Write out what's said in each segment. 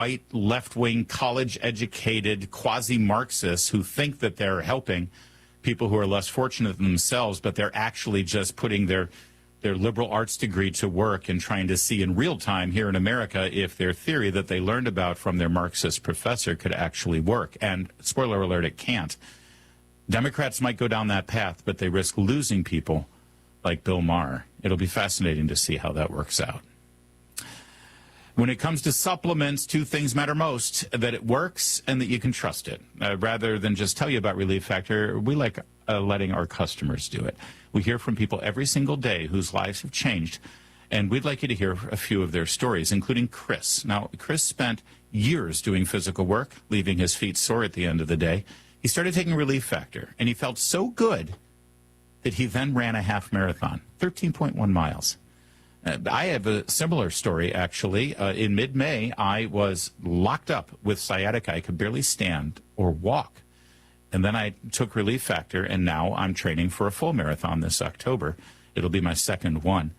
white, left-wing, college-educated, quasi-Marxists who think that they're helping people who are less fortunate than themselves, but they're actually just putting their liberal arts degree to work and trying to see in real time here in America if their theory that they learned about from their Marxist professor could actually work. And spoiler alert, it can't. Democrats might go down that path, but they risk losing people like Bill Maher. It'll be fascinating to see how that works out. When it comes to supplements, two things matter most: that it works and that you can trust it. Rather than just tell you about Relief Factor, we like letting our customers do it. We hear from people every single day whose lives have changed, and we'd like you to hear a few of their stories, including Chris. Now, Chris spent years doing physical work, leaving his feet sore at the end of the day. He started taking Relief Factor, and he felt so good that he then ran a half marathon, 13.1 miles. I have a similar story, actually. In mid-May, I was locked up with sciatica. I could barely stand or walk. And then I took Relief Factor, and now I'm training for a full marathon this October. It'll be my second one.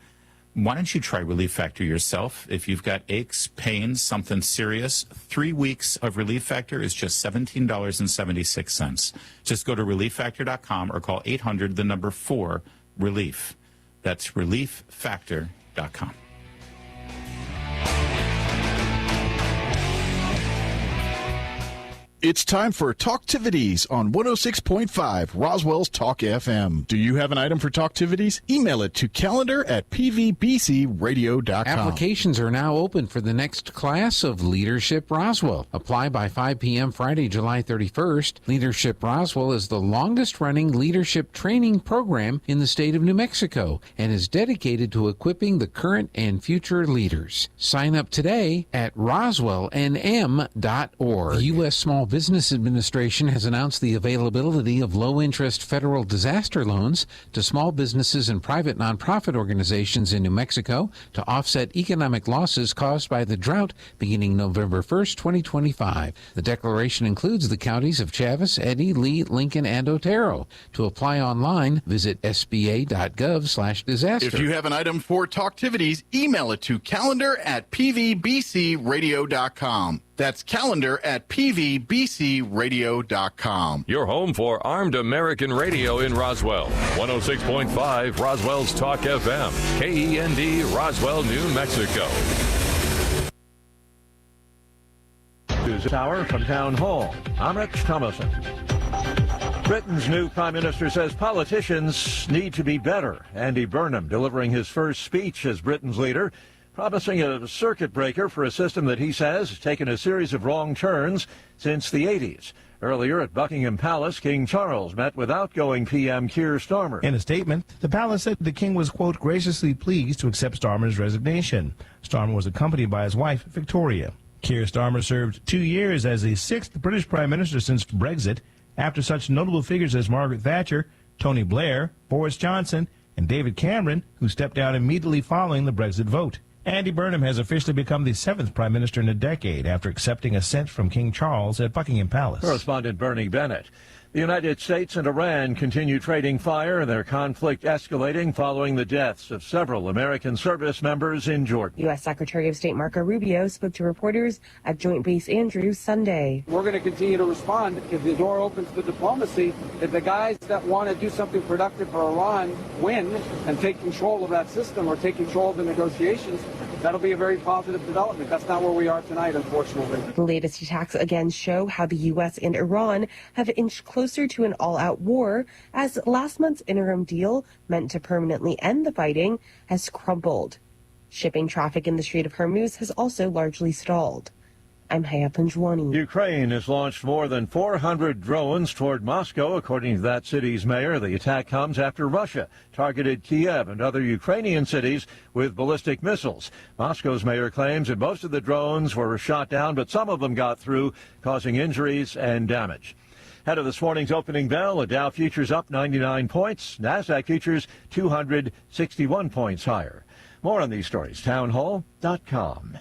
Why don't you try Relief Factor yourself? If you've got aches, pains, something serious, 3 weeks of Relief Factor is just $17.76. Just go to ReliefFactor.com or call 800-4-RELIEF. That's ReliefFactor.com. It's time for Talktivities on 106.5 Roswell's Talk FM. Do you have an item for Talktivities? Email it to calendar@pvbcradio.com. Applications are now open for the next class of Leadership Roswell. Apply by 5 p.m. Friday, July 31st. Leadership Roswell is the longest-running leadership training program in the state of New Mexico and is dedicated to equipping the current and future leaders. Sign up today at roswellnm.org. The U.S. Small Business Administration has announced the availability of low-interest federal disaster loans to small businesses and private nonprofit organizations in New Mexico to offset economic losses caused by the drought beginning November 1st, 2025. The declaration includes the counties of Chaves, Eddy, Lee, Lincoln, and Otero. To apply online, visit sba.gov/disaster. If you have an item for Talktivities, email it to calendar@pvbcradio.com. That's calendar@pvbcradio.com. Your home for Armed American Radio in Roswell. 106.5 Roswell's Talk FM. KEND, Roswell, New Mexico. News Hour from Town Hall. I'm Rich Thomason. Britain's new Prime Minister says politicians need to be better. Andy Burnham delivering his first speech as Britain's leader, promising a circuit breaker for a system that he says has taken a series of wrong turns since the 80s. Earlier at Buckingham Palace, King Charles met with outgoing PM Keir Starmer. In a statement, the palace said the king was, quote, graciously pleased to accept Starmer's resignation. Starmer was accompanied by his wife, Victoria. Keir Starmer served 2 years as the sixth British Prime Minister since Brexit, after such notable figures as Margaret Thatcher, Tony Blair, Boris Johnson, and David Cameron, who stepped down immediately following the Brexit vote. Andy Burnham has officially become the seventh Prime Minister in a decade after accepting assent from King Charles at Buckingham Palace. Correspondent Bernie Bennett. The United States and Iran continue trading fire, their conflict escalating following the deaths of several American service members in Jordan. U.S. Secretary of State Marco Rubio spoke to reporters at Joint Base Andrews Sunday. We're going to continue to respond if the door opens to diplomacy. If the guys that want to do something productive for Iran win and take control of that system or take control of the negotiations, that'll be a very positive development. That's not where we are tonight, unfortunately. The latest attacks again show how the U.S. and Iran have inched closer to an all-out war, as last month's interim deal, meant to permanently end the fighting, has crumbled. Shipping traffic in the Strait of Hormuz has also largely stalled. I'm Haya Panjwani. Ukraine has launched more than 400 drones toward Moscow, according to that city's mayor. The attack comes after Russia targeted Kiev and other Ukrainian cities with ballistic missiles. Moscow's mayor claims that most of the drones were shot down, but some of them got through, causing injuries and damage. Ahead of this morning's opening bell, the Dow futures up 99 points, NASDAQ futures 261 points higher. More on these stories, townhall.com.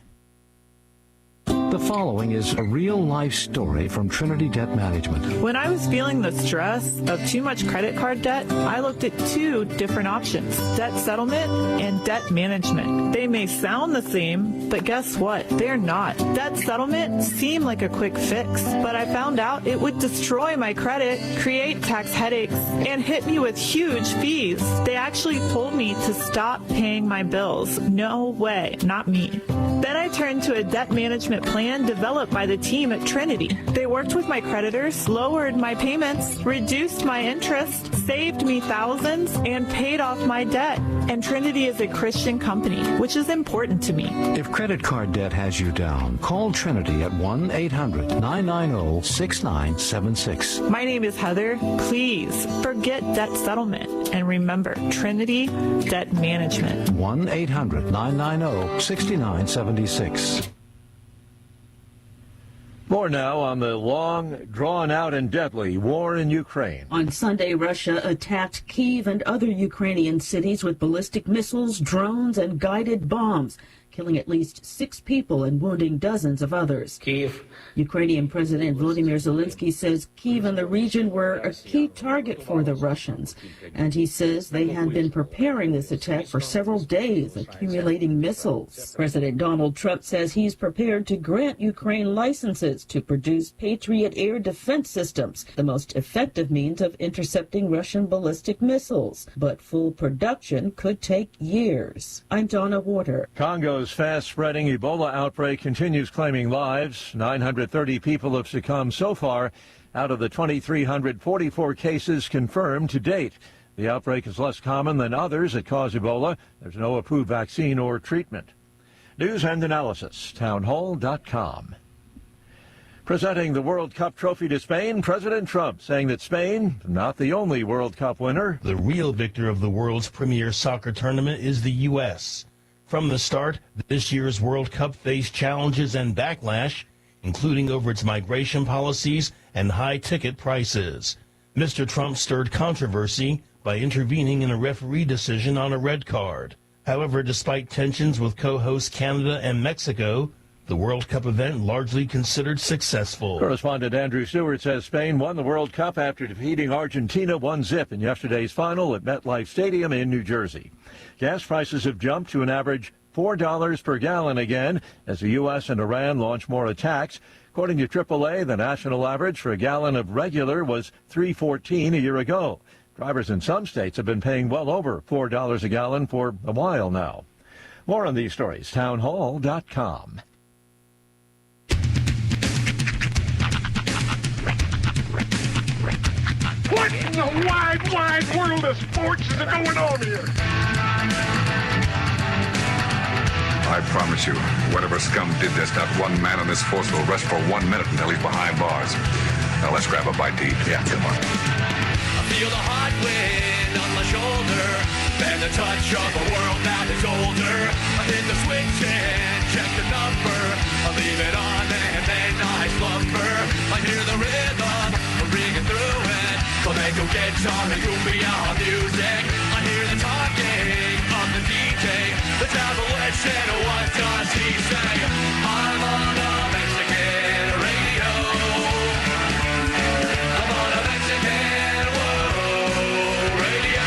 The following is a real-life story from Trinity Debt Management. When I was feeling the stress of too much credit card debt, I looked at two different options: debt settlement and debt management. They may sound the same, but guess what? They're not. Debt settlement seemed like a quick fix, but I found out it would destroy my credit, create tax headaches, and hit me with huge fees. They actually told me to stop paying my bills. No way, not me. Then I turned to a debt management plan developed by the team at Trinity. They worked with my creditors, lowered my payments, reduced my interest, saved me thousands, and paid off my debt. And Trinity is a Christian company, which is important to me. If credit card debt has you down, call Trinity at 1-800-990-6976. My name is Heather. Please forget debt settlement and remember Trinity Debt Management. 1-800-990-6976. More now on the long, drawn-out, and deadly war in Ukraine. On Sunday, Russia attacked Kyiv and other Ukrainian cities with ballistic missiles, drones, and guided bombs, killing at least 6 people and wounding dozens of others. Kyiv. Ukrainian President Volodymyr Zelensky says Kyiv and the region were a key target for the Russians, and he says they had been preparing this attack for several days, accumulating missiles. President Donald Trump says he's prepared to grant Ukraine licenses to produce Patriot air defense systems, the most effective means of intercepting Russian ballistic missiles. But full production could take years. I'm Donna Warder. Congo's fast-spreading Ebola outbreak continues claiming lives. 930 people have succumbed so far out of the 2,344 cases confirmed to date. The outbreak is less common than others that cause Ebola. There's no approved vaccine or treatment. News and analysis, townhall.com. Presenting the World Cup trophy to Spain, President Trump saying that Spain, not the only World Cup winner. The real victor of the world's premier soccer tournament is the U.S. From the start, this year's World Cup faced challenges and backlash, including over its migration policies and high ticket prices. Mr. Trump stirred controversy by intervening in a referee decision on a red card. However, despite tensions with co-hosts Canada and Mexico, the World Cup event largely considered successful. Correspondent Andrew Stewart says Spain won the World Cup after defeating Argentina 1-0 in yesterday's final at MetLife Stadium in New Jersey. Gas prices have jumped to an average $4 per gallon again as the U.S. and Iran launch more attacks. According to AAA, the national average for a gallon of regular was $3.14 a year ago. Drivers in some states have been paying well over $4 a gallon for a while now. More on these stories, townhall.com. What in the wide, wide world of sports is going on here? I promise you, whatever scum did this, not one man on this force will rest for 1 minute until he's behind bars. Now let's grab a bite to eat. Yeah, come on. I feel the hot wind on my shoulder and the touch of a world that is older. I hit the switch and check the number. I leave it on and then I slumber. I hear the rhythm ringing through it. Flamenco guitar and cumbia music. I hear the talking of the DJ. The devil listen, what does he say? I'm on a Mexican radio. I'm on a Mexican radio.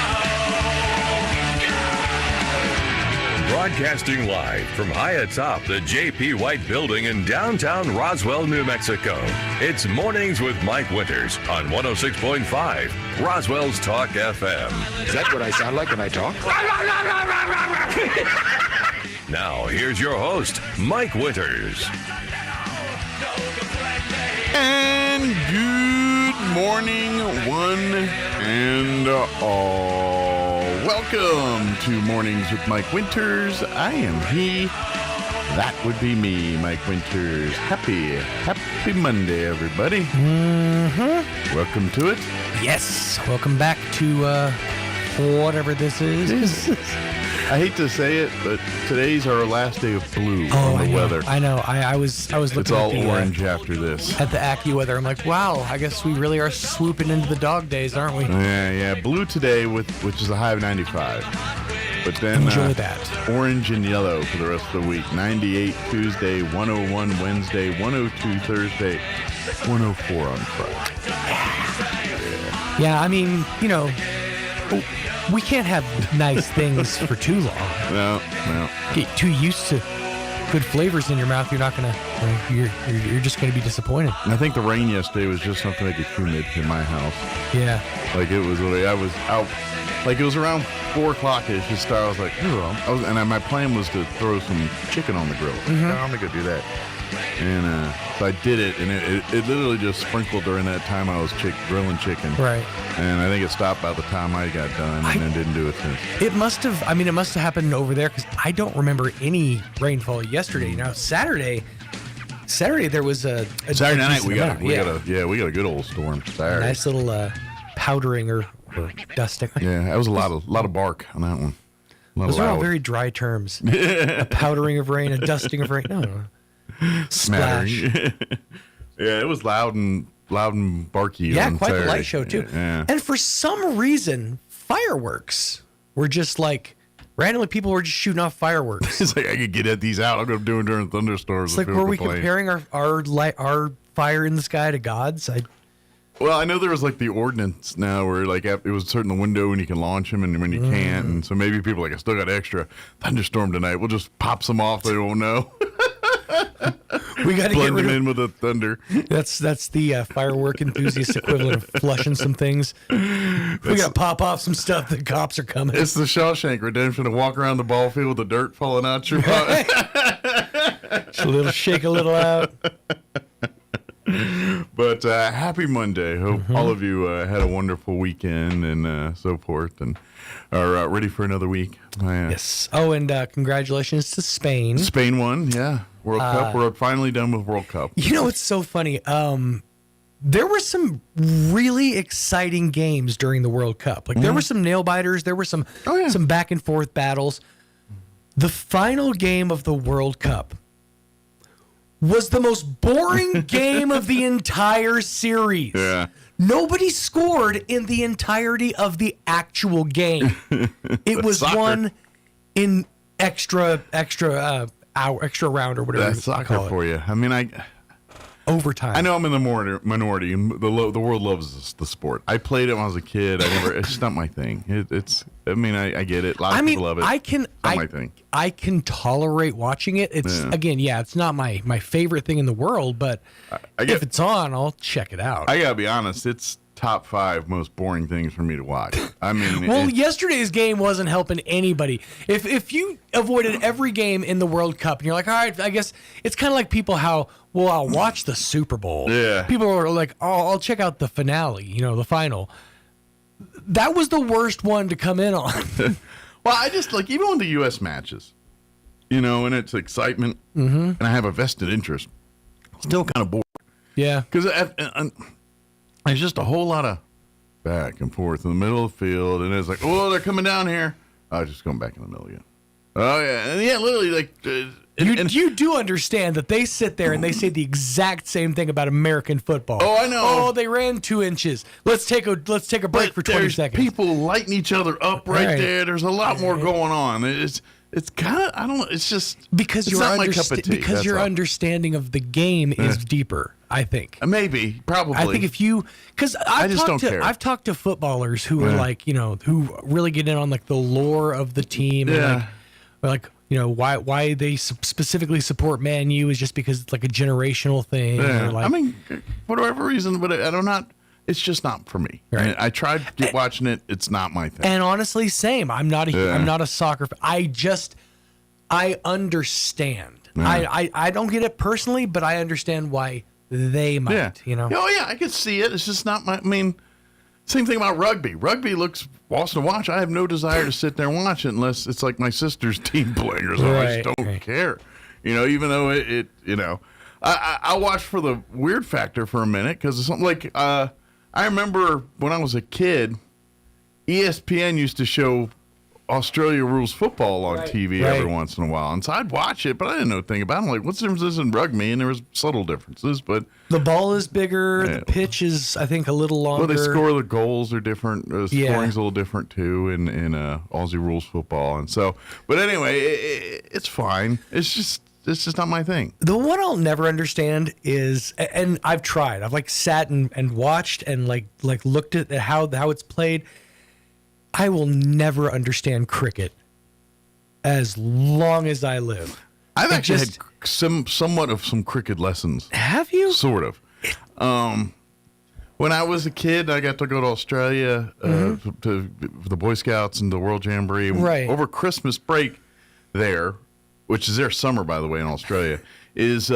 Broadcasting live from high atop the J.P. White Building in downtown Roswell, New Mexico. It's Mornings with Mike Winters on 106.5 Roswell's Talk FM. Is that what I sound like when I talk? Now, here's your host, Mike Winters. And good morning, one and all. Welcome to Mornings with Mike Winters. I am he. That would be me, Mike Winters. Happy Monday, everybody. Mm-hmm. Welcome to it. Yes, welcome back to whatever this is. I hate to say it, but today's our last day of blue on the weather. I know. I was looking it's all at the, orange after this. At the AccuWeather. I'm like, wow, I guess we really are swooping into the dog days, aren't we? Yeah. Blue today, which is a high of 95. But then enjoy that. Orange and yellow for the rest of the week. 98 Tuesday, 101 Wednesday, 102 Thursday, 104 on Friday. Yeah, I mean, we can't have nice things for too long. No. Get too used to good flavors in your mouth, you're not gonna. You're just gonna be disappointed. I think the rain yesterday was just something like a humid in my house. Yeah. Like it was. I was out. Like it was around 4 o'clock. It just started. I was like, my plan was to throw some chicken on the grill. Mm-hmm. I'm gonna go do that. And so I did it, and it literally just sprinkled during that time I was grilling chicken. Right. And I think it stopped by the time I got done, and then didn't do it since. It must have. I mean, it must have happened over there because I don't remember any rainfall yesterday. Now Saturday there was a Saturday night we got a good old storm. Saturday. A nice little powdering or dusting. Yeah, that was a lot of bark on that one. Those are all very dry terms. A powdering of rain, a dusting of rain. No. Splash. Yeah, it was loud and barky. Yeah, on quite Saturday. the light show too. Yeah. And for some reason, fireworks were just like randomly people were just shooting off fireworks. It's like I could get these out. I'm gonna do it during thunderstorms. It's like were we comparing our fire in the sky to God's? Well, I know there was like the ordinance now where like it was certain the window when you can launch them and when you can't, and so maybe people I still got extra thunderstorm tonight. We'll just pop some off. They won't know. We got to blend them in with the thunder. That's the firework enthusiast equivalent of flushing some things. We got to pop off some stuff. The cops are coming. It's the Shawshank Redemption to walk around the ball field with the dirt falling out your butt. Just a little shake a little out. But happy Monday. Hope all of you had a wonderful weekend and so forth and are ready for another week. Yes. Oh, and congratulations to Spain. Spain won, yeah. World Cup. We're finally done with World Cup. You know, it's so funny. There were some really exciting games during the World Cup. Like there were some nail biters. There were some back and forth battles. The final game of the World Cup was the most boring game of the entire series. Yeah. Nobody scored in the entirety of the actual game. It was won in extra round or whatever. That's soccer for you. I mean, overtime. I know I'm in the minority. The world loves the sport. I played it when I was a kid. It's just not my thing. I get it. A lot of people love it. It's not my thing. I can tolerate watching it. It's it's not my favorite thing in the world, but if it's on, I'll check it out. I gotta be honest. It's top 5 most boring things for me to watch. I mean, yesterday's game wasn't helping anybody. If you avoided every game in the World Cup and you're like, all right, I guess it's kind of like people I'll watch the Super Bowl. Yeah. People are like, oh, I'll check out the finale, the final. That was the worst one to come in on. Well, I just like, even with the U.S. matches, and it's excitement, and I have a vested interest, still kind of bored. Yeah. Because there's just a whole lot of back and forth in the middle of the field, and it's like, oh, they're coming down here. Oh, just going back in the middle again. Oh, yeah. And yeah, literally, like... you do understand that they sit there and they say the exact same thing about American football. Oh, I know. Oh, they ran 2 inches. Let's take a break for 20 seconds. People lighting each other up right there. There's a lot more going on. It's kind of, I don't know, it's just because it's not my cup of tea. Because your understanding of the game is deeper, I think. Maybe, probably. I think because I've talked to footballers who are like, who really get in on like the lore of the team. Yeah. And like why they specifically support Man U is just because it's like a generational thing. Yeah. Or like, I mean, for whatever reason, but it's just not for me. Right. I tried watching it. It's not my thing. And honestly, same. I'm not a soccer fan. I understand. Yeah. I don't get it personally, but I understand why they might. Oh yeah, I could see it. It's just not my. I mean, same thing about rugby. Rugby looks awesome to watch. I have no desire to sit there and watch it unless it's like my sister's team playing or something. I just don't care. Even though it I watched for the weird factor for a minute because it's something like I remember when I was a kid, ESPN used to show Australia Rules Football on TV every once in a while. And so I'd watch it, but I didn't know a thing about it. I'm like, what's the difference in rugby? And there was subtle differences, but... The ball is bigger. The pitch is, I think, a little longer. Well, they score, the goals are different. Scoring's a little different, too, in Aussie Rules Football. And so, but anyway, it's fine. It's just not my thing. The one I'll never understand is, and I've tried. I've like sat and watched and like looked at how it's played. I will never understand cricket as long as I live. I've actually had somewhat of some cricket lessons. Have you? Sort of. When I was a kid, I got to go to Australia to the Boy Scouts and the World Jamboree. Right. Over Christmas break there, which is their summer, by the way, in Australia, is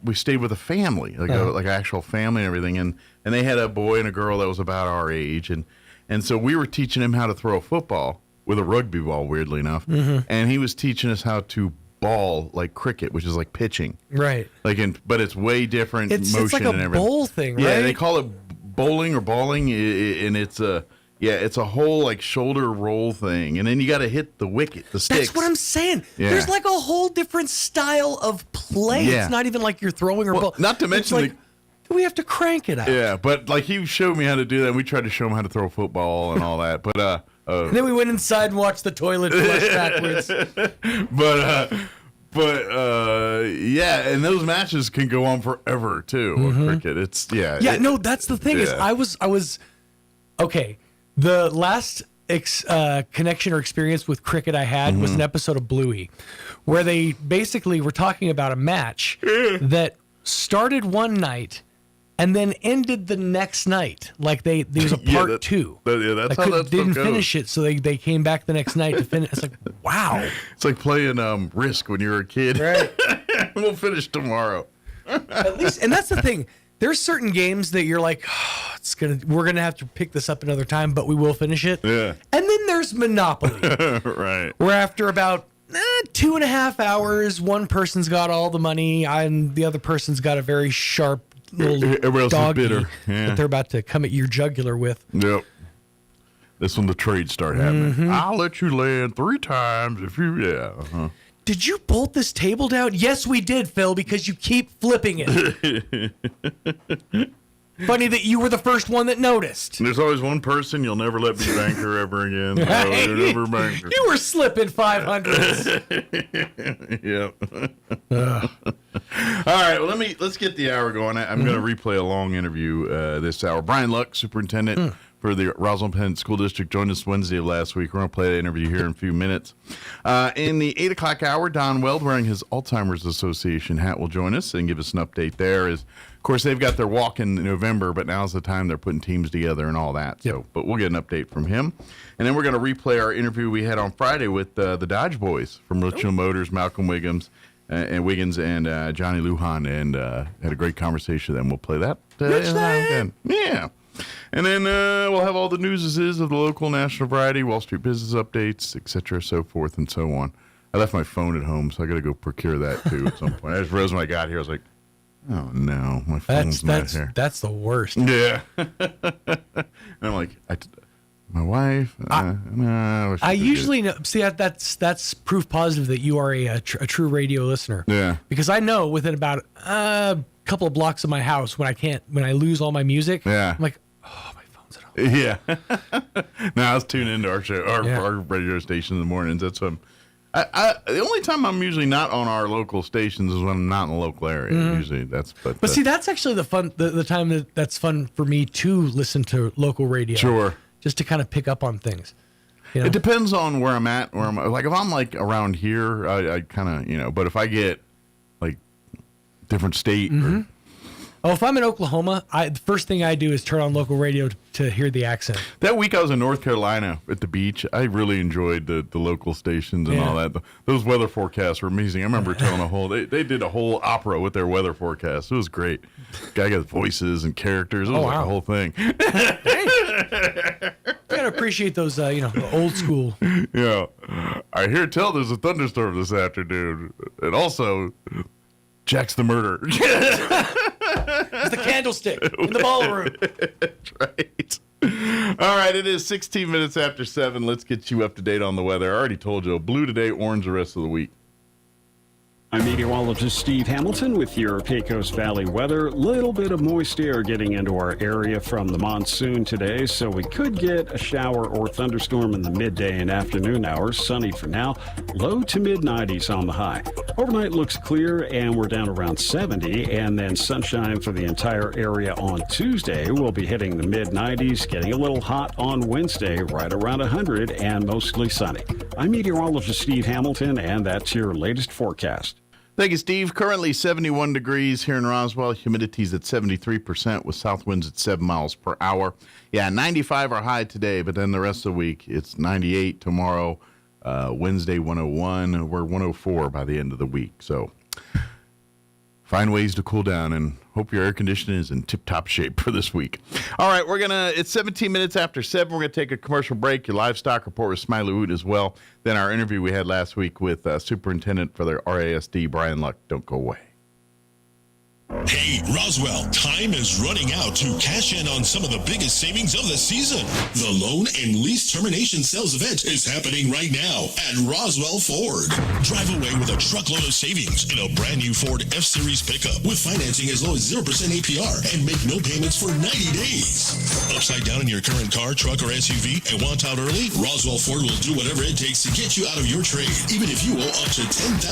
we stayed with a family, like an actual family and everything. And they had a boy and a girl that was about our age. And so we were teaching him how to throw a football with a rugby ball, weirdly enough. Mm-hmm. And he was teaching us how to ball like cricket, which is like pitching. Right. But it's way different motion it's like and everything. It's like a bowl thing, right? Yeah, they call it bowling or balling, and it's a whole like shoulder roll thing. And then you got to hit the wicket, the sticks. That's what I'm saying. Yeah. There's like a whole different style of play. Yeah. It's not even like you're throwing or ball. Not to mention we have to crank it out. Yeah, but like he showed me how to do that. And we tried to show him how to throw a football and all that. But and then we went inside and watched the toilet flush backwards. Yeah, and those matches can go on forever too. Mm-hmm. Cricket, no, that's the thing is I was okay. The last connection or experience with cricket I had was an episode of Bluey, where they basically were talking about a match that started one night and then ended the next night. Like there was a part two. That's how that didn't goes. Finish it, so they came back the next night to finish. It's like, wow. It's like playing Risk when you were a kid. Right. We'll finish tomorrow. At least, and that's the thing. There's certain games that you're like, we're gonna have to pick this up another time, but we will finish it. Yeah. And then there's Monopoly. Right. Where after about 2.5 hours, one person's got all the money, and the other person's got a very sharp little doggy that they're about to come at your jugular with. Yep. That's when the trades start happening. Mm-hmm. I'll let you land 3 times if you. Yeah. Uh-huh. Did you bolt this table down? Yes, we did, Phil, because you keep flipping it. Funny that you were the first one that noticed. There's always one person you'll never let be banker ever again. Right? No, you're never banker. You were slipping 500s. Yep. All right. Well, let's get the hour going. I'm going to replay a long interview this hour. Brian Luck, superintendent for the Roswell Independent School District, joined us Wednesday of last week. We're going to play that interview here in a few minutes. In the 8 o'clock hour, Don Weld, wearing his Alzheimer's Association hat, will join us and give us an update there. Of course, they've got their walk in November, but now's the time they're putting teams together and all that. So, but we'll get an update from him. And then we're going to replay our interview we had on Friday with the Dodge Boys from Richland Motors, Malcolm Wiggins and Johnny Lujan, and had a great conversation with them. We'll play that. Yeah. And then we'll have all the news of the local, national variety, Wall Street business updates, et cetera, so forth and so on. I left my phone at home, so I got to go procure that, too, at some point. I just realized when I got here, I was like, oh, no, my phone's not here. That's the worst. Yeah. And I'm like, my wife, I usually know. See, that's proof positive that you are a true radio listener. Yeah. Because I know within about a couple of blocks of my house when I lose all my music, I'm like, oh, my phone's at home. Yeah. Now I was tuning into our show, our radio station in the mornings. That's when the only time I'm usually not on our local stations is when I'm not in the local area. Mm-hmm. Usually but see, that's actually the time that's fun for me to listen to local radio. Sure. Just to kind of pick up on things. You know? It depends on where I'm at. Like if I'm like around here, I kind of, but if I get like different state. If I'm in Oklahoma, the first thing I do is turn on local radio to hear the accent. That week I was in North Carolina at the beach. I really enjoyed the local stations and all that. Those weather forecasts were amazing. I remember telling they did a whole opera with their weather forecast. It was great. Guy got voices and characters. It was like a whole thing. You gotta appreciate those, the old school. Yeah. I hear tell there's a thunderstorm this afternoon. And also, Jack's the murderer. It's the candlestick in the ballroom. That's right. All right, it is 16 minutes after 7. Let's get you up to date on the weather. I already told you, blue today, orange the rest of the week. I'm meteorologist Steve Hamilton with your Pecos Valley weather. Little bit of moist air getting into our area from the monsoon today, so we could get a shower or thunderstorm in the midday and afternoon hours. Sunny for now, low to mid 90s on the high. Overnight looks clear and we're down around 70, and then sunshine for the entire area on Tuesday. We'll be hitting the mid 90s, getting a little hot on Wednesday, right around 100 and mostly sunny. I'm meteorologist Steve Hamilton, and that's your latest forecast. Thank you, Steve. Currently 71 degrees here in Roswell. Humidity's at 73% with south winds at 7 miles per hour. Yeah, 95 are high today, but then the rest of the week, it's 98 tomorrow, Wednesday 101. We're 104 by the end of the week. So find ways to cool down and hope your air conditioning is in tip-top shape for this week. All right, it's 17 minutes after 7. We're going to take a commercial break. Your livestock report with Smiley Woot as well. Then our interview we had last week with Superintendent for the RASD, Brian Luck. Don't go away. Hey, Roswell, time is running out to cash in on some of the biggest savings of the season. The loan and lease termination sales event is happening right now at Roswell Ford. Drive away with a truckload of savings in a brand new Ford F-Series pickup with financing as low as 0% APR and make no payments for 90 days. Upside down in your current car, truck, or SUV and want out early? Roswell Ford will do whatever it takes to get you out of your trade, even if you owe up to $10,000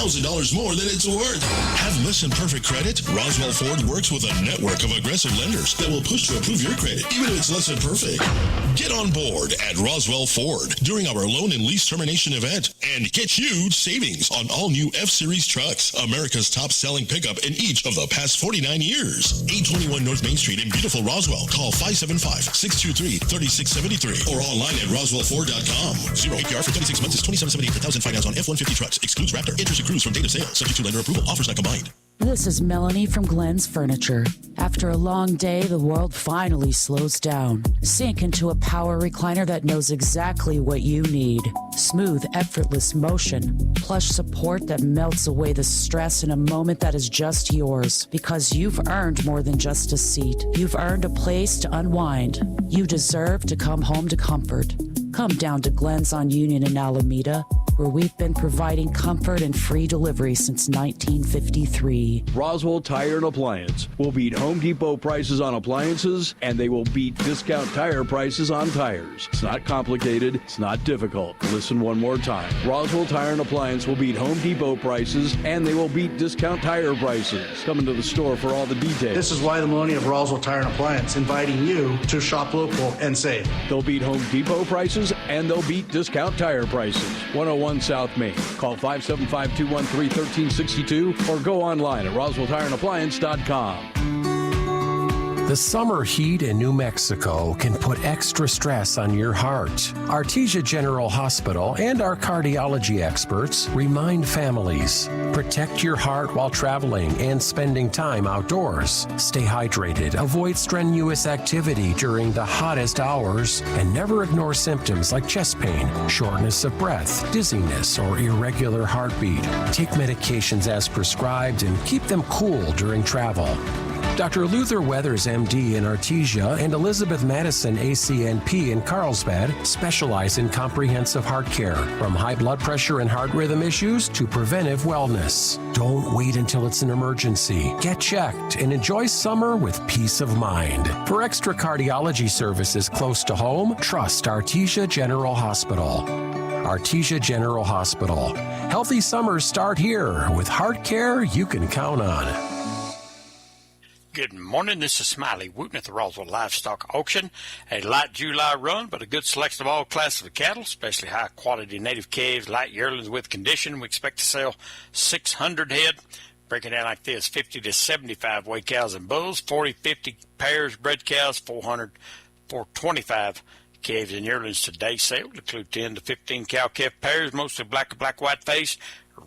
more than it's worth. Have less than perfect credit? Roswell Ford works with a network of aggressive lenders that will push to approve your credit, even if it's less than perfect. Get on board at Roswell Ford during our loan and lease termination event and get huge savings on all new F-Series trucks, America's top-selling pickup in each of the past 49 years. 821 North Main Street in beautiful Roswell. Call 575-623-3673 or online at roswellford.com. 0 APR for 36 months is $27.78 per thousand finance on F-150 trucks. Excludes Raptor. Interest accrues from date of sale. Subject to lender approval. Offers not combined. This is Melanie from Glenn's Furniture. After a long day, the world finally slows down. Sink into a power recliner that knows exactly what you need. Smooth, effortless motion. Plush support that melts away the stress in a moment that is just yours. Because you've earned more than just a seat. You've earned a place to unwind. You deserve to come home to comfort. Come down to Glenn's on Union in Alameda, where we've been providing comfort and free delivery since 1953. Roswell Tire and Appliance will beat Home Depot prices on appliances, and they will beat discount tire prices on tires. It's not complicated. It's not difficult. Listen one more time. Roswell Tire and Appliance will beat Home Depot prices, and they will beat discount tire prices. Come into the store for all the details. This is why the Maloney of Roswell Tire and Appliance inviting you to shop local and save. They'll beat Home Depot prices, and they'll beat discount tire prices. 101 South Main. Call 575-213-1362 or go online at roswelltireandappliance.com. The summer heat in New Mexico can put extra stress on your heart. Artesia General Hospital and our cardiology experts remind families, protect your heart while traveling and spending time outdoors. Stay hydrated, avoid strenuous activity during the hottest hours, and never ignore symptoms like chest pain, shortness of breath, dizziness, or irregular heartbeat. Take medications as prescribed and keep them cool during travel. Dr. Luther Weathers, MD in Artesia, and Elizabeth Madison, ACNP in Carlsbad, specialize in comprehensive heart care, from high blood pressure and heart rhythm issues to preventive wellness. Don't wait until it's an emergency. Get checked and enjoy summer with peace of mind. For extra cardiology services close to home, trust Artesia General Hospital. Artesia General Hospital. Healthy summers start here with heart care you can count on. Good morning. This is Smiley Wooten at the Roswell Livestock Auction. A light July run, but a good selection of all classes of cattle, especially high-quality native calves, light yearlings with condition. We expect to sell 600 head. Break it down like this: 50 to 75 weight cows and bulls, 40, 50 pairs bred cows, 400 for 25 calves and yearlings. Today's sale include 10 to 15 cow-calf pairs, mostly black white face,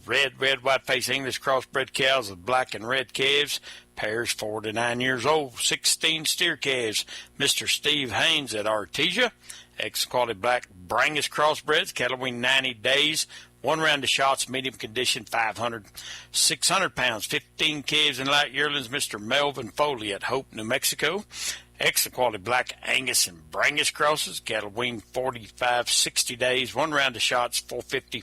red white face English crossbred cows with black and red calves. Pairs 4 to 9 years old, 16 steer calves. Mr. Steve Haynes at Artesia. Excellent quality black Brangus crossbreds, cattle wean 90 days, 1 round of shots, medium condition, 500, 600 pounds. 15 calves and light yearlings, Mr. Melvin Foley at Hope, New Mexico. Excellent quality black Angus and Brangus crosses, cattle weaned 45, 60 days. 1 round of shots, 450,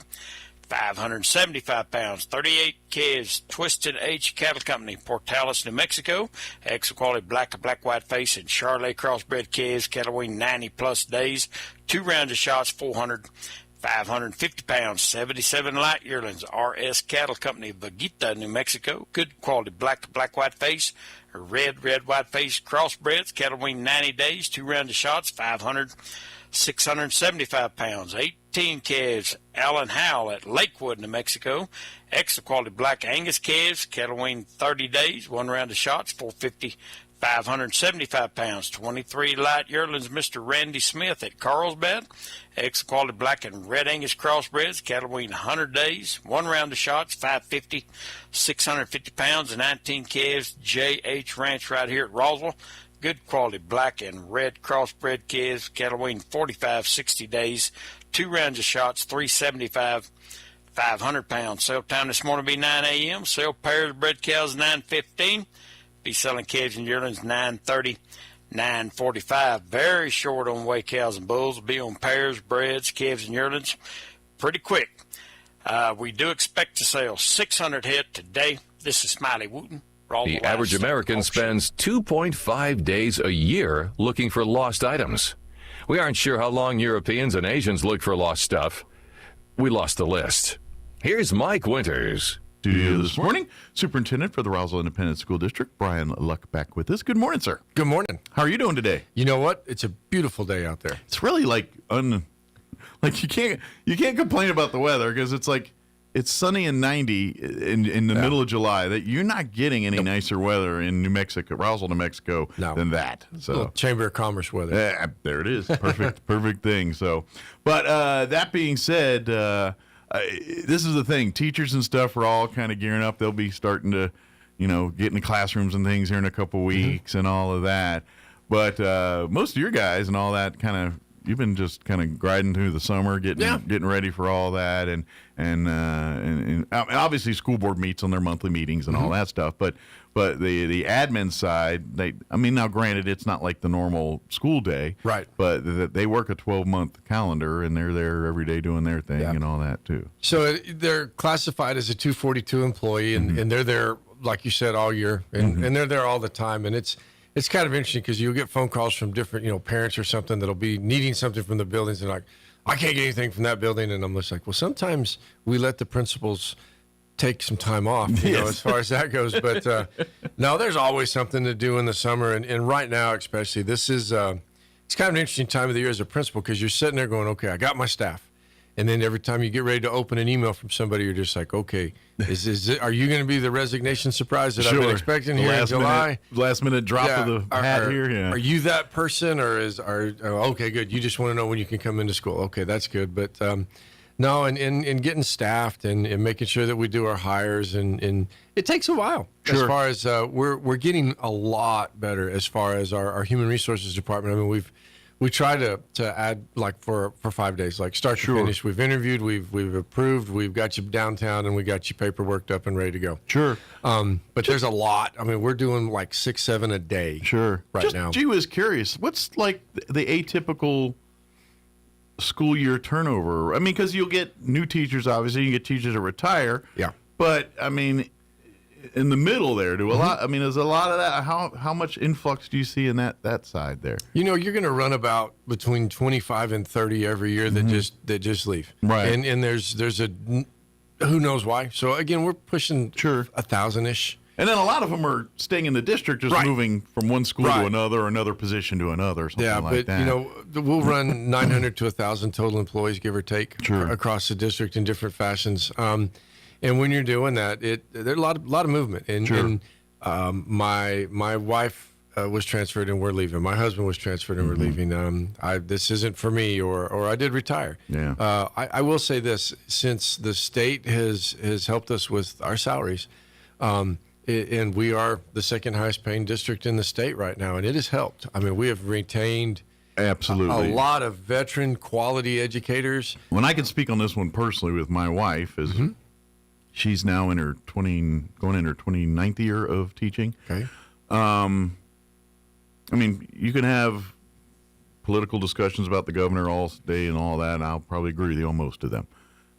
575 pounds. 38 calves, Twisted H Cattle Company, Portales, New Mexico. Excellent quality black white face and Charolais crossbred calves, cattle weaned 90 plus days. 2 rounds of shots, 400, 550 pounds. 77 light yearlings, RS Cattle Company, Vaguita, New Mexico. Good quality black white face, red white face crossbreds, cattle weaned 90 days. 2 rounds of shots, 500, 675 pounds. 18 calves, Allen Howell at Lakewood, New Mexico. Excellent quality black Angus calves, cattle weaned 30 days. 1 round of shots, 450, 575 pounds. 23 light yearlings, Mr. Randy Smith at Carlsbad. Excellent quality black and red Angus crossbreds, cattle weaned 100 days. 1 round of shots, 550, 650 pounds. And 19 calves, J.H. Ranch right here at Roswell. Good quality black and red crossbred calves, cattle weaned 45, 60 days. 2 rounds of shots, 375, 500 pounds. Sale time this morning will be 9 a.m. Sale pairs of bred cows 9:15. Be selling calves and yearlings 9:30, 9:45. Very short on weigh cows and bulls. Be on pairs, breds, calves, and yearlings pretty quick. We do expect to sell 600 head today. This is Smiley Wooten. The average American spends 2.5 days a year looking for lost items. We aren't sure how long Europeans and Asians look for lost stuff. We lost the list. Here's Mike Winters. Studio this morning, Superintendent for the Roswell Independent School District, Brian Luck, back with us. Good morning, sir. Good morning. How are you doing today? You know what? It's a beautiful day out there. It's really like you can't complain about the weather because it's like it's sunny and 90 in the middle of July. That you're not getting any nicer weather in New Mexico, Roswell, New Mexico, than that. So Chamber of Commerce weather. There it is. Perfect thing. So, but that being said, this is the thing. Teachers and stuff are all kind of gearing up. They'll be starting to, get in the classrooms and things here in a couple weeks and all of that. But most of your guys and all that you've been just kind of grinding through the summer, getting ready for all that, and obviously school board meets on their monthly meetings and all that stuff. But the admin side, now granted it's not like the normal school day, right? But they work a 12-month calendar and they're there every day doing their thing and all that too. So they're classified as a 242 employee, and they're there, like you said, all year, and they're there all the time, and it's kind of interesting because you'll get phone calls from different, parents or something that'll be needing something from the buildings and like, I can't get anything from that building. And I'm just like, well, sometimes we let the principals take some time off, as far as that goes. But no, there's always something to do in the summer. And right now, especially, this is, it's kind of an interesting time of the year as a principal because you're sitting there going, okay, I got my staff. And then every time you get ready to open an email from somebody, you're just like, okay, are you going to be the resignation surprise that I've been expecting here in July? Last minute drop of the hat here. Yeah. Are you that person, or okay, good. You just want to know when you can come into school. Okay, that's good. But no, and getting staffed and making sure that we do our hires, and it takes a while. Sure. As far as we're getting a lot better as far as our human resources department. I mean, we try to add like for 5 days, like start to finish. We've interviewed, we've approved, we've got you downtown, and we got you paper worked up and ready to go. Sure. But there's a lot. I mean, we're doing like 6, 7 a day. Sure. Now. Gee whiz, curious. What's like the atypical school year turnover? I mean, because you'll get new teachers, obviously, you get teachers that retire. Yeah. But I mean, in the middle there, there's a lot of that. How much influx do you see in that side there? You're going to run about between 25 and 30 every year that just leave. Right. And there's a who knows why. So again, we're pushing 1,000-ish. And then a lot of them are staying in the district, just moving from one school to another, or another position to another, something like that. Yeah, but we'll run 900 to 1,000 total employees, give or take, across the district in different fashions. And when you're doing that, there's a lot of movement. And my wife was transferred and we're leaving. My husband was transferred and we're leaving. This isn't for me, or I did retire. Yeah. I will say this: since the state has helped us with our salaries, and we are the second highest paying district in the state right now, and it has helped. I mean, we have retained Absolutely. A lot of veteran quality educators. When I can speak on this one personally with my wife, is she's now in her going in her 29th year of teaching. Okay. I mean, you can have political discussions about the governor all day and all that, and I'll probably agree with you on most of them.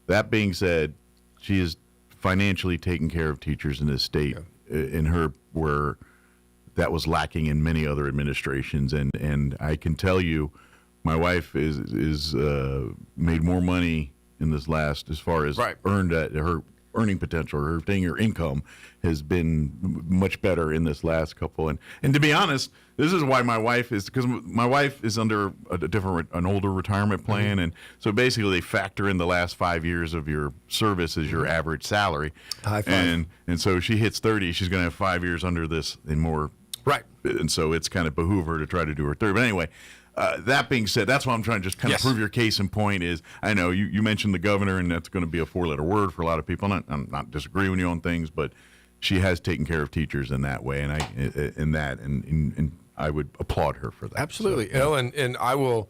That being said, she is financially taking care of teachers in this state in her where that was lacking in many other administrations, and I can tell you, my wife is made more money in this last, as far as earned at her earning potential, her income has been much better in this last couple. And to be honest, this is why my wife is, because my wife is under an older retirement plan, and so basically they factor in the last 5 years of your service as your average salary. High five. And so she hits 30, she's going to have 5 years under this and more. Right. And so it's kind of behoove her to try to do her 30. But anyway, that being said, that's why I'm trying to just kind of prove your case in point is, I know you mentioned the governor, and that's going to be a 4-letter word for a lot of people. I'm not disagreeing with you on things, but she has taken care of teachers in that way, and I would applaud her for that. Absolutely. So, and I will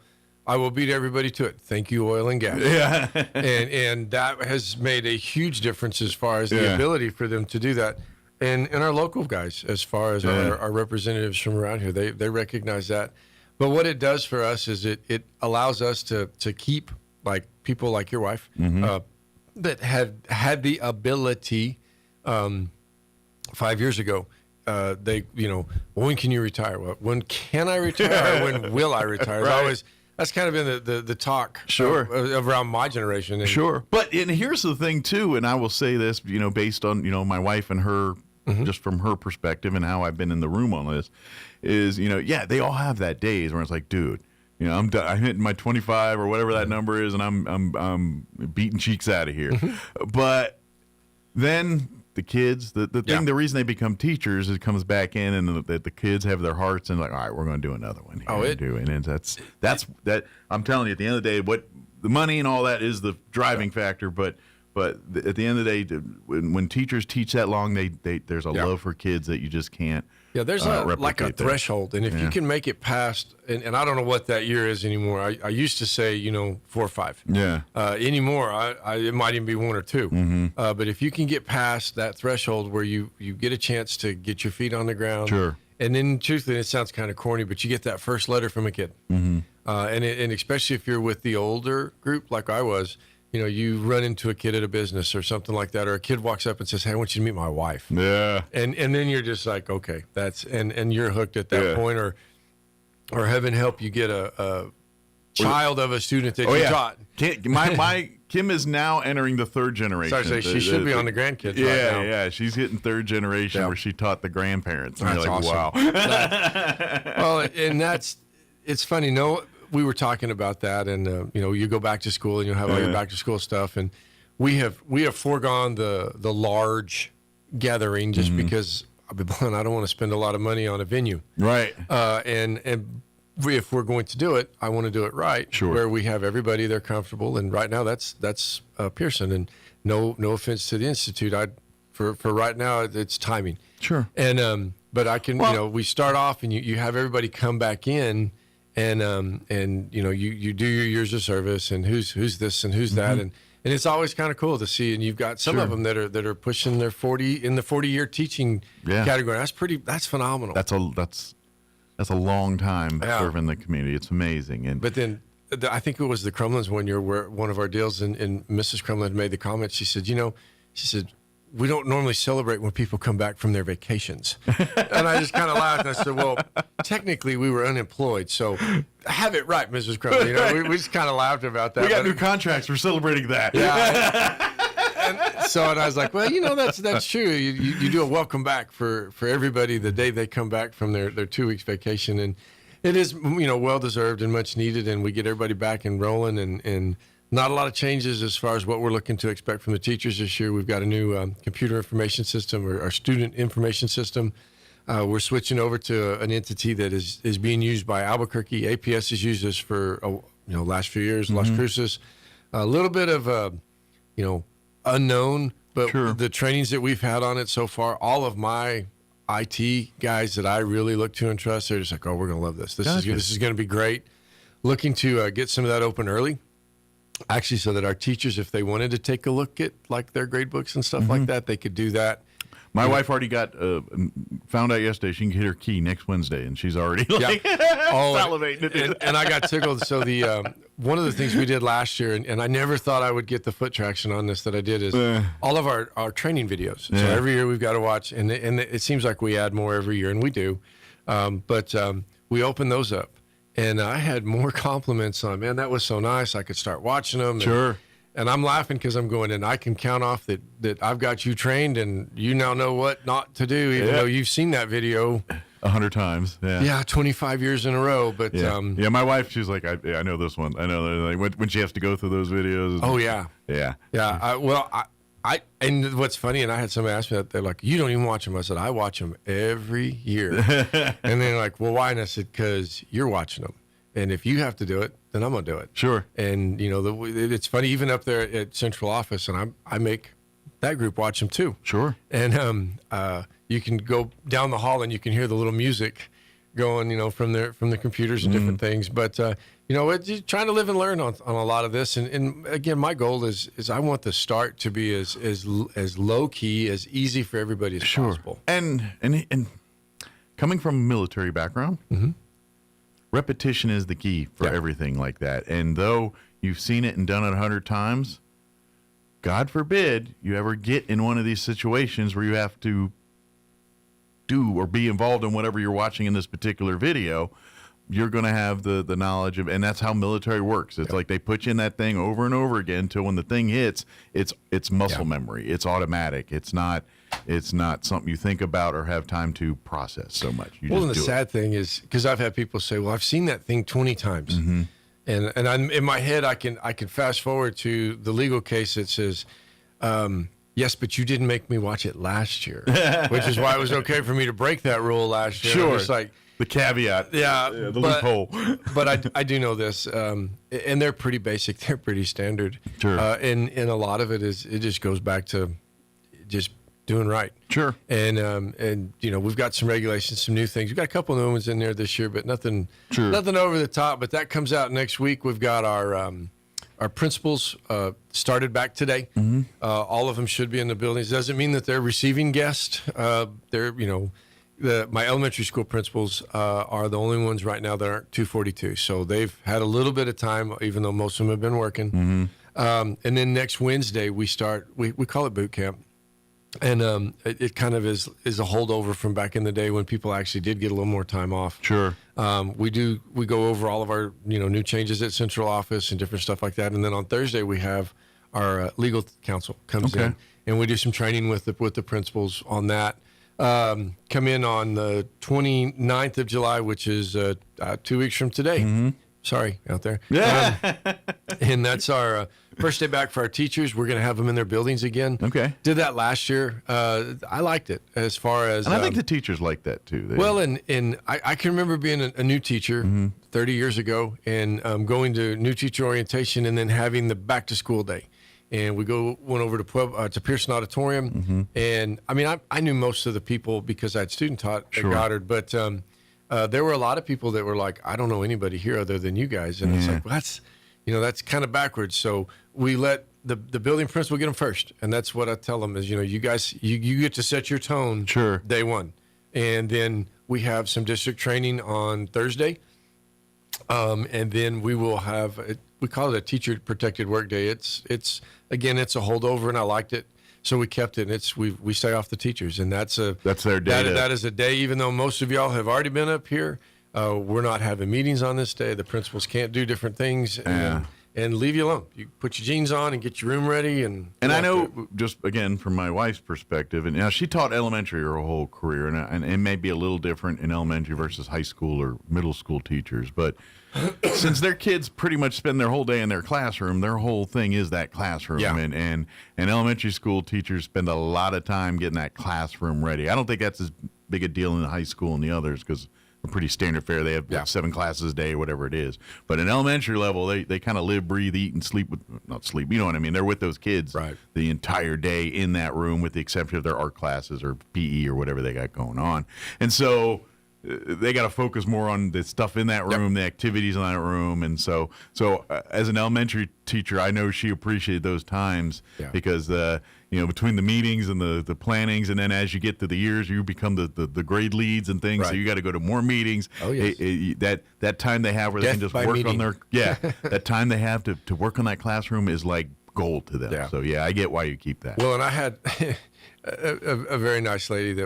beat everybody to it. Thank you, oil and gas. Yeah. and that has made a huge difference as far as the ability for them to do that. And our local guys, as far as our representatives from around here, they recognize that. But what it does for us is it allows us to keep like people like your wife that had the ability 5 years ago. When can you retire? Well, when can I retire? When will I retire? That's kind of been the talk around my generation. And, But here's the thing too, and I will say this, based on my wife and her, just from her perspective and how I've been in the room on this, is they all have that days where it's like, dude, I'm done. I'm hitting my 25 or whatever that number is, and I'm beating cheeks out of here. But then the kids, the reason they become teachers is it comes back in, and the kids have their hearts and like, all right, we're going to do another one. And that's I'm telling you, at the end of the day, what the money and all that is the driving factor, but at the end of the day, when teachers teach that long, there's a love for kids that you just can't. Yeah, there's like a threshold, and if you can make it past, and I don't know what that year is anymore. I used to say 4 or 5. Yeah. Anymore, it might even be 1 or 2. But if you can get past that threshold where you get a chance to get your feet on the ground, and then truthfully, it sounds kind of corny, but you get that first letter from a kid, and especially if you're with the older group like I was. You run into a kid at a business or something like that, or a kid walks up and says, "Hey, I want you to meet my wife." Yeah. And then you're just like, okay, that's and you're hooked at that point, or heaven help you get a child of a student that you taught. My Kim is now entering the 3rd generation. Sorry, she should be on the grandkids right now. Yeah, she's hitting 3rd generation where she taught the grandparents. And that's you're like, awesome. Wow. Well, and it's funny. We were talking about that, and you go back to school and you'll have all your back to school stuff, and we have foregone the large gathering just because I'll be blunt, I don't want to spend a lot of money on a venue, right? And if we're going to do it, I want to do it right, where we have everybody there comfortable. And right now, that's Pearson, and no offense to the Institute, for right now it's timing, and but I can we start off and you have everybody come back in. And you do your years of service, and who's this and who's that, and it's always kind of cool to see. And you've got some of them that are pushing their 40-year teaching category. That's phenomenal. That's a long time serving the community. It's amazing. But then I think it was the Crumlins one year where one of our deals, and Mrs. Crumlin made the comment. She said, we don't normally celebrate when people come back from their vacations. And I just kind of laughed. And I said, well, technically we were unemployed. So have it right, Mrs. Crumlin. We just kind of laughed about that. We got new contracts. We're celebrating that. Yeah. And I was like, well, that's true. You do a welcome back for everybody the day they come back from their 2 weeks vacation. And it is, well-deserved and much needed. And we get everybody back and rolling, and not a lot of changes as far as what we're looking to expect from the teachers this year. We've got a new computer information system, or our student information system. We're switching over to an entity that is being used by Albuquerque. APS has used this for last few years. Las Cruces, a little bit of unknown, but the trainings that we've had on it so far, all of my IT guys that I really look to and trust, they're just like, oh, we're going to love this. This is going to be great. looking to get some of that open early, actually, so that our teachers, if they wanted to take a look at like their grade books and stuff like that, they could do that. My wife already found out yesterday she can get her key next Wednesday, and she's already salivating. And I got tickled. So one of the things we did last year, and I never thought I would get the foot traction on this that I did, is all of our training videos. So every year we've got to watch, and it seems like we add more every year, and we do. But we open those up, and I had more compliments on, man, that was so nice. I could start watching them. Sure. And I'm laughing because I'm going, and I can count off that I've got you trained, and you now know what not to do, even though you've seen that video 100 times. Yeah, 25 years in a row. But my wife, she's like, I know this one. I know when she has to go through those videos. Oh yeah. And what's funny, and I had somebody ask me that, they're like, you don't even watch them. I said, I watch them every year. And they're like, well, why? And I said, because you're watching them. And if you have to do it, then I'm going to do it. Sure. And, it's funny, even up there at central office, and I make that group watch them too. Sure. And you can go down the hall and you can hear the little music going, from the computers and different things. But, just trying to live and learn on a lot of this. And again, my goal is I want the start to be as low key, as easy for everybody as possible. And coming from a military background, repetition is the key for everything like that. And though you've seen it and done it 100 times, God forbid you ever get in one of these situations where you have to do or be involved in whatever you're watching in this particular video, you're going to have the knowledge of, and that's how military works. It's like they put you in that thing over and over again until when the thing hits, it's muscle memory. It's automatic. It's not something you think about or have time to process so much. You and the sad thing is, because I've had people say, well, I've seen that thing 20 times. And I'm in my head, I can fast forward to the legal case that says, yes, but you didn't make me watch it last year, which is why it was okay for me to break that rule last year. Sure. It's like the caveat. The loophole. But I do know this, and they're pretty basic. They're pretty standard. Sure. And a lot of it just goes back to just doing right. Sure. And we've got some regulations, some new things. We've got a couple new ones in there this year, but nothing over the top. But that comes out next week. We've got our principals started back today. All of them should be in the buildings. Doesn't mean that they're receiving guests. My elementary school principals are the only ones right now that aren't 242. So they've had a little bit of time, even though most of them have been working. And then next Wednesday we start. We call it boot camp. And it kind of is a holdover from back in the day when people actually did get a little more time off. Sure. We go over all of our new changes at central office and different stuff like that. And then on Thursday we have our legal counsel comes in, and we do some training with the principals on that. Come in on the 29th of July, which is 2 weeks from today. Sorry out there. And that's our first day back for our teachers. We're going to have them in their buildings again. Okay. Did that last year. I liked it as far as. And I think the teachers like that too. And I can remember being a new teacher 30 years ago and going to new teacher orientation and then having the back to school day. And we went over to Pearson Auditorium. And I mean, I knew most of the people because I had student taught at Goddard, but there were a lot of people that were like, I don't know anybody here other than you guys. And it's like, well, that's kind of backwards. So we let the building principal get them first. And that's what I tell them is, you guys, you get to set your tone day one. And then we have some district training on Thursday. And then we will have, we call it a teacher protected work day. It's a holdover and I liked it. So we kept it. And we stay off the teachers, and that's their day. That is a day. Even though most of y'all have already been up here, we're not having meetings on this day. The principals can't do different things, and leave you alone. You put your jeans on and get your room ready, and I know just again from my wife's perspective, and she taught elementary her whole career, and it may be a little different in elementary versus high school or middle school teachers, but. Since their kids pretty much spend their whole day in their classroom, their whole thing is that classroom. And elementary school teachers spend a lot of time getting that classroom ready. I don't think that's as big a deal in the high school and the others because they're pretty standard fare. They have 7 classes a day, whatever it is. But in elementary level, they kind of live, breathe, eat, and sleep not sleep, you know what I mean? They're with those kids the entire day in that room with the exception of their art classes or PE or whatever they got going on. And so they got to focus more on the stuff in that room, the activities in that room, and so as an elementary teacher, I know she appreciated those times because between the meetings and the plannings, and then as you get to the years, you become the grade leads and things. Right. So you got to go to more meetings. Oh yes. That time they have where they can just work on their that time they have to work on that classroom is like gold to them. Yeah. So I get why you keep that. Well, and I had a very nice lady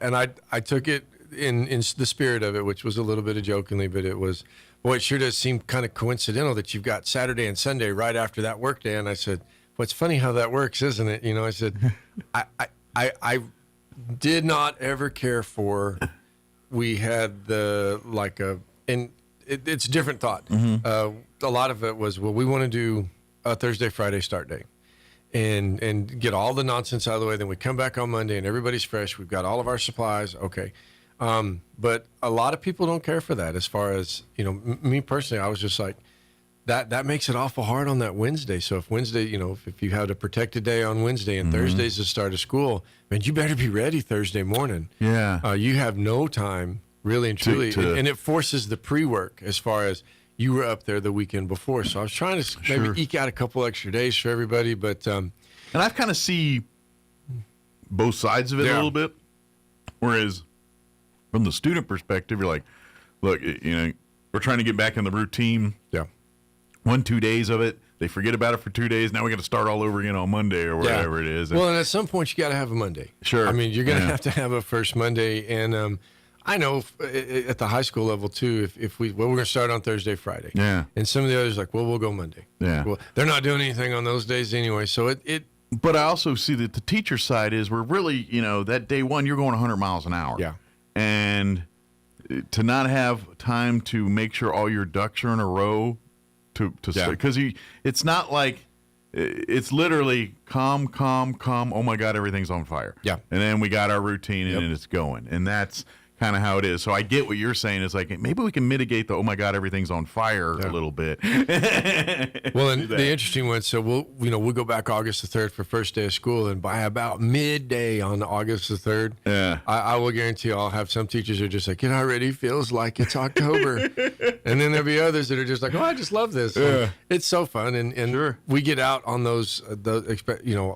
and I took it in the spirit of it, which was a little bit of jokingly, but it was, boy, it sure does seem kind of coincidental that you've got Saturday and Sunday right after that work day. And I said, well, it's funny how that works, isn't it? I said, I did not ever care for, we had it's a different thought. Mm-hmm. A lot of it was, well, we want to do a Thursday, Friday start day. And get all the nonsense out of the way. Then we come back on Monday and everybody's fresh. We've got all of our supplies. Okay. But a lot of people don't care for that. As far as, me personally, I was just like, that makes it awful hard on that Wednesday. So if Wednesday, if you had a protected day on Wednesday and Thursday's the start of school, man, you better be ready Thursday morning. Yeah. You have no time really and truly. And it forces the pre-work as far as, you were up there the weekend before, so I was trying to maybe eke out a couple extra days for everybody. But and I kind of see both sides of it a little bit. Whereas from the student perspective, you're like, look, we're trying to get back in the routine. Yeah. 1-2 days of it, they forget about it for 2 days. Now we got to start all over again on Monday or whatever it is. Well, and at some point you got to have a Monday. Sure. I mean, you're going to have a first Monday, and I know at the high school level too, we're going to start on Thursday, Friday. Yeah. And some of the others like, well, we'll go Monday. Yeah. Well, they're not doing anything on those days anyway. So But I also see that the teacher side is we're really, that day one, you're going 100 miles an hour. Yeah. And to not have time to make sure all your ducks are in a row because it's not like, it's literally calm. Oh my God, everything's on fire. Yeah. And then we got our routine and it's going. And that's kind of how it is. So I get what you're saying. It's like, maybe we can mitigate the, oh my God, everything's on fire a little bit. Well, and the interesting one, so we'll go back August the 3rd for first day of school, and by about midday on August the 3rd, I will guarantee I'll have some teachers who are just like, it already feels like it's October. And then there'll be others that are just like, oh, I just love this. Yeah. It's so fun. And we get out on those,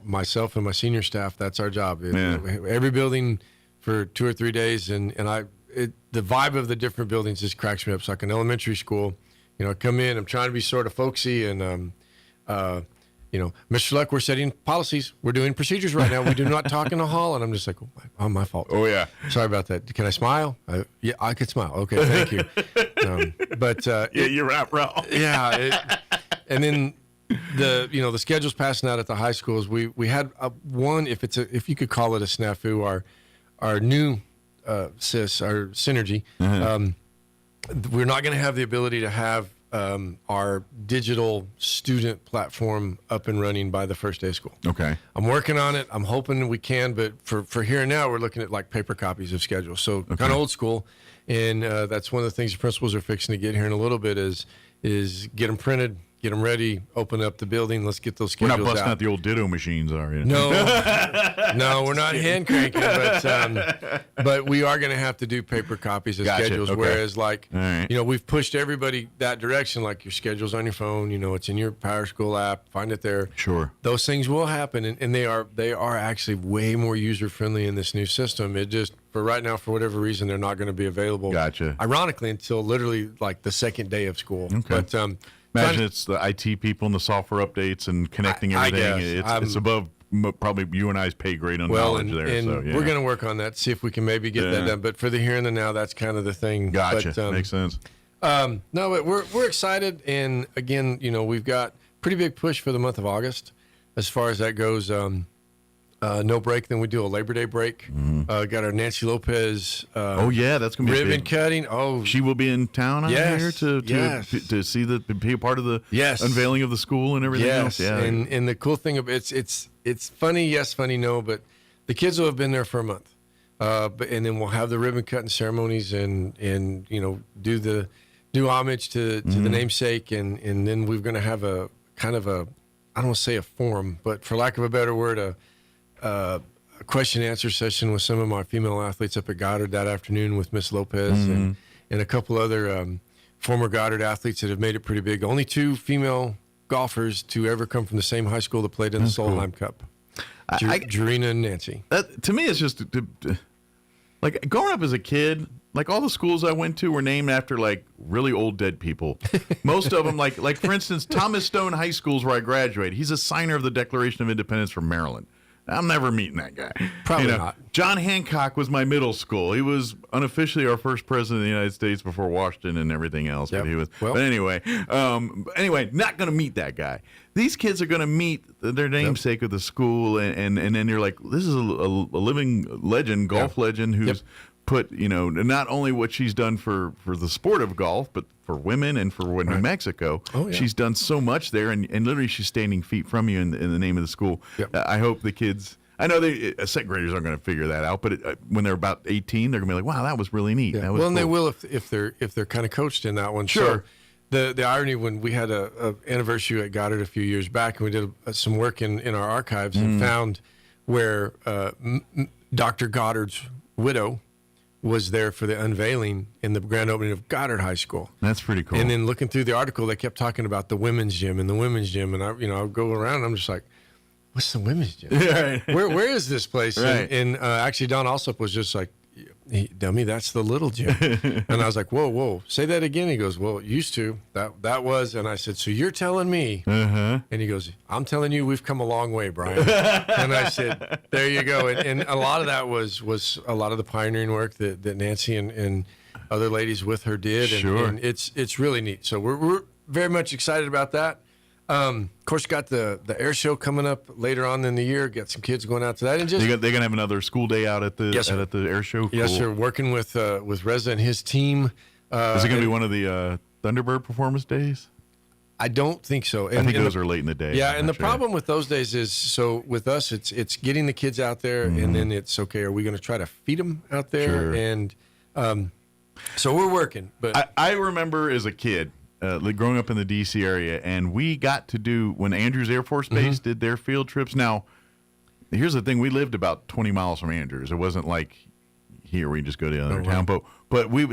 myself and my senior staff, that's our job. Every building for 2 or 3 days, and the vibe of the different buildings just cracks me up. It's like an elementary school. I come in, I'm trying to be sort of folksy, and Mr. Luck, we're setting policies. We're doing procedures right now. We do not talk in the hall, and I'm just like, oh, my fault. Oh yeah, sorry about that. Can I smile? Yeah, I could smile. Okay, thank you. You're right, bro. And then the schedules passing out at the high schools. We had one, if you could call it a snafu, our new our synergy. We're not going to have the ability to have our digital student platform up and running by the first day of school. Okay. I'm working on it. I'm hoping we can, but for here and now, we're looking at like paper copies of schedules. So kind of old school. And that's one of the things the principals are fixing to get here in a little bit is get them printed, get them ready, open up the building. Let's get those schedules out. We're not busting out the old Ditto machines, are you? No, we're not hand cranking, but we are going to have to do paper copies of schedules. Okay. Whereas, we've pushed everybody that direction. Like your schedule's on your phone, it's in your Power School app. Find it there. Sure. Those things will happen, and they are actually way more user friendly in this new system. It just, for right now, for whatever reason, they're not going to be available. Gotcha. Ironically, until literally like the second day of school. Okay. But imagine it's the IT people and the software updates and connecting everything. It's above probably you and I's pay grade on knowledge there. And we're going to work on that, see if we can maybe get that done. But for the here and the now, that's kind of the thing. Gotcha. But, makes sense. No, but we're excited. And again, we've got pretty big push for the month of August as far as that goes. No break. Then we do a Labor Day break. Got our Nancy Lopez. That's gonna be ribbon cutting. Oh, she will be in town out here to see be a part of the unveiling of the school and everything else. Yeah, and the cool thing about it's funny. Yes, funny. No, but the kids will have been there for a month. And then we'll have the ribbon cutting ceremonies and do homage to the namesake, and then we're going to have a kind of I don't want to say a forum, but for lack of a better word, a question and answer session with some of my female athletes up at Goddard that afternoon with Miss Lopez and a couple other former Goddard athletes that have made it pretty big. Only 2 female golfers to ever come from the same high school that played in the Solheim Cup. Jarena and Nancy. That, to me, it's just like growing up as a kid. Like all the schools I went to were named after like really old dead people. Most of them, like for instance, Thomas Stone High School is where I graduated. He's a signer of the Declaration of Independence from Maryland. I'm never meeting that guy. Probably not. John Hancock was my middle school. He was unofficially our first president of the United States before Washington and everything else. Yep. But he was. Well, but anyway, not going to meet that guy. These kids are going to meet their namesake of the school, and then you're like, this is a living legend, golf legend, who's put, not only what she's done for the sport of golf, but for women and for New Mexico. Oh, yeah. She's done so much there, and literally she's standing feet from you in the name of the school. Yep. I hope the kids, I know second graders aren't going to figure that out, but when they're about 18, they're going to be like, wow, that was really neat. Yeah. That was and they cool. will if they're kind of coached in that one. Sure. So the irony when we had a anniversary at Goddard a few years back, and we did some work in our archives and found where Dr. Goddard's widow was there for the unveiling in the grand opening of Goddard High School. That's pretty cool. And then looking through the article, they kept talking about the women's gym, and I would go around and I'm just like, what's the women's gym? Right. Where is this place? Right. And actually Don Alsop was just like, dummy, that's the little gym. And I was like, whoa, say that again. He goes, well, it used to. That was. And I said, so you're telling me. And he goes, I'm telling you, we've come a long way, Brian. And I said, there you go. And a lot of that was a lot of the pioneering work that Nancy and other ladies with her did. Sure. And it's really neat. So we're very much excited about that. Of course, got the air show coming up later on in the year. Got some kids going out to that, and just they're gonna have another school day out at the at the air show. Cool. Yes, sir. Working with Reza and his team. Is it going to be one of the Thunderbird performance days? I don't think so. I think those are late in the day. Yeah, and the problem with those days is, so with us, it's getting the kids out there, and then it's okay. Are we going to try to feed them out there? Sure. And so we're working. But I remember as a kid. Growing up in the D.C. area, and we got to do, when Andrews Air Force Base did their field trips. Now, here's the thing. We lived about 20 miles from Andrews. It wasn't like here where you just go to the other town. But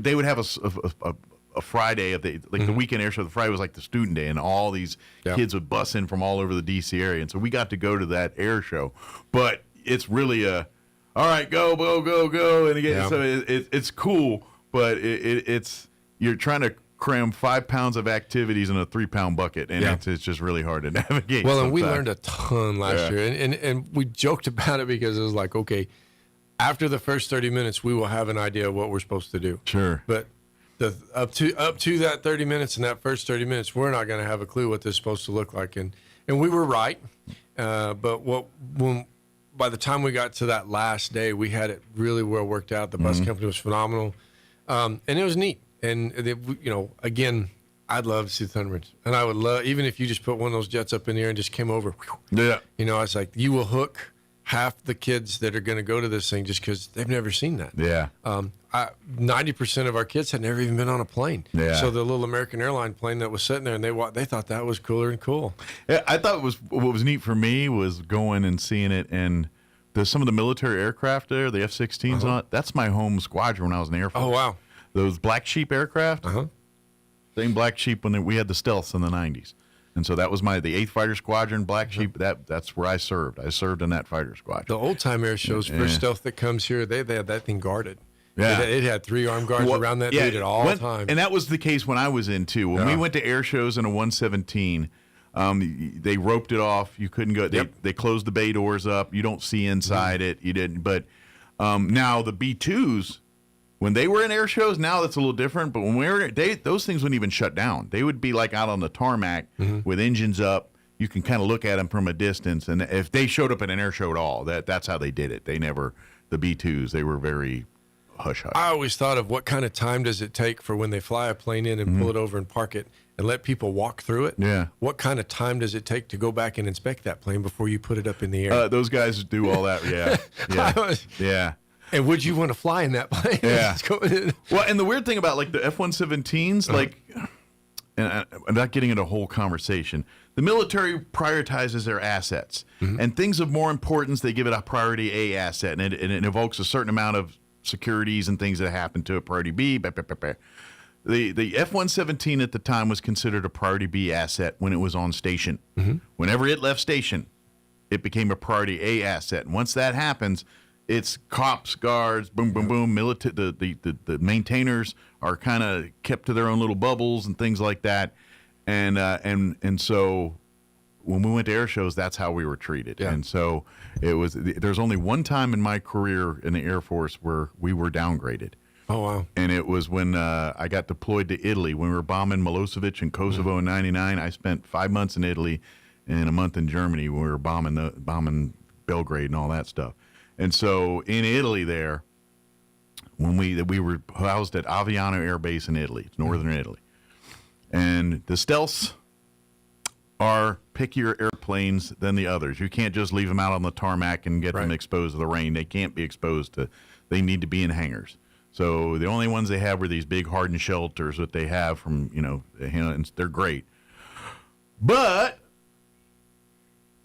they would have a Friday, the weekend air show. The Friday was like the student day, and all these kids would bus in from all over the D.C. area. And so we got to go to that air show. But it's really all right, go. And again, so it's cool, but it's you're trying to cram 5 pounds of activities in a 3-pound bucket, and it's just really hard to navigate. Well, and we learned a ton last year, and we joked about it because it was like, okay, after the first 30 minutes, we will have an idea of what we're supposed to do. Sure. But up to that 30 minutes and that first 30 minutes, we're not going to have a clue what this is supposed to look like, and we were right. But by the time we got to that last day, we had it really well worked out. The bus company was phenomenal, and it was neat. And again, I'd love to see the Thunderbirds, and I would love, even if you just put one of those jets up in the air and just came over. Yeah. It's like you will hook half the kids that are going to go to this thing just because they've never seen that. Yeah. 90% of our kids had never even been on a plane. Yeah. So the little American airline plane that was sitting there, and they thought that was cooler and cool. Yeah, I thought what was neat for me was going and seeing it, and there's some of the military aircraft there, the F-16s on it. That's my home squadron when I was in the Air Force. Oh, wow. Those Black Sheep aircraft, same Black Sheep when we had the stealths in the 90s. And so that was the 8th Fighter Squadron, Black Sheep. That's where I served. I served in that fighter squadron. The old-time air shows, first stealth that comes here, they had that thing guarded. Yeah. It had 3 armed guards around that dude at all times. And that was the case when I was in, too. When we went to air shows in a 117, they roped it off. You couldn't go. They closed the bay doors up. You don't see inside it. You didn't. But now the B-2s, when they were in air shows, now that's a little different. But when we were, those things wouldn't even shut down. They would be like out on the tarmac with engines up. You can kind of look at them from a distance. And if they showed up at an air show at all, that's how they did it. They never, the B-2s, they were very hush-hush. I always thought of what kind of time does it take for when they fly a plane in and pull it over and park it and let people walk through it? Yeah. What kind of time does it take to go back and inspect that plane before you put it up in the air? Those guys do all that, yeah. And would you want to fly in that plane? Yeah. Well, and the weird thing about like the F-117s, like, and I'm not getting into a whole conversation. The military prioritizes their assets, and things of more importance, they give it a priority A asset, and it evokes a certain amount of securities and things that happen to a priority B. The F-117 at the time was considered a priority B asset when it was on station. Whenever it left station, it became a priority A asset. And once that happens, it's cops, guards, boom, boom, boom. The maintainers are kind of kept to their own little bubbles and things like that. And so when we went to air shows, that's how we were treated. Yeah. And so there's only one time in my career in the Air Force where we were downgraded. Oh, wow. And it was when I got deployed to Italy. When we were bombing Milosevic in Kosovo in 99, I spent 5 months in Italy and a month in Germany when we were bombing Belgrade and all that stuff. And so in Italy there, when we were housed at Aviano Air Base in Italy, it's northern Italy. And the stealths are pickier airplanes than the others. You can't just leave them out on the tarmac and get them exposed to the rain. They can't be exposed to, they need to be in hangars. So the only ones they have were these big hardened shelters that they have from, and they're great. But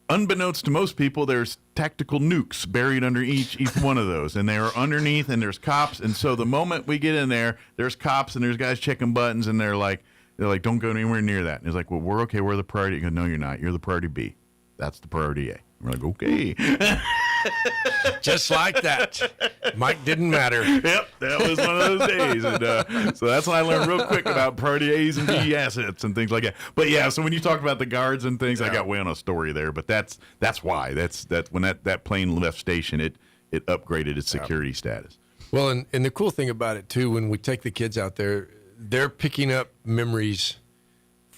unbeknownst to most people, there's tactical nukes buried under each one of those, and they are underneath, and there's cops. And so the moment we get in there, there's cops and there's guys checking buttons, and they're like, don't go anywhere near that. And it's like, well, we're okay. We're the priority. You go, no, you're not. You're the priority B. That's the priority A. We're like, okay. Just like that. Mike didn't matter. Yep, that was one of those days. And so that's when I learned real quick about priority A's and B assets and things like that. But yeah, so when you talk about the guards and things, I got way on a story there. But that's why. That's when that plane left station, it upgraded its security status. Well, and the cool thing about it too, when we take the kids out there, they're picking up memories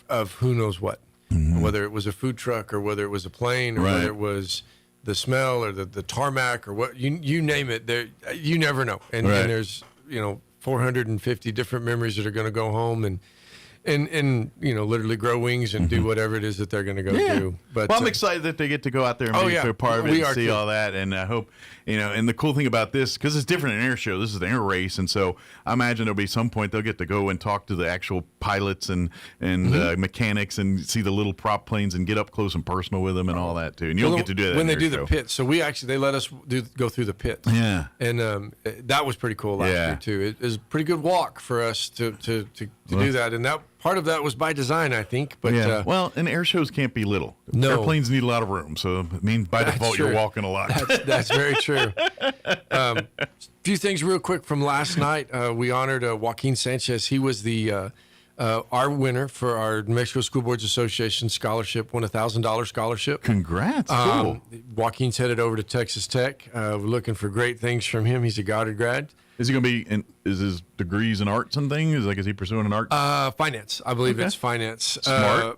of who knows what. Whether it was a food truck or whether it was a plane or whether it was the smell or the tarmac or what, you name it, you never know. And there's 450 different memories that are going to go home and literally grow wings and do whatever it is that they're going to go do. But I'm excited that they get to go out there and be a part of it and see all that. And I hope, and the cool thing about this, because it's different in an air show, this is an air race. And so I imagine there'll be some point they'll get to go and talk to the actual pilots and mechanics and see the little prop planes and get up close and personal with them and all that too. And you'll get to do that when they do the pit. So they let us go through the pit. Yeah. And that was pretty cool last year too. It was a pretty good walk for us to do that. And that part of that was by design, I think. But and air shows can't be little. No. Airplanes need a lot of room, so it means by default you're walking a lot. That's very true. A few things real quick from last night. We honored Joaquin Sanchez. He was our winner for our New Mexico School Boards Association scholarship, won a $1,000 scholarship. Congrats! Cool. Joaquin's headed over to Texas Tech. We're looking for great things from him. He's a Goddard grad. Is he going to be is his degrees in arts and things? Is he pursuing an art? Finance. I believe it's finance.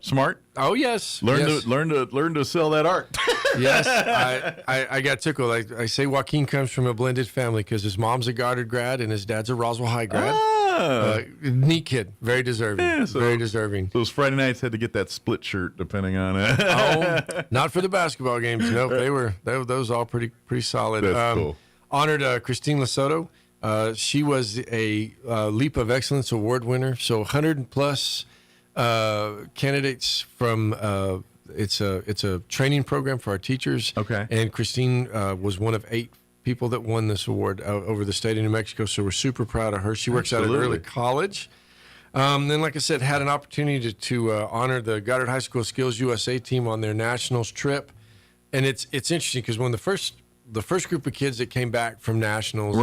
Smart. Oh yes. Learn to sell that art. Yes. I got tickled. I say Joaquin comes from a blended family because his mom's a Goddard grad and his dad's a Roswell High grad. Neat kid. Very deserving. Yeah, very deserving. Those Friday nights had to get that split shirt depending on it. Not for the basketball games. Nope. Those all pretty solid. That's cool. Honored Christine Lesoto. She was a Leap of Excellence Award winner. So 100 plus candidates from it's a training program for our teachers. Okay. And Christine was one of 8 people that won this award over the state of New Mexico. So we're super proud of her. She works out at early college. Then, like I said, had an opportunity to honor the Goddard High School Skills USA team on their nationals trip. And it's interesting because when the first group of kids that came back from nationals,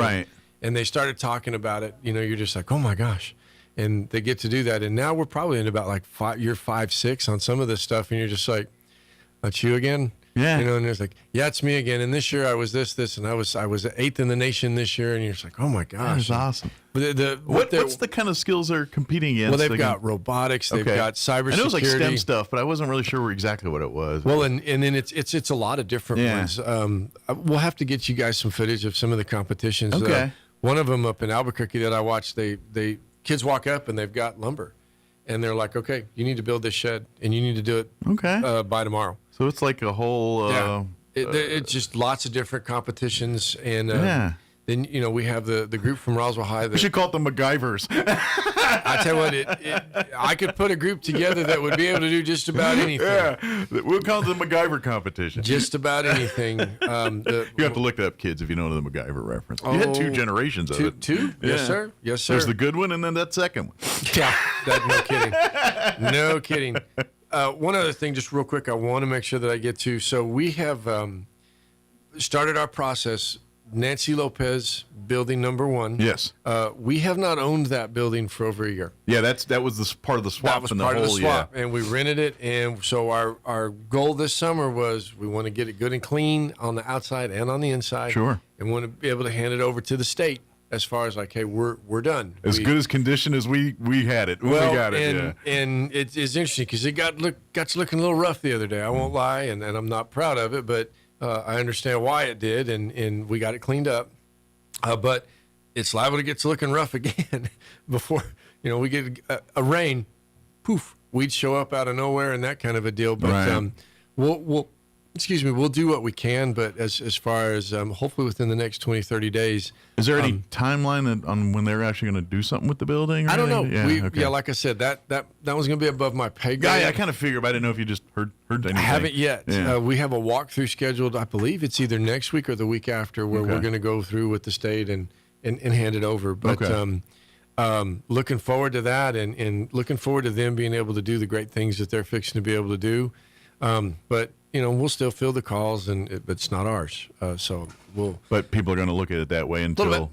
and they started talking about it, you're just like, oh my gosh. And they get to do that. And now we're probably in about like year 5, 6 on some of this stuff. And you're just like, that's you again? Yeah. And it's like, yeah, it's me again. And this year I was this, and I was 8th in the nation this year. And you're just like, oh my gosh. That's awesome. But what's the kind of skills they're competing against? Well, they've got robotics, they've got cybersecurity. I know it was like STEM stuff, but I wasn't really sure exactly what it was. Well, and then it's a lot of different ones. We'll have to get you guys some footage of some of the competitions. Okay. One of them up in Albuquerque that I watched, they kids walk up and they've got lumber, and they're like, okay, you need to build this shed, and you need to do it by tomorrow. So it's like a whole it's just lots of different competitions, and Then, we have the group from Roswell High. We should call it the MacGyvers. I tell you what, I could put a group together that would be able to do just about anything. Yeah, we'll call it the MacGyver competition. Just about anything. You have to look it up, kids, if you know the MacGyver reference. You had 2 generations of it. Two? Yeah. Yes, sir. Yes, sir. There's the good one, and then that second one. Yeah, no kidding. One other thing, just real quick, I want to make sure that I get to. So we have started our process. Nancy Lopez, building number 1. Yes. We have not owned that building for over a year. Yeah, that was the part of the swap. That was and part the of whole, the swap, yeah. and we rented it. And so our goal this summer was we want to get it good and clean on the outside and on the inside. Sure. And want to be able to hand it over to the state as far as like, hey, we're done. As good as condition as we had it. Well, we got it. And it's interesting because it got to looking a little rough the other day. I won't lie, and I'm not proud of it, but I understand why it did, and we got it cleaned up. But it's liable to get to looking rough again before we get a rain. Poof, we'd show up out of nowhere and that kind of a deal. But right. we'll do what we can. But as far as hopefully within the next 20, 30 days. Is there any timeline on when they're actually going to do something with the building? Or I don't know. anything? Yeah, like I said, that was going to be above my pay grade. Yeah, I kind of figured, but I didn't know if you just heard anything. I haven't yet. Yeah. We have a walkthrough scheduled. I believe it's either next week or the week after, where we're going to go through with the state and hand it over. But looking forward to that, and looking forward to them being able to do the great things that they're fixing to be able to do. But we'll still fill the calls, it's not ours. But people are going to look at it that way until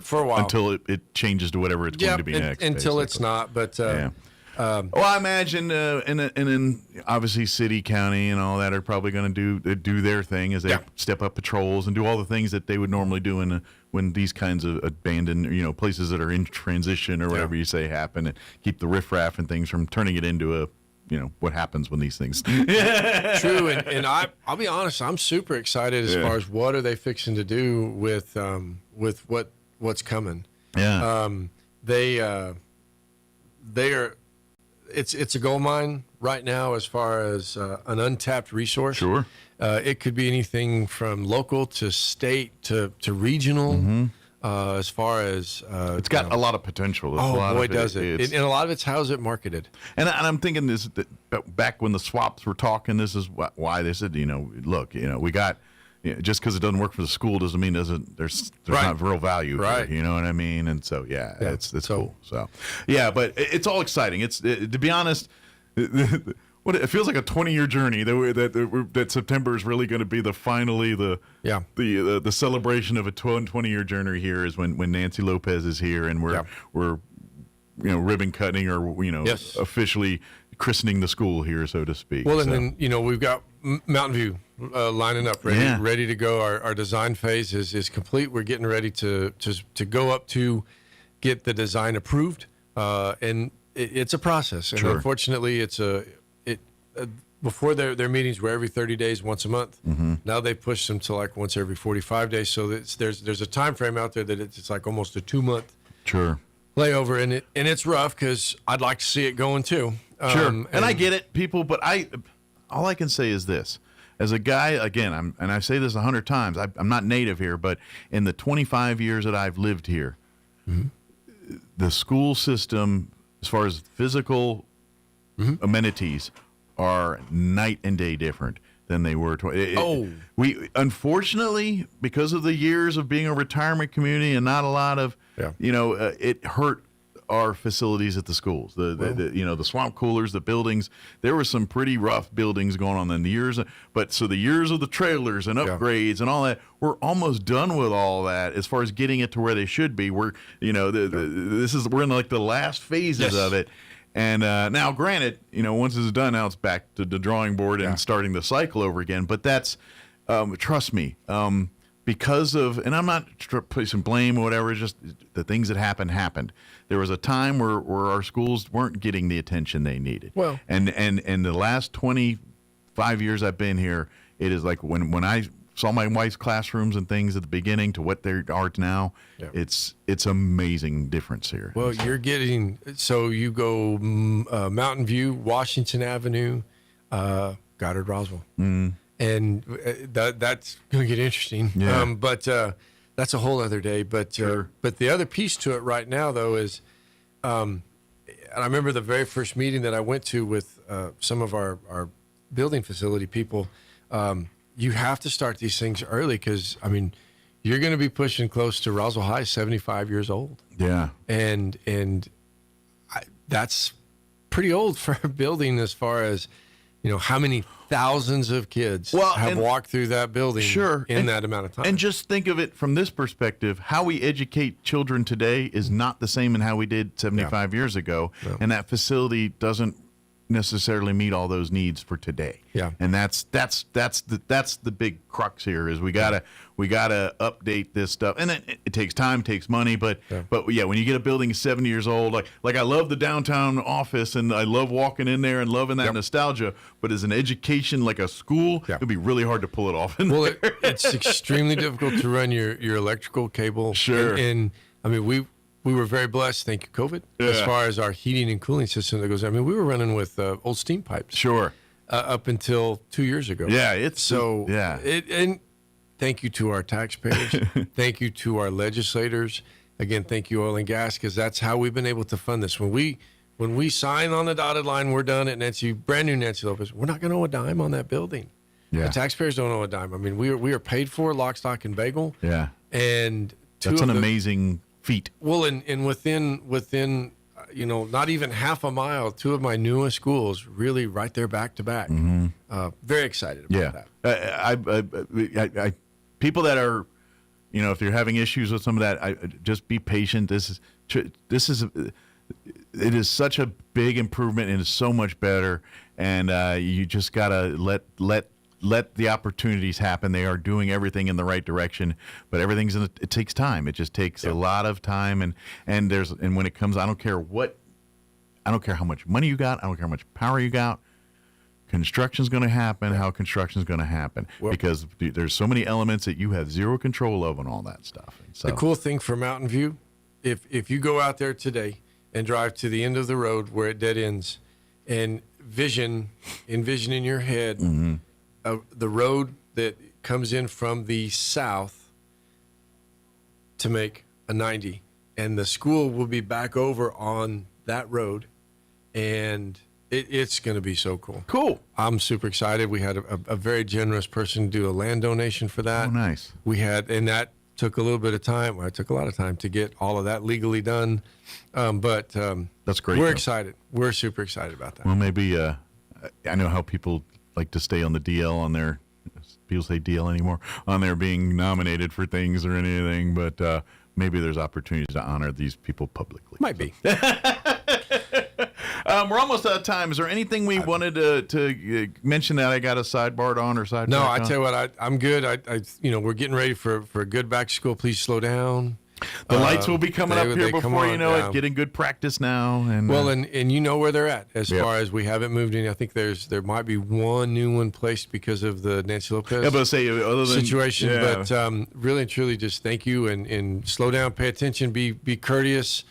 for a while, until it changes to whatever it's going to be next. Until basically. it's not. But well, I imagine, and obviously city, county, and all that are probably going to do their thing as they step up patrols and do all the things that they would normally do when these kinds of abandoned, places that are in transition or whatever you say happen, and keep the riffraff and things from turning it into a. What happens when these things. True, and I'll be honest, I'm super excited as far as what are they fixing to do with what's coming. Yeah, they are. It's a gold mine right now as far as an untapped resource. Sure, it could be anything from local to state to regional. Mm-hmm. As far as it's got a lot of potential. Does it? And a lot of it's how's it marketed. And I'm thinking that back when the swaps were talking, this is why they said, look, we got just because it doesn't work for the school doesn't mean there's not real value. Right. Here, you know what I mean? And so it's cool. So but it's all exciting. It's to be honest. It feels like a 20-year journey that September is really going to be the celebration of a 20-year journey. Here is when Nancy Lopez is here, and we're ribbon cutting or officially christening the school here, so to speak. Well, and then we've got Mountain View lining up, ready to go. Our design phase is complete. We're getting ready to go up to get the design approved, and it's a process. And unfortunately, before their meetings were every 30 days, once a month. Mm-hmm. Now they push them to like once every 45 days. So there's a time frame out there that it's like almost a 2-month layover, and it's rough because I'd like to see it going too. And I get it, people, but all I can say is this. As a guy, again, and I say this 100 times, I'm not native here, but in the 25 years that I've lived here, the school system, as far as physical amenities, are night and day different than they were. We unfortunately, because of the years of being a retirement community and not a lot of, it hurt our facilities at the schools. The swamp coolers, the buildings. There were some pretty rough buildings going on in the years. But so the years of the trailers and upgrades and all that, we're almost done with all that as far as getting it to where they should be. We're we're in like the last phases of it. And now, granted, once it's done, now it's back to the drawing board and starting the cycle over again. But that's, trust me, because of, and I'm not placing blame or whatever, it's just the things that happened. There was a time where our schools weren't getting the attention they needed. Well, and the last 25 years I've been here, it is like when I saw my wife's classrooms and things at the beginning to what they are now, it's amazing difference here. Well, you go Mountain View, Washington Avenue, Goddard Roswell. Mm. And that's going to get interesting. Yeah. But that's a whole other day. But but the other piece to it right now, though, is, and I remember the very first meeting that I went to with some of our building facility people. You have to start these things early because, I mean, you're going to be pushing close to Roswell High, 75 years old. Yeah. And that's pretty old for a building as far as, you know, how many thousands of kids have walked through that building in that amount of time. And just think of it from this perspective. How we educate children today is not the same in how we did 75 years ago. No. And that facility doesn't necessarily meet all those needs for today. Yeah. And that's the big crux here is we gotta update this stuff. And it takes time, takes money, but when you get a building 70 years old, like I love the downtown office and I love walking in there and loving that nostalgia, but as an education, like a school, it'd be really hard to pull it off. It's extremely difficult to run your electrical cable. Sure. And I mean, we were very blessed, thank you, COVID, as far as our heating and cooling system that goes. I mean, we were running with old steam pipes. Sure. Up until 2 years ago. Yeah, and thank you to our taxpayers. Thank you to our legislators. Again, thank you, oil and gas, because that's how we've been able to fund this. When we sign on the dotted line, we're done at brand new Nancy Lopez. We're not going to owe a dime on that building. Yeah. The taxpayers don't owe a dime. I mean, we are paid for lock, stock, and bagel. Yeah. And that's an amazing feat. Well, and within not even half a mile, two of my newest schools really right there back to back. Very excited about that. I people that are, if you're having issues with some of that, just be patient. It is such a big improvement and it's so much better. And you just gotta let the opportunities happen. They are doing everything in the right direction, but it takes time. It just takes a lot of time. And when it comes, I don't care how much money you got. I don't care how much power you got. Construction's going to happen. How construction's going to happen because there's so many elements that you have zero control of and all that stuff. And so, the cool thing for Mountain View, if you go out there today and drive to the end of the road where it dead ends, and envision in your head the road that comes in from the south to make a 90, and the school will be back over on that road, and it's going to be so cool. Cool. I'm super excited. We had a very generous person do a land donation for that. Oh, nice. And that took a little bit of time. Well, it took a lot of time to get all of that legally done. But that's great. We're excited. We're super excited about that. Well, maybe I know how people like to stay on the DL on their, people say DL anymore, on their being nominated for things or anything, but maybe there's opportunities to honor these people publicly. Might be. We're almost out of time. Is there anything we wanted to mention that I got a sidebar on or sidetrack? No, I tell you what, I'm good. We're getting ready for a good back to school. Please slow down. The lights will be coming up here before you know it. Getting good practice now, and and you know where they're at as far as we haven't moved any. I think there might be one new one placed because of the Nancy Lopez situation. But really and truly, just thank you and slow down, pay attention, be courteous.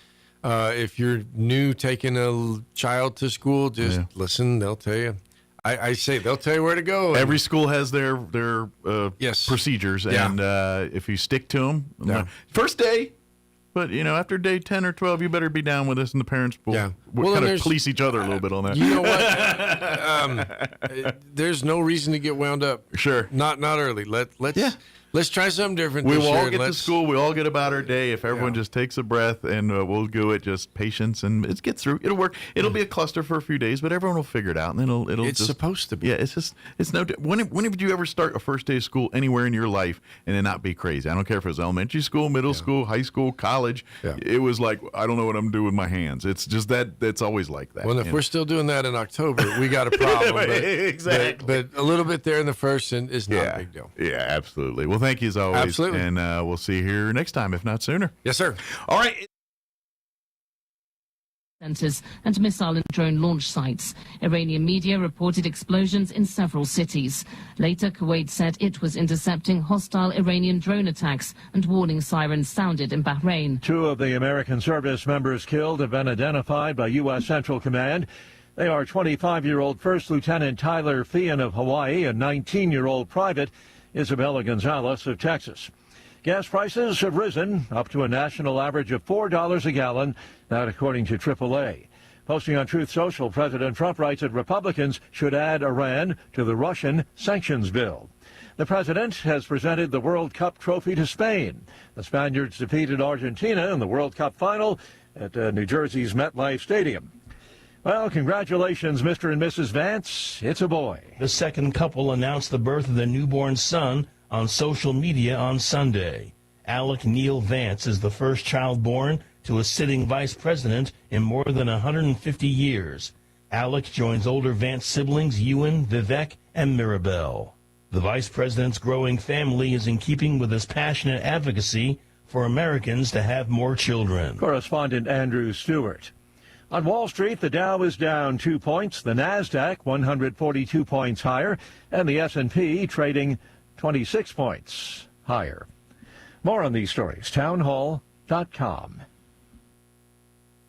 If you're new taking a child to school, just listen. They'll tell you. I say they'll tell you where to go. Every school has their procedures, and if you stick to them, first day, but after day 10 or 12, you better be down with us, and the parents will kind of police each other a little bit on that. You know what? There's no reason to get wound up. Sure, not early. Let's try something different. We will all get to school. We all get about our day. If everyone just takes a breath and we'll do it, just patience, and it gets through. It'll work. It'll be a cluster for a few days, but everyone will figure it out, and it'll. It's supposed to be. Yeah, it's no. When did you ever start a first day of school anywhere in your life and it not be crazy? I don't care if it was elementary school, middle school, high school, college. Yeah. It was like, I don't know what I'm doing with my hands. It's just that. It's always like that. Well, if we're still doing that in October, we got a problem. Exactly. But a little bit there in the first is not a big deal. Yeah, absolutely. Well, thank you as always. Absolutely. And we'll see you here next time, if not sooner. Yes, sir. All right. Centers and missile and drone launch sites. Iranian media reported explosions in several cities. Later, Kuwait said it was intercepting hostile Iranian drone attacks, and warning sirens sounded in Bahrain. 2 of the American service members killed have been identified by U.S. Central Command. They are 25-year-old First Lieutenant Tyler Feehan of Hawaii and 19-year-old Private Isabella Gonzalez of Texas. Gas prices have risen up to a national average of $4 a gallon, that according to AAA. Posting on Truth Social, President Trump writes that Republicans should add Iran to the Russian sanctions bill. The president has presented the World Cup trophy to Spain. The Spaniards defeated Argentina in the World Cup final at New Jersey's MetLife Stadium. Well, congratulations, Mr. and Mrs. Vance. It's a boy. The second couple announced the birth of their newborn son on social media on Sunday. Alec Neil Vance is the first child born to a sitting vice president in more than 150 years. Alec joins older Vance siblings Ewan, Vivek, and Mirabelle. The vice president's growing family is in keeping with his passionate advocacy for Americans to have more children. Correspondent Andrew Stewart. On Wall Street, the Dow is down 2 points, the Nasdaq 142 points higher, and the S&P trading 26 points higher. More on these stories, townhall.com.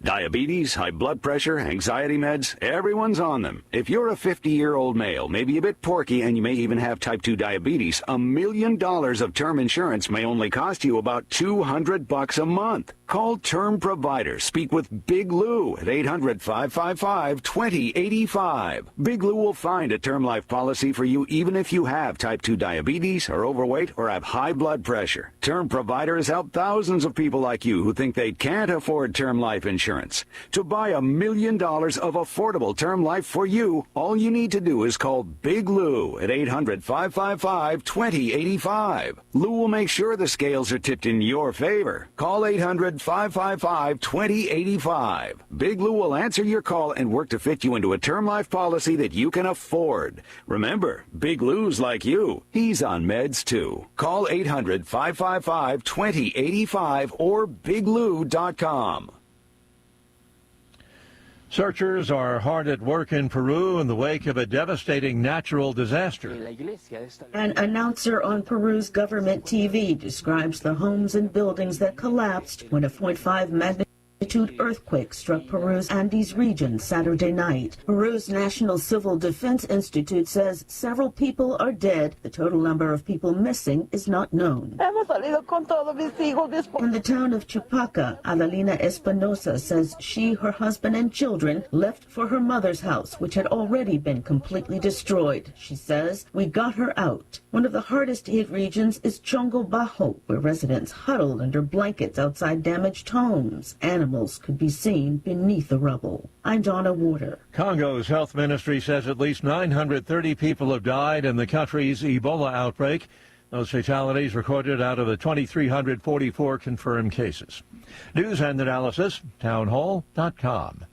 Diabetes, high blood pressure, anxiety meds, everyone's on them. If you're a 50-year-old male, maybe a bit porky, and you may even have type 2 diabetes, $1 million of term insurance may only cost you about $200 a month. Call Term Provider. Speak with Big Lou at 800-555-2085. Big Lou will find a term life policy for you even if you have type 2 diabetes, are overweight, or have high blood pressure. Term Provider has helped thousands of people like you who think they can't afford term life insurance. To buy $1 million of affordable term life for you, all you need to do is call Big Lou at 800-555-2085. Lou will make sure the scales are tipped in your favor. Call 800-555-2085. Big Lou will answer your call and work to fit you into a term life policy that you can afford. Remember, Big Lou's like you. He's on meds too. Call 800-555-2085 or biglou.com. Searchers are hard at work in Peru in the wake of a devastating natural disaster. An announcer on Peru's government TV describes the homes and buildings that collapsed when a 0.5 magnitude earthquake struck Peru's Andes region Saturday night. Peru's National Civil Defense Institute says several people are dead. The total number of people missing is not known. In the town of Chupaca, Adalina Espinosa says she, her husband, and children left for her mother's house, which had already been completely destroyed. She says, "We got her out." One of the hardest hit regions is Chongo Bajo, where residents huddled under blankets outside damaged homes. Animals could be seen beneath the rubble. I'm Donna Warder. Congo's health ministry says at least 930 people have died in the country's Ebola outbreak. Those fatalities recorded out of the 2,344 confirmed cases. News and analysis, townhall.com.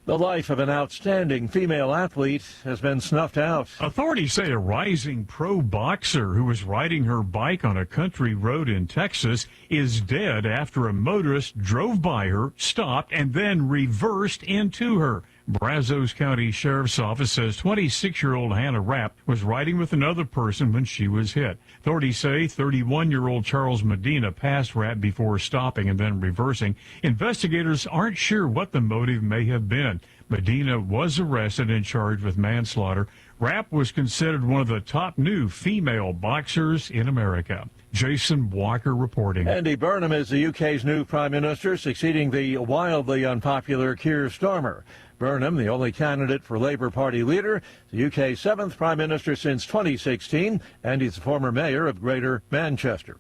The life of an outstanding female athlete has been snuffed out. Authorities say a rising pro boxer who was riding her bike on a country road in Texas is dead after a motorist drove by her, stopped, and then reversed into her. Brazos County Sheriff's Office says 26-year-old Hannah Rapp was riding with another person when she was hit. Authorities say 31-year-old Charles Medina passed Rapp before stopping and then reversing. Investigators aren't sure what the motive may have been. Medina was arrested and charged with manslaughter. Rapp was considered one of the top new female boxers in America. Jason Walker reporting. Andy Burnham is the UK's new Prime Minister, succeeding the wildly unpopular Keir Starmer. Burnham, the only candidate for Labour Party leader, the UK's 7th Prime Minister since 2016, and he's the former mayor of Greater Manchester.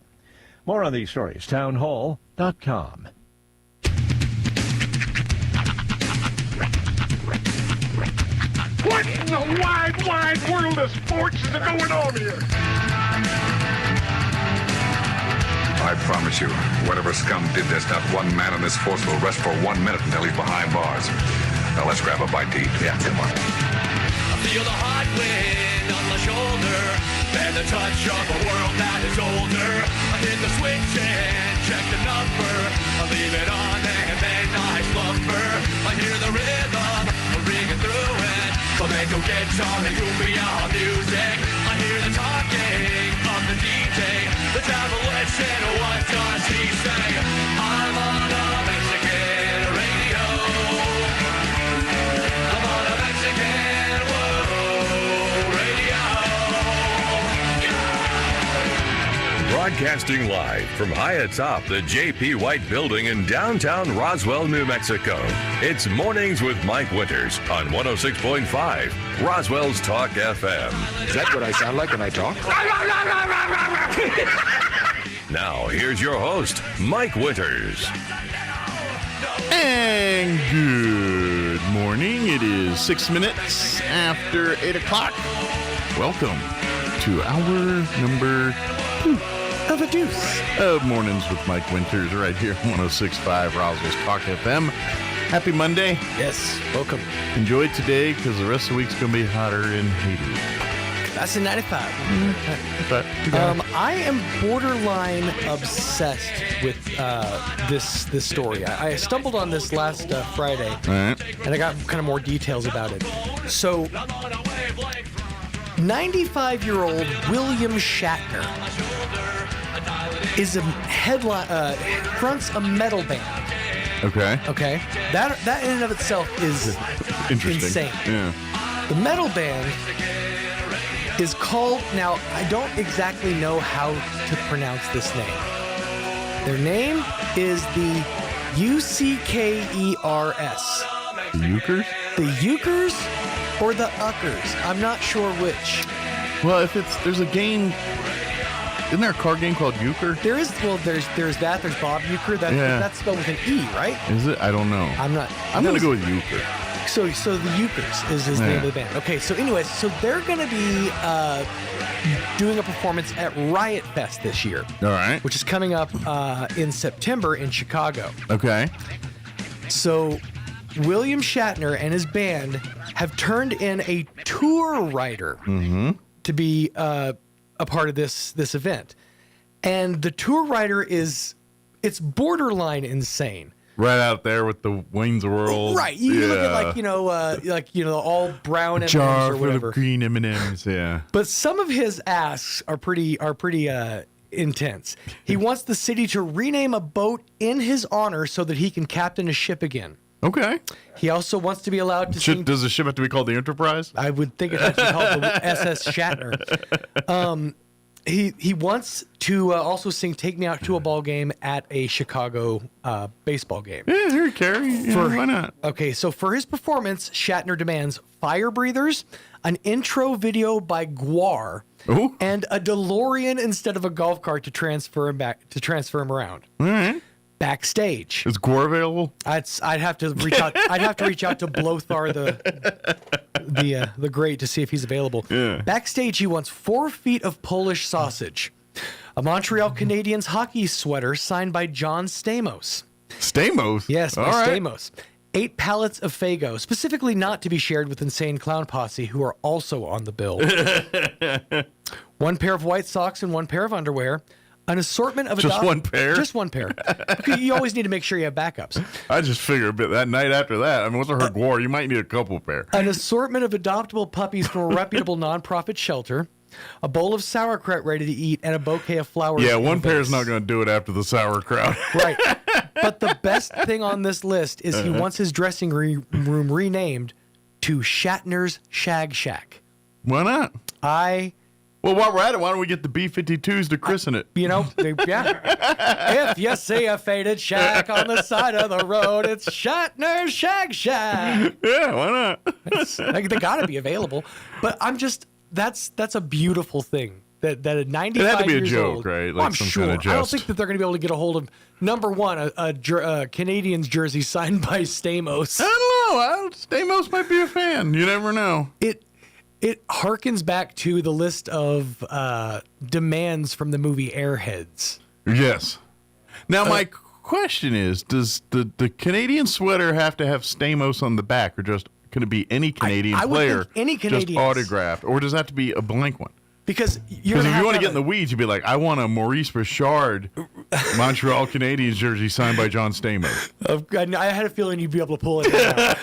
More on these stories, townhall.com. What in the wide, wide world of sports is going on here? I promise you, whatever scum did this, not one man in this force will rest for 1 minute until he's behind bars. Now let's grab a bite to eat. Yeah, come on. I feel the hot wind on my shoulder and the touch of a world that is older. I hit the switch and check the number. I leave it on and then I slumber. I hear the rhythm ringing through it. Flamenco guitar and cumbia music. I hear the talking of the DJ. The devil listen, what does he say? I'm on a Mexican radio. I'm on a Mexican radio. Broadcast Broadcasting live from high atop the J.P. White Building in downtown Roswell, New Mexico. It's Mornings with Mike Winters on 106.5 Roswell's Talk FM. Is that what I sound like when I talk? Now, here's your host, Mike Winters. And good morning. It is 6 minutes after 8 o'clock. Welcome to hour number 2 of a deuce of Mornings with Mike Winters right here on 106.5 Roswell's Talk FM. Happy Monday. Yes, welcome. Enjoy today because the rest of the week's going to be hotter in Haiti. That's in 95. I am borderline obsessed with this story. I stumbled on this last Friday, and I got kind of more details about it. So, 95-year-old William Shatner is fronts a metal band. Okay. That in and of itself is interesting. Insane. Yeah. The metal band is called, now I don't exactly know how to pronounce this name. Their name is the UCKERS. The Ukers? The Ukers or the Uckers. I'm not sure which. Well, there's a game, isn't there a card game called Euchre? There's that. There's Bob Euchre. That's spelled with an E, right? Is it? I don't know. I'm going to go with Euchre. So the Ukers is the name of the band. Okay, so anyways, so they're going to be doing a performance at Riot Fest this year. All right. Which is coming up in September in Chicago. Okay. So William Shatner and his band have turned in a tour writer to be a part of this event. And the tour writer it's borderline insane. Right out there with the Wayne's World. Right. You look at all brown M&Ms jar or whatever. Full of green M&Ms, yeah. But some of his asks are pretty intense. He wants the city to rename a boat in his honor so that he can captain a ship again. Okay. He also wants to be allowed to sing. Does the ship have to be called the Enterprise? I would think it has to be called the SS Shatner. He wants to also sing "Take Me Out to a Ball Game" at a Chicago baseball game. Yeah, here, Carrie. Why not? Okay, so for his performance, Shatner demands fire breathers, an intro video by Gwar, and a DeLorean instead of a golf cart to transfer him around. All right. Backstage, is Gwar available? I'd have to reach out. I'd have to reach out to Blothar the Great to see if he's available. Yeah. Backstage, he wants 4 feet of Polish sausage, a Montreal Canadiens hockey sweater signed by John Stamos. Stamos? Yes, by All right. Stamos. 8 pallets of Faygo, specifically not to be shared with Insane Clown Posse, who are also on the bill. 1 pair of white socks and 1 pair of underwear. An assortment of just one pair? Just 1 pair. Because you always need to make sure you have backups. I just figure a bit that night after that. I mean, what's a her Gwar? You might need a couple pair. An assortment of adoptable puppies from a reputable nonprofit shelter. A bowl of sauerkraut ready to eat, and a bouquet of flowers. Yeah, 1 pair is not going to do it after the sauerkraut. Right. But the best thing on this list is he wants his dressing room renamed to Shatner's Shag Shack. Why not? Well, while we're at it, why don't we get the B-52s to christen it? Yeah. If you see a faded shack on the side of the road, it's Shatner's Shag Shack. Yeah, why not? They got to be available. But that's a beautiful thing. That at 95 it had to be a years joke, old, right? I'm sure. Kind of I don't think that they're going to be able to get a hold of, number one, a Canadiens jersey signed by Stamos. I don't know. Stamos might be a fan. You never know. It harkens back to the list of demands from the movie Airheads. Yes. Now, my question is, does the Canadian sweater have to have Stamos on the back, or just can it be any Canadian player? Think any Canadians. Just autographed, or does that have to be a blank one? Because if you want to get in the weeds, you'd be like, I want a Maurice Richard Montreal Canadiens jersey signed by John Stamos. I had a feeling you'd be able to pull it out.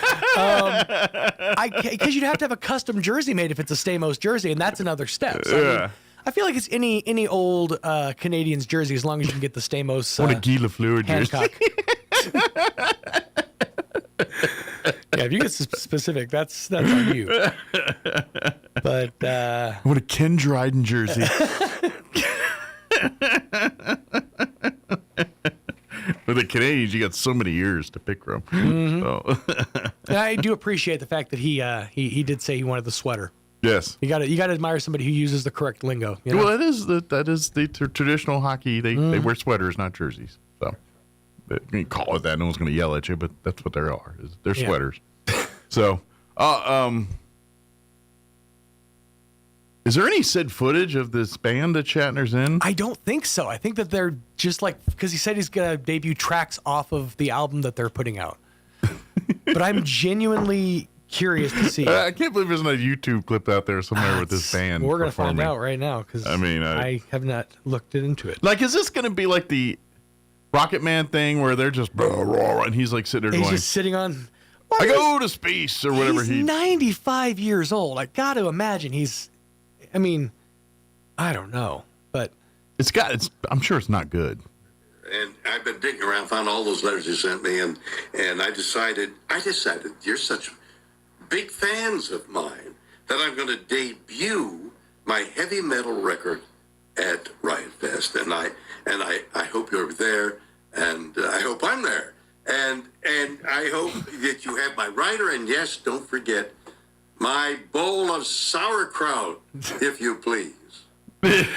Because you'd have to have a custom jersey made if it's a Stamos jersey, and that's another step. So, yeah. I feel like it's any old Canadiens jersey as long as you can get the Stamos. What a Guy Lafleur jersey. Yeah, if you get specific, that's on you. But what a Ken Dryden jersey. With the Canadians, you got so many years to pick from. Mhm. So. I do appreciate the fact that he did say he wanted the sweater. Yes. You got to admire somebody who uses the correct lingo. You know? Well, that is the traditional hockey. They wear sweaters, not jerseys. So you can call it that. No one's going to yell at you, but that's what they are. They're Yeah. sweaters. So, is there any said footage of this band that Shatner's in? I don't think so. I think that they're just like, because he said he's going to debut tracks off of the album that they're putting out. But I'm genuinely curious to see. I can't believe there's not a YouTube clip out there somewhere with this band. We're going to find performing. out right now because I have not looked into it. Like, is this going to be like the Rocket Man thing where they're just and he's like sitting there He's going, just sitting on. I go to space or whatever. He's 95 years old. I got to imagine I mean, I don't know, but I'm sure it's not good. And I've been digging around, found all those letters you sent me, and I decided you're such big fans of mine that I'm going to debut my heavy metal record at Riot Fest, and I hope you're there, and I hope I'm there, and I hope that you have my rider, and yes, don't forget my bowl of sauerkraut, if you please. I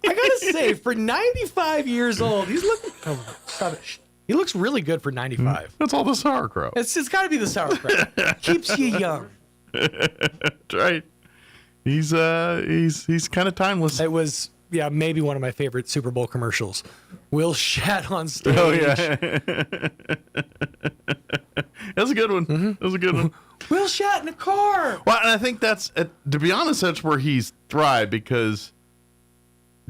gotta say, for 95 years old, he's looking. Oh, stop it! He looks really good for 95. That's all the sauerkraut. It's got to be the sauerkraut. Keeps you young. That's right. He's kind of timeless. It was maybe one of my favorite Super Bowl commercials. Will Shat on stage. Oh yeah, that's a good one. Mm-hmm. That's a good one. Will Shat in a car. Well, and I think that's, to be honest, that's where he's thrived because,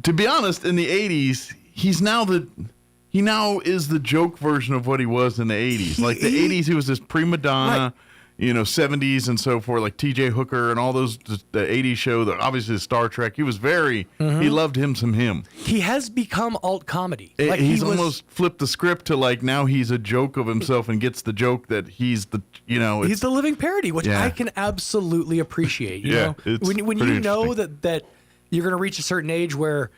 to be honest, in the 80s, he now is the joke version of what he was in the 80s. Like the 80s, he was this prima donna, 70s and so forth, like T.J. Hooker and all those, the 80s show, obviously Star Trek. He was he loved him some him. He has become alt comedy. Like he's almost flipped the script to like now he's a joke of himself and gets the joke that he's the, he's the living parody, which I can absolutely appreciate. You know? When you know that you're going to reach a certain age where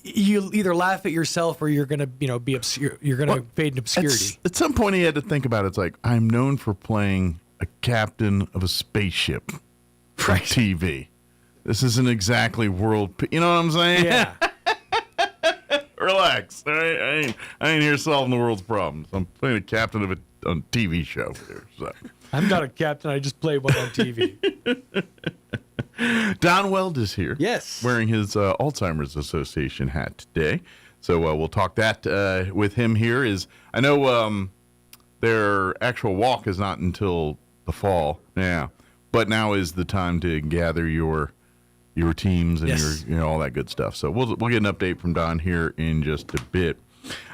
you either laugh at yourself or you're going to be obscure. You're going to fade in obscurity. At some point, he had to think about it. It's like, I'm known for playing a captain of a spaceship on TV. This isn't exactly world. You know what I'm saying? Yeah. Relax. All right? I ain't here solving the world's problems. I'm playing a captain of a TV show here. So. I'm not a captain. I just play one on TV. Don Weld is here. Yes. Wearing his Alzheimer's Association hat today. So we'll talk that with him here. I know their actual walk is not until the fall. Yeah. But now is the time to gather your teams and your all that good stuff. So we'll get an update from Don here in just a bit.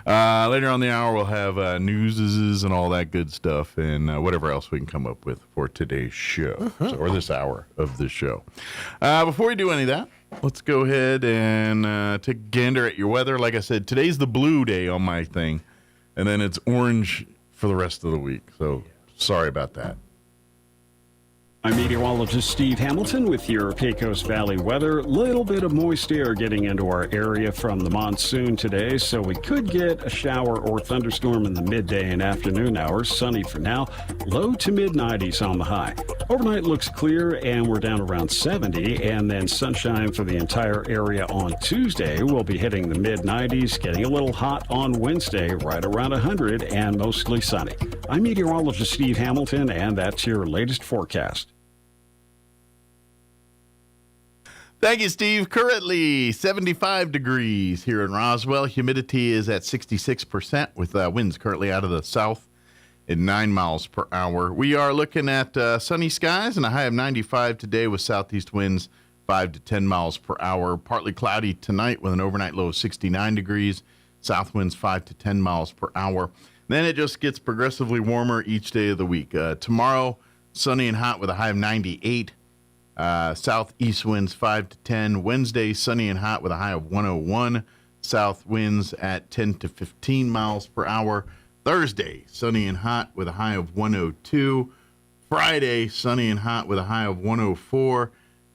Later on the hour, we'll have newses and all that good stuff and whatever else we can come up with for today's show or this hour of the show. Before we do any of that, let's go ahead and take a gander at your weather. Like I said, today's the blue day on my thing, and then it's orange for the rest of the week. So sorry about that. I'm meteorologist Steve Hamilton with your Pecos Valley weather. Little bit of moist air getting into our area from the monsoon today, so we could get a shower or thunderstorm in the midday and afternoon hours. Sunny for now, low to mid 90s on the high. Overnight looks clear and we're down around 70, and then sunshine for the entire area on Tuesday. We'll be hitting the mid 90s, getting a little hot on Wednesday, right around 100 and mostly sunny. I'm meteorologist Steve Hamilton, and that's your latest forecast. Thank you, Steve. Currently 75 degrees here in Roswell. Humidity is at 66% with winds currently out of the south at 9 miles per hour. We are looking at sunny skies and a high of 95 today with southeast winds 5 to 10 miles per hour. Partly cloudy tonight with an overnight low of 69 degrees. South winds 5 to 10 miles per hour. Then it just gets progressively warmer each day of the week. Tomorrow, sunny and hot with a high of 98. Southeast winds 5 to 10. Wednesday, sunny and hot with a high of 101. South winds at 10 to 15 miles per hour. Thursday, sunny and hot with a high of 102. Friday, sunny and hot with a high of 104.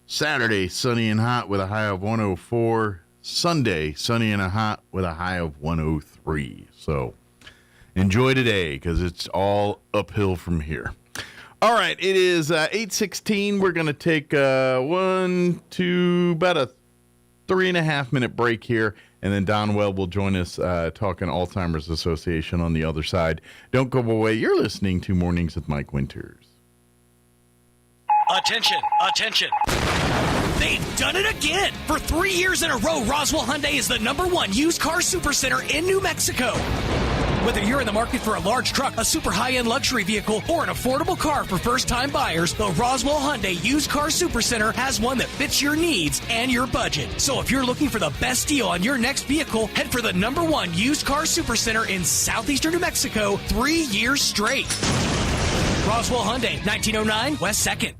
Saturday, sunny and hot with a high of 104. Sunday, sunny and hot with a high of 103. So enjoy today because it's all uphill from here. All right, it is 8:16. We're going to take about a 3.5 minute break here, and then Donwell will join us talking Alzheimer's Association on the other side. Don't go away. You're listening to Mornings with Mike Winters. Attention, attention. They've done it again. For 3 years in a row, Roswell Hyundai is the #1 used car supercenter in New Mexico. Whether you're in the market for a large truck, a super high-end luxury vehicle, or an affordable car for first-time buyers, the Roswell Hyundai Used Car Supercenter has one that fits your needs and your budget. So if you're looking for the best deal on your next vehicle, head for the #1 Used Car Supercenter in southeastern New Mexico 3 years straight. Roswell Hyundai, 1909 West 2nd.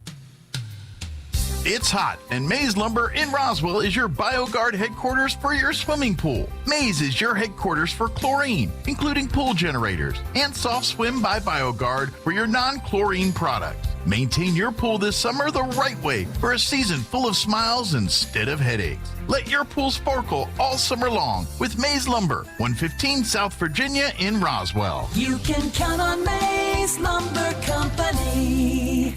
It's hot, and Maze Lumber in Roswell is your BioGuard headquarters for your swimming pool. Maze is your headquarters for chlorine, including pool generators, and Soft Swim by BioGuard for your non-chlorine products. Maintain your pool this summer the right way for a season full of smiles instead of headaches. Let your pool sparkle all summer long with Maze Lumber, 115 South Virginia in Roswell. You can count on Maze Lumber Company.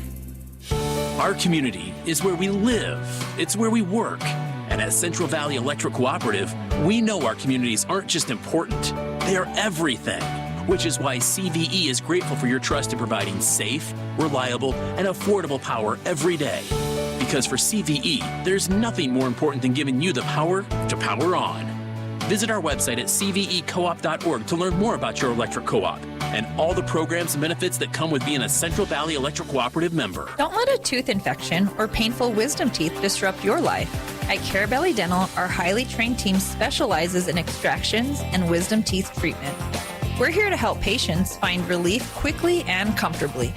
Our community is where we live. It's where we work. And at Central Valley Electric Cooperative, we know our communities aren't just important, they are everything. Which is why CVE is grateful for your trust in providing safe, reliable, and affordable power every day. Because for CVE, there's nothing more important than giving you the power to power on. Visit our website at cvecoop.org to learn more about your electric co-op and all the programs and benefits that come with being a Central Valley Electric Cooperative member. Don't let a tooth infection or painful wisdom teeth disrupt your life. At Carabelli Dental, our highly trained team specializes in extractions and wisdom teeth treatment. We're here to help patients find relief quickly and comfortably.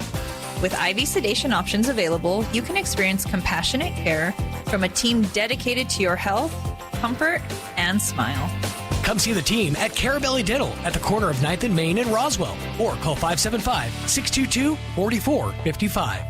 With IV sedation options available, you can experience compassionate care from a team dedicated to your health, comfort, and smile. Come see the team at Carabelli Dental at the corner of 9th and Main in Roswell, or call 575-622-4455.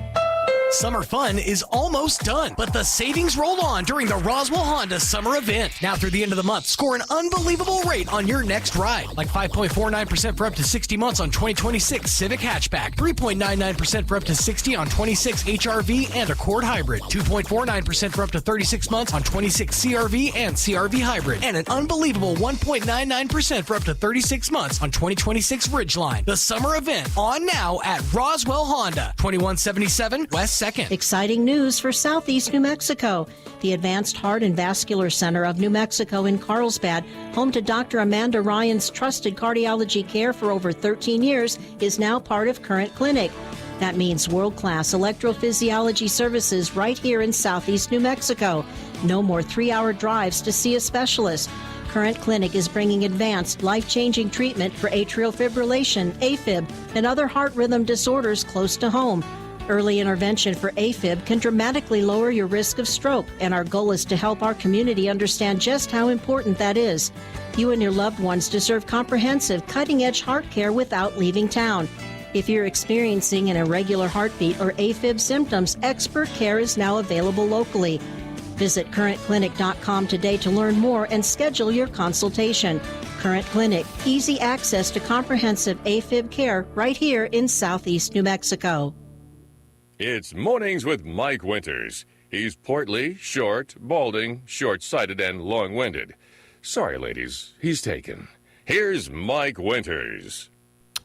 Summer fun is almost done, but the savings roll on during the Roswell Honda Summer Event. Now through the end of the month, score an unbelievable rate on your next ride, like 5.49% for up to 60 months on 2026 Civic Hatchback, 3.99% for up to 60 on 26 HRV and Accord Hybrid, 2.49% for up to 36 months on 26 CRV and CRV Hybrid, and an unbelievable 1.99% for up to 36 months on 2026 Ridgeline. The Summer Event on now at Roswell Honda, 2177 West 2nd. Exciting news for Southeast New Mexico. The Advanced Heart and Vascular Center of New Mexico in Carlsbad, home to Dr. Amanda Ryan's trusted cardiology care for over 13 years, is now part of Current Clinic. That means world-class electrophysiology services right here in Southeast New Mexico. No more 3-hour drives to see a specialist. Current Clinic is bringing advanced, life-changing treatment for atrial fibrillation, AFib, and other heart rhythm disorders close to home. Early intervention for AFib can dramatically lower your risk of stroke, and our goal is to help our community understand just how important that is. You and your loved ones deserve comprehensive, cutting-edge heart care without leaving town. If you're experiencing an irregular heartbeat or AFib symptoms, expert care is now available locally. Visit currentclinic.com today to learn more and schedule your consultation. Current Clinic, easy access to comprehensive AFib care right here in Southeast New Mexico. It's Mornings with Mike Winters. He's portly, short, balding, short-sighted, and long-winded. Sorry, ladies, he's taken. Here's Mike Winters.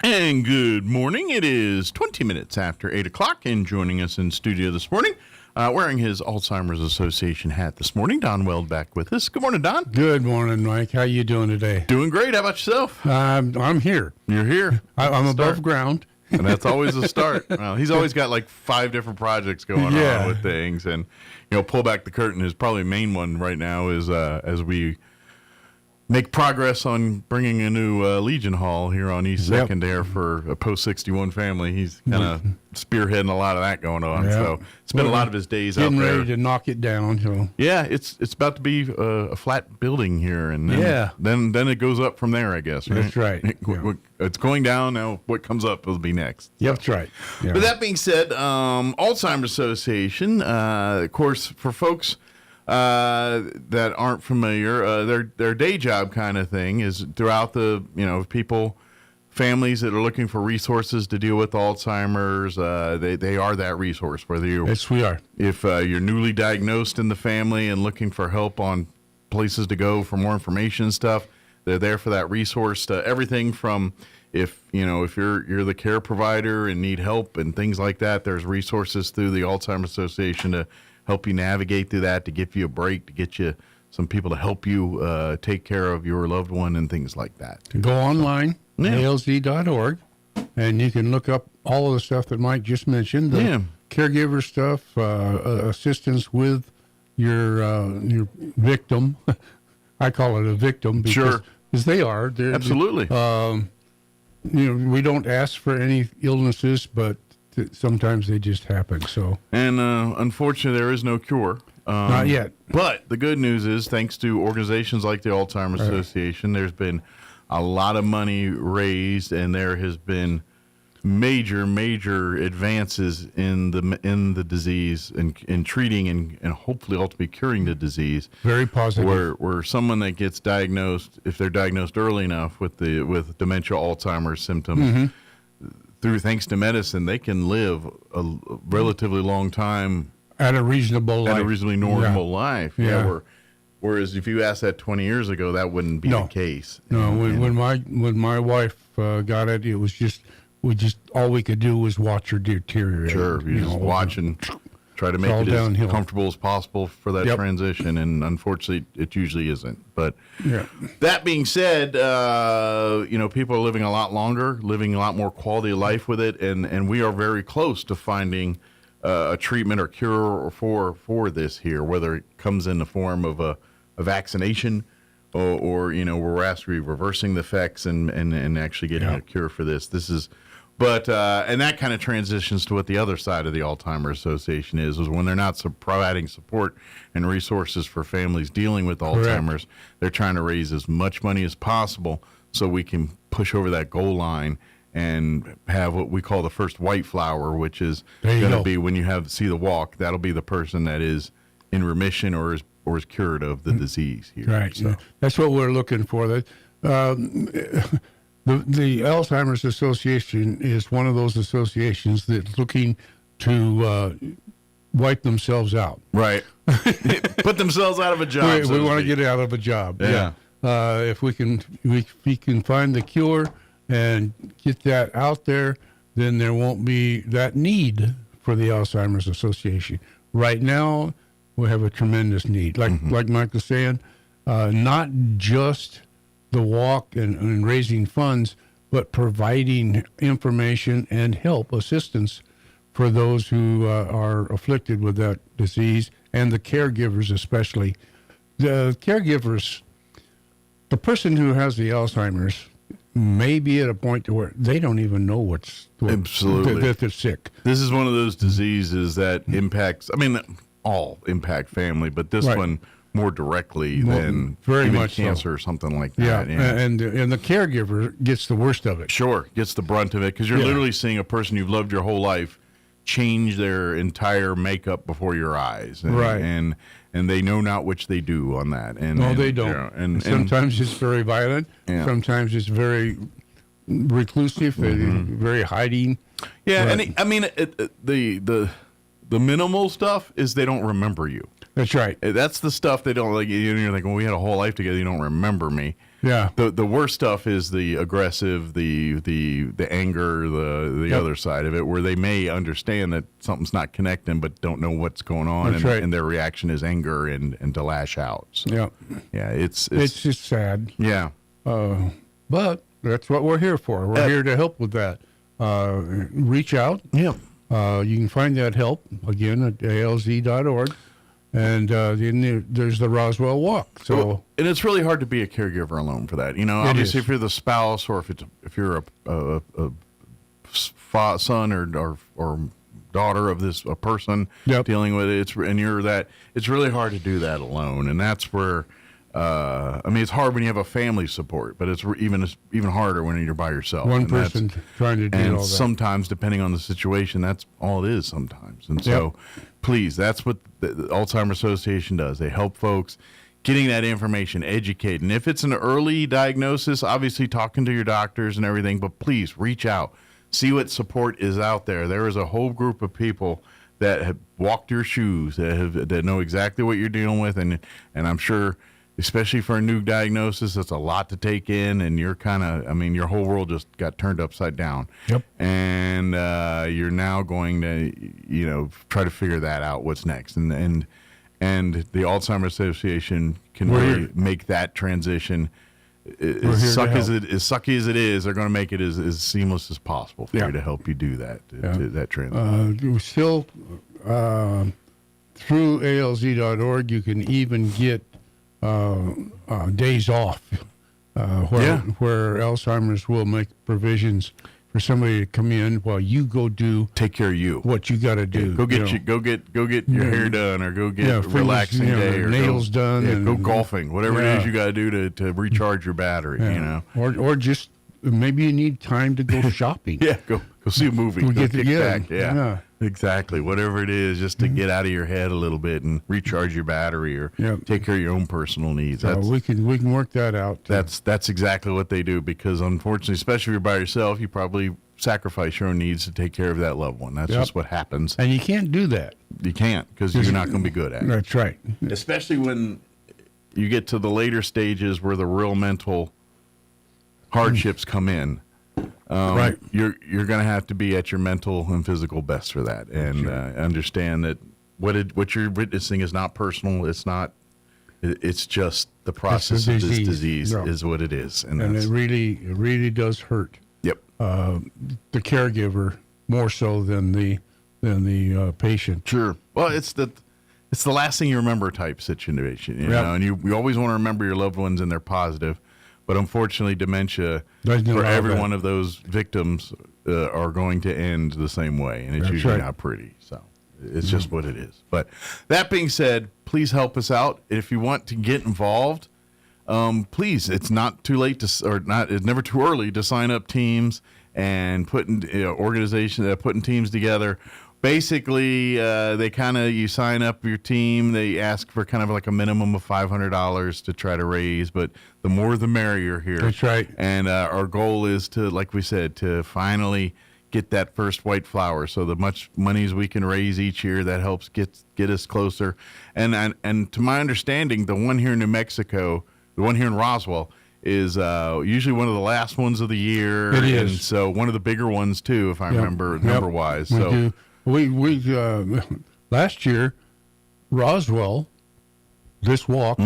And good morning. It is 20 minutes after 8 o'clock, and joining us in studio this morning, wearing his Alzheimer's Association hat this morning, Don Weld back with us. Good morning, Don. Good morning, Mike. How you doing today? Doing great. How about yourself? I'm here. You're here. I'm above ground. And that's always a start. Well, he's always got like 5 different projects going on with things. And, pull back the curtain. His probably main one right now is as we make progress on bringing a new Legion Hall here on East 2nd there for a post-61 family. He's kind of spearheading a lot of that going on. So spent a lot of his days out there. Getting ready to knock it down. So. Yeah, it's about to be a flat building here. And then it goes up from there, I guess. Right? That's right. It's going down. Now what comes up will be next. Yep, that's right. Yeah. But that being said, Alzheimer's Association, of course, for folks that aren't familiar, their day job kind of thing is throughout the, people families that are looking for resources to deal with Alzheimer's, they are that resource. Whether you, yes, we are. If you're newly diagnosed in the family and looking for help on places to go for more information and stuff, they're there for that resource. To everything from if you're the care provider and need help and things like that, there's resources through the Alzheimer's Association to help you navigate through that, to give you a break, to get you some people to help you take care of your loved one and things like that. Go online, alz.org, and you can look up all of the stuff that Mike just mentioned, the caregiver stuff, assistance with your victim. I call it a victim because they are. Absolutely. We don't ask for any illnesses, but sometimes they just happen. So, and unfortunately, there is no cure. Not yet. But the good news is, thanks to organizations like the Alzheimer's Association, there's been a lot of money raised, and there has been major advances in the disease and in treating and hopefully ultimately curing the disease. Very positive. Where someone that gets diagnosed, if they're diagnosed early enough with dementia, Alzheimer's symptoms, through thanks to medicine, they can live a relatively long time at a reasonably normal life. Whereas if you asked that 20 years ago, that wouldn't be the case. No, when my wife got it, it was just all we could do was watch her deteriorate. Sure, you just watch and try to make it as comfortable as possible for that transition, and unfortunately, it usually isn't. But that being said, people are living a lot longer, living a lot more quality of life with it, and we are very close to finding a treatment or cure for this here, whether it comes in the form of a vaccination or we're actually reversing the effects and actually getting a cure for this. But and that kind of transitions to what the other side of the Alzheimer's Association is when they're not providing support and resources for families dealing with Alzheimer's. They're trying to raise as much money as possible so we can push over that goal line and have what we call the first white flower, which is going to be when you see the walk. That'll be the person that is in remission or is cured of the disease here. Right. So that's what we're looking for. The Alzheimer's Association is one of those associations that's looking to wipe themselves out. Right. Put themselves out of a job. We want to get out of a job. Yeah. If we can find the cure and get that out there, then there won't be that need for the Alzheimer's Association. Right now, we have a tremendous need. Like Mike was saying, not just the walk and raising funds, but providing information and help, assistance for those who are afflicted with that disease, and the caregivers especially. The caregivers, the person who has the Alzheimer's may be at a point to where they don't even know absolutely that they're sick. This is one of those diseases that impacts, all impact family, but this one more directly than very even much cancer or something like that. And the caregiver gets the worst of it. Sure, gets the brunt of it, because you're literally seeing a person you've loved your whole life change their entire makeup before your eyes. And they know not which they do on that. No, they don't. And sometimes it's very violent. Sometimes it's very reclusive, very hiding. Yeah, the minimal stuff is they don't remember you. That's right. That's the stuff they don't like. You're thinking, well, we had a whole life together. You don't remember me. Yeah. The worst stuff is the aggressive, the anger, the other side of it, where they may understand that something's not connecting, but don't know what's going on, and their reaction is anger and to lash out. So, it's just sad. Yeah. But that's what we're here for. We're here to help with that. Reach out. Yeah. You can find that help again at alz.org. And then there's the Roswell Walk. So, and it's really hard to be a caregiver alone for that. Obviously, if you're the spouse, or if you're a son or daughter of a person dealing with it, it's really hard to do that alone. And that's where it's hard when you have a family support, but it's even harder when you're by yourself. One person trying to do all that. And sometimes, depending on the situation, that's all it is sometimes. And so, please, that's what the Alzheimer's Association does. They help folks getting that information, educating. If it's an early diagnosis, obviously talking to your doctors and everything, but please reach out. See what support is out there. There is a whole group of people that have walked your shoes, that know exactly what you're dealing with, and I'm sure, especially for a new diagnosis, it's a lot to take in, and you're your whole world just got turned upside down. Yep. And you're now going to, try to figure that out, what's next, and the Alzheimer's Association can really make that transition. As sucky as it is, they're going to make it as seamless as possible for you to help you do that, that transition. We're still, through ALZ.org, you can even get days off where Alzheimer's will make provisions for somebody to come in while you go take care of you. What you got to do. Go get your hair done, or go get a relaxing day, or nails done, and go golfing. Whatever it is you got to do to recharge your battery. Or just maybe you need time to go shopping. Go see a movie. Go get kick back. Yeah, exactly. Whatever it is, just to get out of your head a little bit and recharge your battery, or take care of your own personal needs. We can work that out. That's exactly what they do, because unfortunately, especially if you're by yourself, you probably sacrifice your own needs to take care of that loved one. That's just what happens. And you can't do that. You can't, because you're not going to be good at it. That's right. Especially when you get to the later stages where the real mental hardships come in. Right. You're going to have to be at your mental and physical best for that, and understand that what you're witnessing is not personal. It's not. It's just the process of this disease is what it is, and it really does hurt. Yep. The caregiver more so than the patient. Sure. Well, it's the last thing you remember type situation, you know, and you always want to remember your loved ones and they're positive. But unfortunately, dementia, for every one of those victims, are going to end the same way, and it's usually not pretty. So it's just what it is. But that being said, please help us out. If you want to get involved, please, it's not too late it's never too early to sign up teams and putting teams together. Basically, you sign up your team. They ask for kind of like a minimum of $500 to try to raise, but the more the merrier here. That's right. And our goal is to, like we said, to finally get that first white flower. So the much money as we can raise each year, that helps get us closer. And to my understanding, the one here in New Mexico, the one here in Roswell, is usually one of the last ones of the year. It is. And so one of the bigger ones too, if I remember number-wise. We so. do. We last year, Roswell, this walk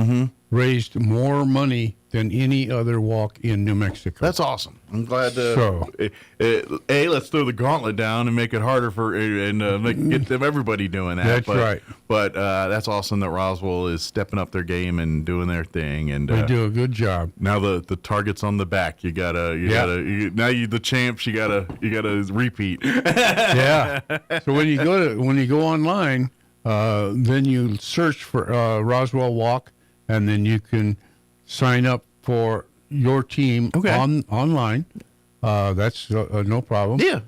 raised more money than any other walk in New Mexico. That's awesome. I'm glad to. Let's throw the gauntlet down and make it harder get everybody doing that. That's right. But that's awesome that Roswell is stepping up their game and doing their thing. And they do a good job. Now the target's on the back. You gotta the champs. You gotta repeat. Yeah. So when you go online, then you search for Roswell Walk, and then you can sign up for your team online. That's no problem. Yeah.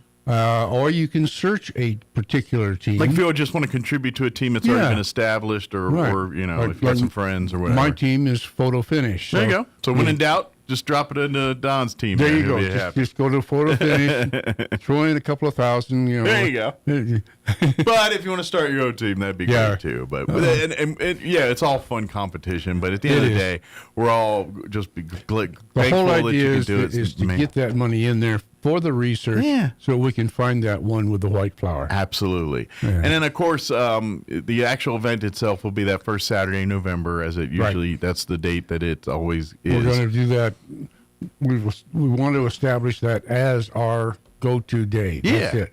Or you can search a particular team. Like if you just want to contribute to a team that's already been established, or if you've got some friends or whatever. My team is Photo Finish. There you go. So when in doubt, just drop it into Don's team. There you go. Just go to Photo Finish, throw in a couple of thousand. There you go. But if you want to start your own team, that'd be great too. But it's all fun competition. But at the end of the day, we're all just thankful the whole idea that you is can do it. To get that money in there for the research, so we can find that one with the white flower. Absolutely. Yeah. And then, of course, the actual event itself will be that first Saturday in November, as it usually, that's the date that it always is. We're going to do that. We want to establish that as our go-to day. Yeah.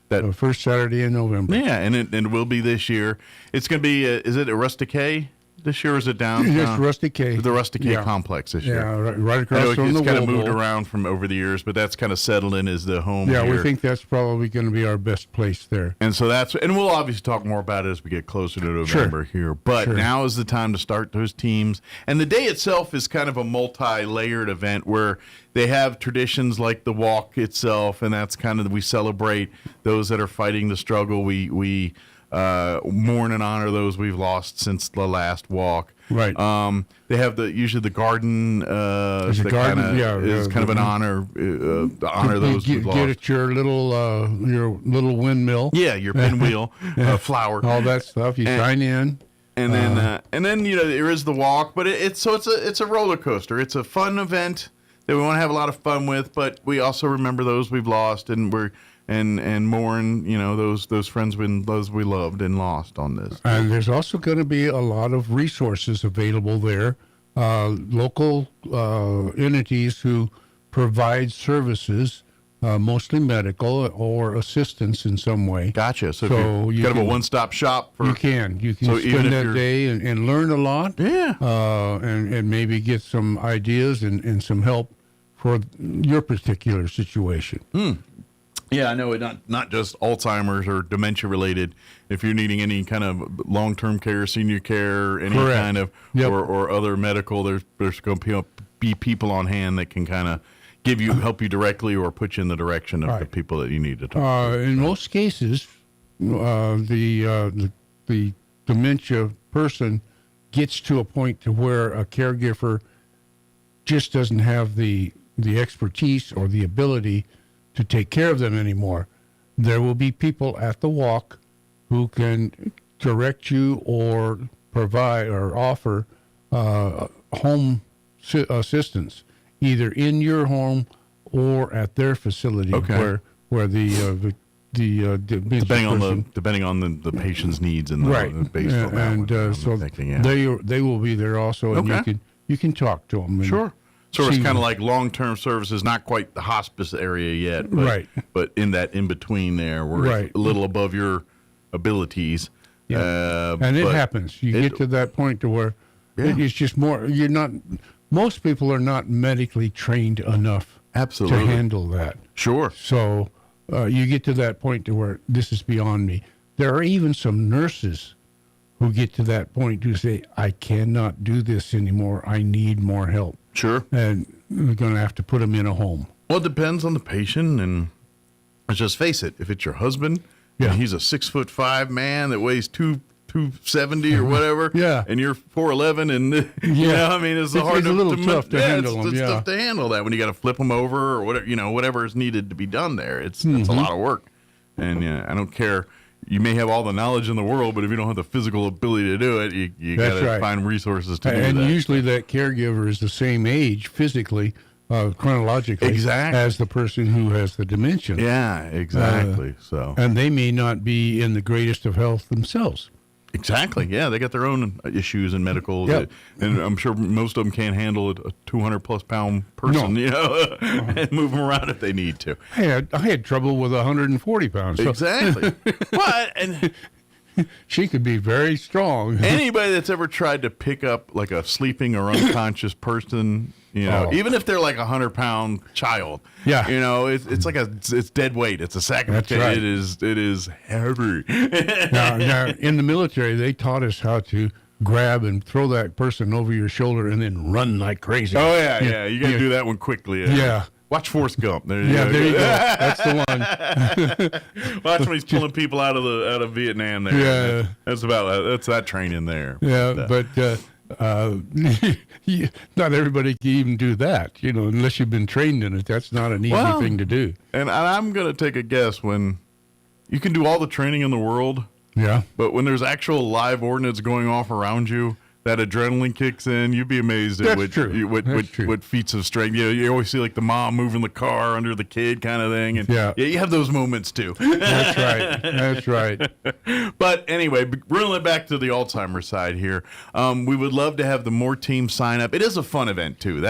That's it. First Saturday in November. Yeah, and it will be this year. It's going to be, is it a Rustic K this year, or is it downtown? Yes, Rustic K. The Rustic K complex this year. Yeah, right across from the It's kind of moved around from over the years, but that's kind of settled in as the home here. We think that's probably going to be our best place there. And so and we'll obviously talk more about it as we get closer to November here. But now is the time to start those teams. And the day itself is kind of a multi-layered event where they have traditions like the walk itself, and that's kind of, we celebrate those that are fighting the struggle. We mourn and honor those we've lost since the last walk. Right. They have usually the garden. There's a that garden, is kind of an honor to honor those we've lost. Get at your little windmill. Yeah, your pinwheel, flower, all that stuff. You sign in. And then there is the walk, but it's a roller coaster. It's a fun event that we want to have a lot of fun with, but we also remember those we've lost and mourn those friends those we loved and lost on this. And there's also going to be a lot of resources available there. Local entities who provide services. Mostly medical or assistance in some way. Gotcha. So you kind of a one-stop shop. You can spend that day and learn a lot. Yeah. And maybe get some ideas and some help for your particular situation. Yeah, I know it. Not just Alzheimer's or dementia related. If you're needing any kind of long-term care, senior care, any Correct. kind of or other medical, there's going to be people on hand that can kind of help you directly or put you in the direction of the people that you need to talk to. In most cases, the dementia person gets to a point to where a caregiver just doesn't have the expertise or the ability to take care of them anymore. There will be people at the walk who can direct you or provide or offer home assistance, either in your home or at their facility, where the depending on the patient's needs and based on that so they will be there also, and you can talk to them. Sure. So it's kind of like long-term services, not quite the hospice area yet, but in that in between there, where it's a little above your abilities. Yeah. And it happens. You get to that point to where it's just more. You're not. Most people are not medically trained enough to handle that. Sure. So you get to that point to where this is beyond me. There are even some nurses who get to that point to say, I cannot do this anymore. I need more help. Sure. And we're going to have to put them in a home. Well, it depends on the patient, and let's just face it. If it's your husband, and he's a 6'5" man that weighs 270 or whatever, and you're 4'11", and it's hard a little tough to handle them. It's tough to handle that when you got to flip them over or whatever, whatever is needed to be done there. It's a lot of work, and I don't care. You may have all the knowledge in the world, but if you don't have the physical ability to do it, you got to find resources to do that. And usually that caregiver is the same age physically, chronologically, as the person who has the dementia. Yeah, exactly. And they may not be in the greatest of health themselves. Exactly. Yeah, they got their own issues in medical, and I'm sure most of them can't handle a 200-plus pound person, and move them around if they need to. I had trouble with 140 pounds. So. Exactly. What? And she could be very strong. Anybody that's ever tried to pick up like a sleeping or unconscious person, even if they're like 100-pound child, it's like it's dead weight. It's a sack of potato. Right. It is heavy. now, in the military, they taught us how to grab and throw that person over your shoulder and then run like crazy. Oh yeah. You got to do that one quickly. Yeah. Watch Forrest Gump. There you go. That's the one. Watch when he's pulling people out of Vietnam. There. Yeah, that's that training there. Yeah, but not everybody can even do that. Unless you've been trained in it, that's not an easy thing to do. And I'm gonna take a guess when you can do all the training in the world. Yeah, but when there's actual live ordnance going off around you, that adrenaline kicks in. You'd be amazed at what feats of strength. You always see like the mom moving the car under the kid kind of thing, and you have those moments too. That's right. But anyway, reeling it back to the Alzheimer's side here, we would love to have the more teams sign up. It is a fun event too.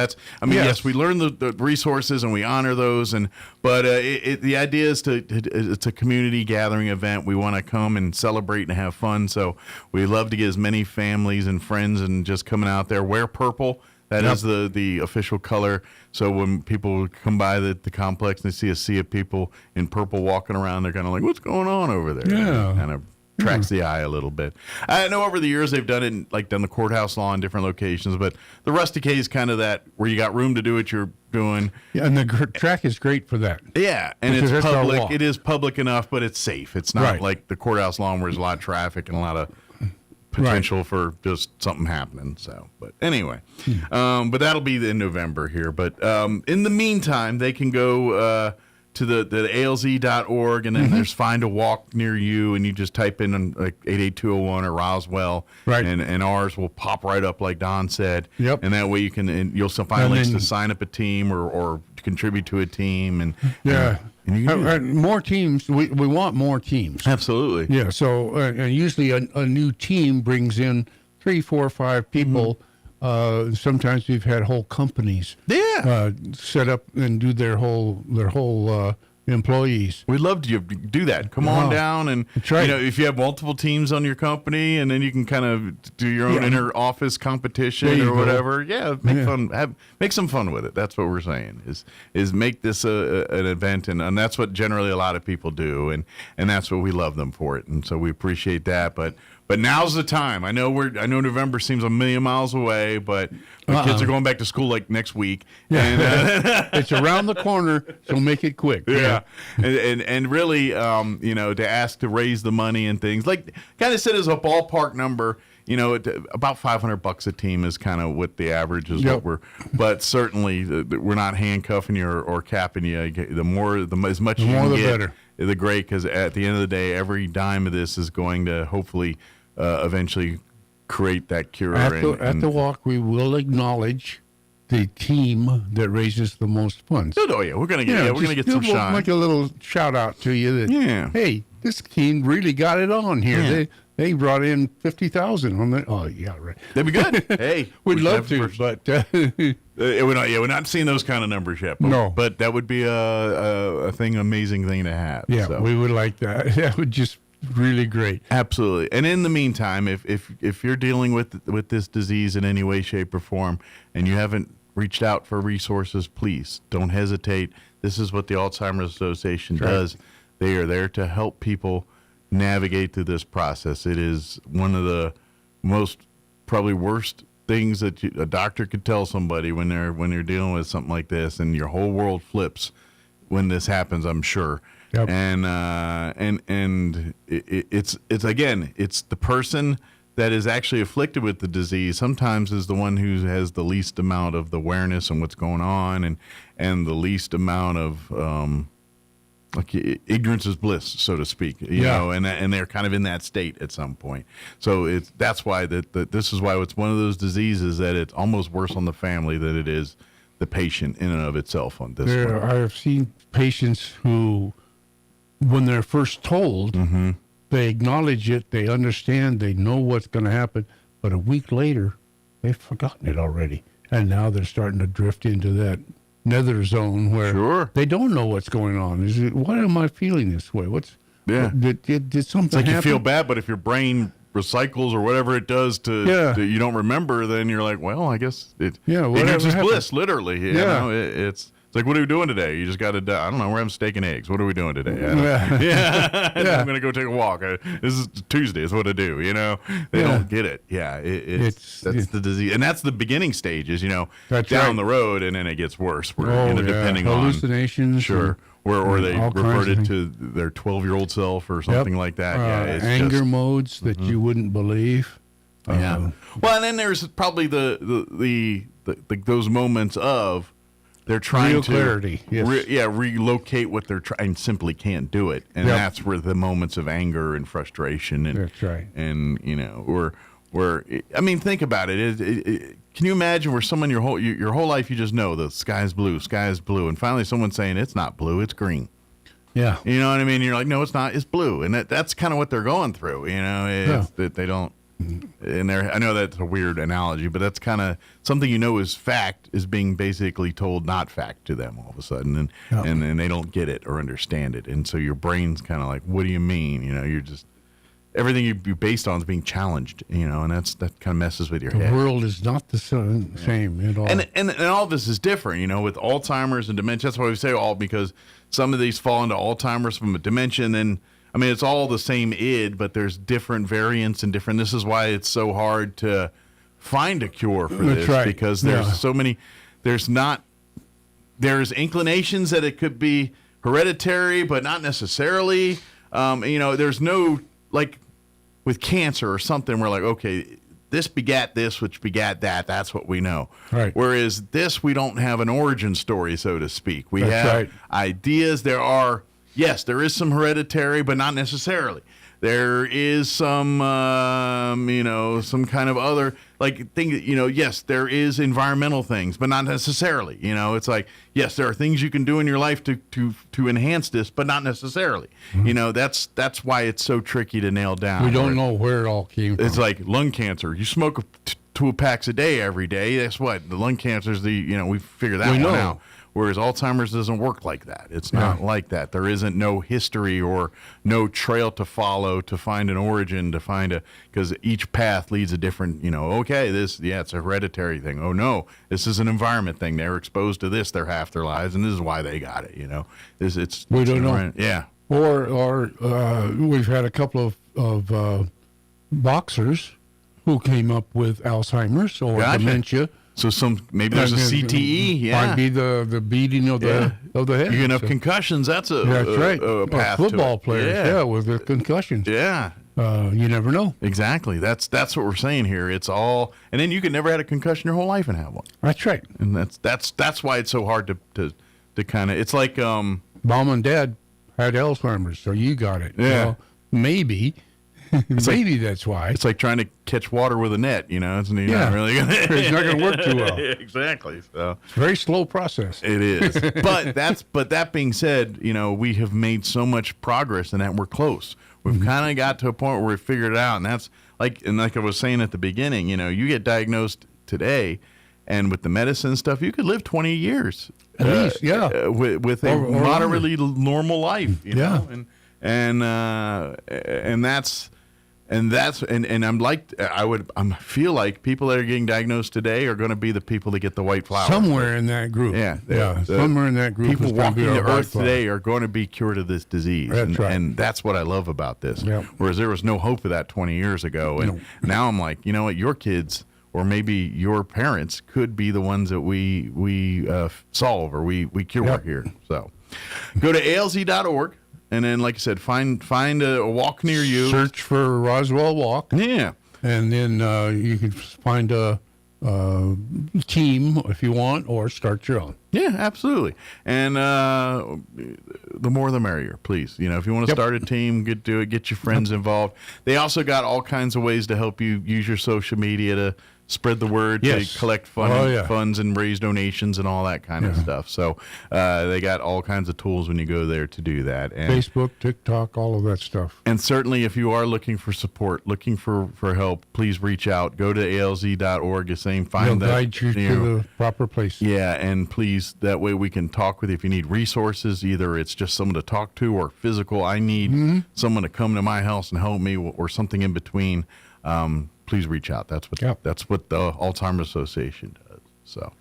Yes, we learn the resources and we honor those, but the idea is it's a community gathering event. We want to come and celebrate and have fun. So we love to get as many families and friends and just coming out there. Wear purple. That is the official color. So when people come by the complex and they see a sea of people in purple walking around, they're kind of like, what's going on over there? Yeah. Kind of tracks the eye a little bit. I know over the years they've done it like done the courthouse lawn in different locations, but the rustic hay is kind of that where you got room to do what you're doing. Yeah, and the track is great for that. Yeah, and Because it's that's our public. walk. It is public enough, but it's safe. It's not Right. like the courthouse lawn where there's a lot of traffic and a lot of potential for just something happening. So, but anyway, but that'll be in November here. But in the meantime, they can go to the ALZ.org, and then there's Find a Walk near you, and you just type in like 88201 or Roswell, right? And ours will pop right up, like Don said. Yep. And that way you can, and you'll find links to sign up a team or contribute to a team, and yeah. And you can more teams. We want more teams. Absolutely. Yeah. So and usually a new team brings in 3, 4, 5 people. Sometimes we've had whole companies. Set up and do their whole employees. We'd love to do that. Come on down, and you know, if you have multiple teams on your company, and then you can kind of do your own inter office competition or whatever. Yeah, make some fun with it. That's what we're saying is make this an event, and that's what generally a lot of people do, and that's what we love them for it, and so we appreciate that. But now's the time. I know November seems a million miles away, but my kids are going back to school like next week. And, it's around the corner, so make it quick. Yeah, and really, you know, to ask to raise the money and things like kind of set as a ballpark number. You know, about $500 a team is kind of what the average is. Yep. But certainly we're not handcuffing you or capping you. As much as you more can the get, better. The great, because at the end of the day, every dime of this is going to hopefully eventually create that cure. At the walk, we will acknowledge the team that raises the most funds. Oh yeah, we're gonna get some shine. Make a little shout out to you that hey, this team really got it on here. Yeah. They brought in 50,000 on the. Oh yeah, right. That'd be good. Hey, we'd love to, but we're not seeing those kind of numbers yet. But, no, but that would be amazing thing to have. Yeah, so. we would like that. That would just really great. Absolutely. And in the meantime, if you're dealing with this disease in any way, shape, or form, and you haven't reached out for resources, please don't hesitate. This is what the Alzheimer's Association does. They are there to help people navigate through this process. It is one of the most probably worst things that a doctor could tell somebody when they're dealing with something like this, and your whole world flips when this happens, I'm sure. Yep. And it's the person that is actually afflicted with the disease sometimes is the one who has the least amount of the awareness and what's going on, and the least amount of ignorance is bliss, so to speak. You know, and they're kind of in that state at some point. So that's why this is why it's one of those diseases that it's almost worse on the family than it is the patient in and of itself on this one. I have seen patients who, when they're first told, they acknowledge it, they understand, they know what's going to happen, but a week later, they've forgotten it already. And now they're starting to drift into that nether zone where they don't know what's going on. Why am I feeling this way? Did something happen? happen? You feel bad, but if your brain recycles or whatever it does to you don't remember, then you're like, well, I guess ignorance is bliss, literally. You know, it's like, what are we doing today? You just got to, I don't know, we're having steak and eggs. What are we doing today? I'm going to go take a walk. This is Tuesday is what I do, you know? They don't get it. Yeah, that's the disease. And that's the beginning stages, you know, down the road, and then it gets worse. Depending on hallucinations. Sure. Or they reverted to their 12-year-old self or something like that. It's anger modes that you wouldn't believe. Well, and then there's probably the those moments of they're trying to clarity. Relocate what they're trying, simply can't do it, and that's where the moments of anger and frustration and that's right. And you know, where I mean, think about it. Can you imagine where someone your whole life you just know the sky is blue, and finally someone's saying it's not blue, it's green. Yeah, you know what I mean. You're like, no, it's not, it's blue, and that's kind of what they're going through. You know, that they don't. And I know that's a weird analogy, but that's kind of something is fact is being basically told not fact to them all of a sudden, and they don't get it or understand it, and so your brain's kind of like, what do you mean? You know, you're just everything you're based on is being challenged, you know, and that kind of messes with your head. The world is not the same at all. And all of this is different, you know, with Alzheimer's and dementia. That's why we say all, because some of these fall into Alzheimer's from a dementia, and then I mean, it's all the same id, but there's different variants and different. This is why it's so hard to find a cure for this, because there's so many. There's inclinations that it could be hereditary, but not necessarily. There's no, like with cancer or something, we're like, okay, this begat this, which begat that. That's what we know. Right. Whereas this, we don't have an origin story, so to speak. We have ideas. There is some hereditary, but not necessarily. There is some, some kind of other thing. Yes, there is environmental things, but not necessarily. It's like, yes, there are things you can do in your life to enhance this, but not necessarily. Mm-hmm. That's why it's so tricky to nail down. We don't know where it all came from. It's like lung cancer. You smoke 2 packs a day every day. That's what the lung cancer is. We figure that one out. Whereas Alzheimer's doesn't work like that. It's not like that. There isn't no history or no trail to follow to find an origin, because each path leads a different, it's a hereditary thing. Oh, no, this is an environment thing. They're exposed to this their half their lives, and this is why they got it, We don't know. Yeah. Or we've had a couple of boxers who came up with Alzheimer's or dementia. So maybe there's a CTE. Yeah, might be the beating of the head. You can have concussions. That's a path football to it. Players, with the concussions. Yeah, you never know. Exactly. That's what we're saying here. It's all, and then you could never had a concussion your whole life and have one. That's right. And that's why it's so hard to kind of. It's like Mom and Dad had Alzheimer's, so you got it. Yeah, well, maybe. Maybe that's why. It's like trying to catch water with a net, It's not really gonna, it's not going to work too well. Exactly. So it's a very slow process. It is. But that being said, we have made so much progress in that we're close. We've kind of got to a point where we figured it out, and that's like I was saying at the beginning, you get diagnosed today, and with the medicine stuff, you could live 20 years at least, with a moderately normal life, know? And that's. And I feel like people that are getting diagnosed today are going to be the people that get the white flower. Somewhere in that group. Somewhere in that group. People walking the earth today are going to be cured of this disease. That's right. And that's what I love about this. Yep. Whereas there was no hope of that 20 years ago. And now I'm like, you know what, your kids or maybe your parents could be the ones that we solve or we cure here. So go to alz.org. And then, like I said, find a walk near you. Search for Roswell Walk. Yeah. And then you can find a team if you want, or start your own. Yeah, absolutely. And the more the merrier, please. If you want to start a team, get your friends involved. They also got all kinds of ways to help you use your social media to spread the word, to collect funds and raise donations and all that kind of stuff. So they got all kinds of tools when you go there to do that. And Facebook, TikTok, all of that stuff. And certainly if you are looking for support, looking for help, please reach out. Go to alz.org. You're saying find that. Guide you to the proper place. Yeah, and please, that way we can talk with you. If you need resources, either it's just someone to talk to or physical, I need someone to come to my house and help me or something in between. Please reach out. That's what the Alzheimer's Association does. So,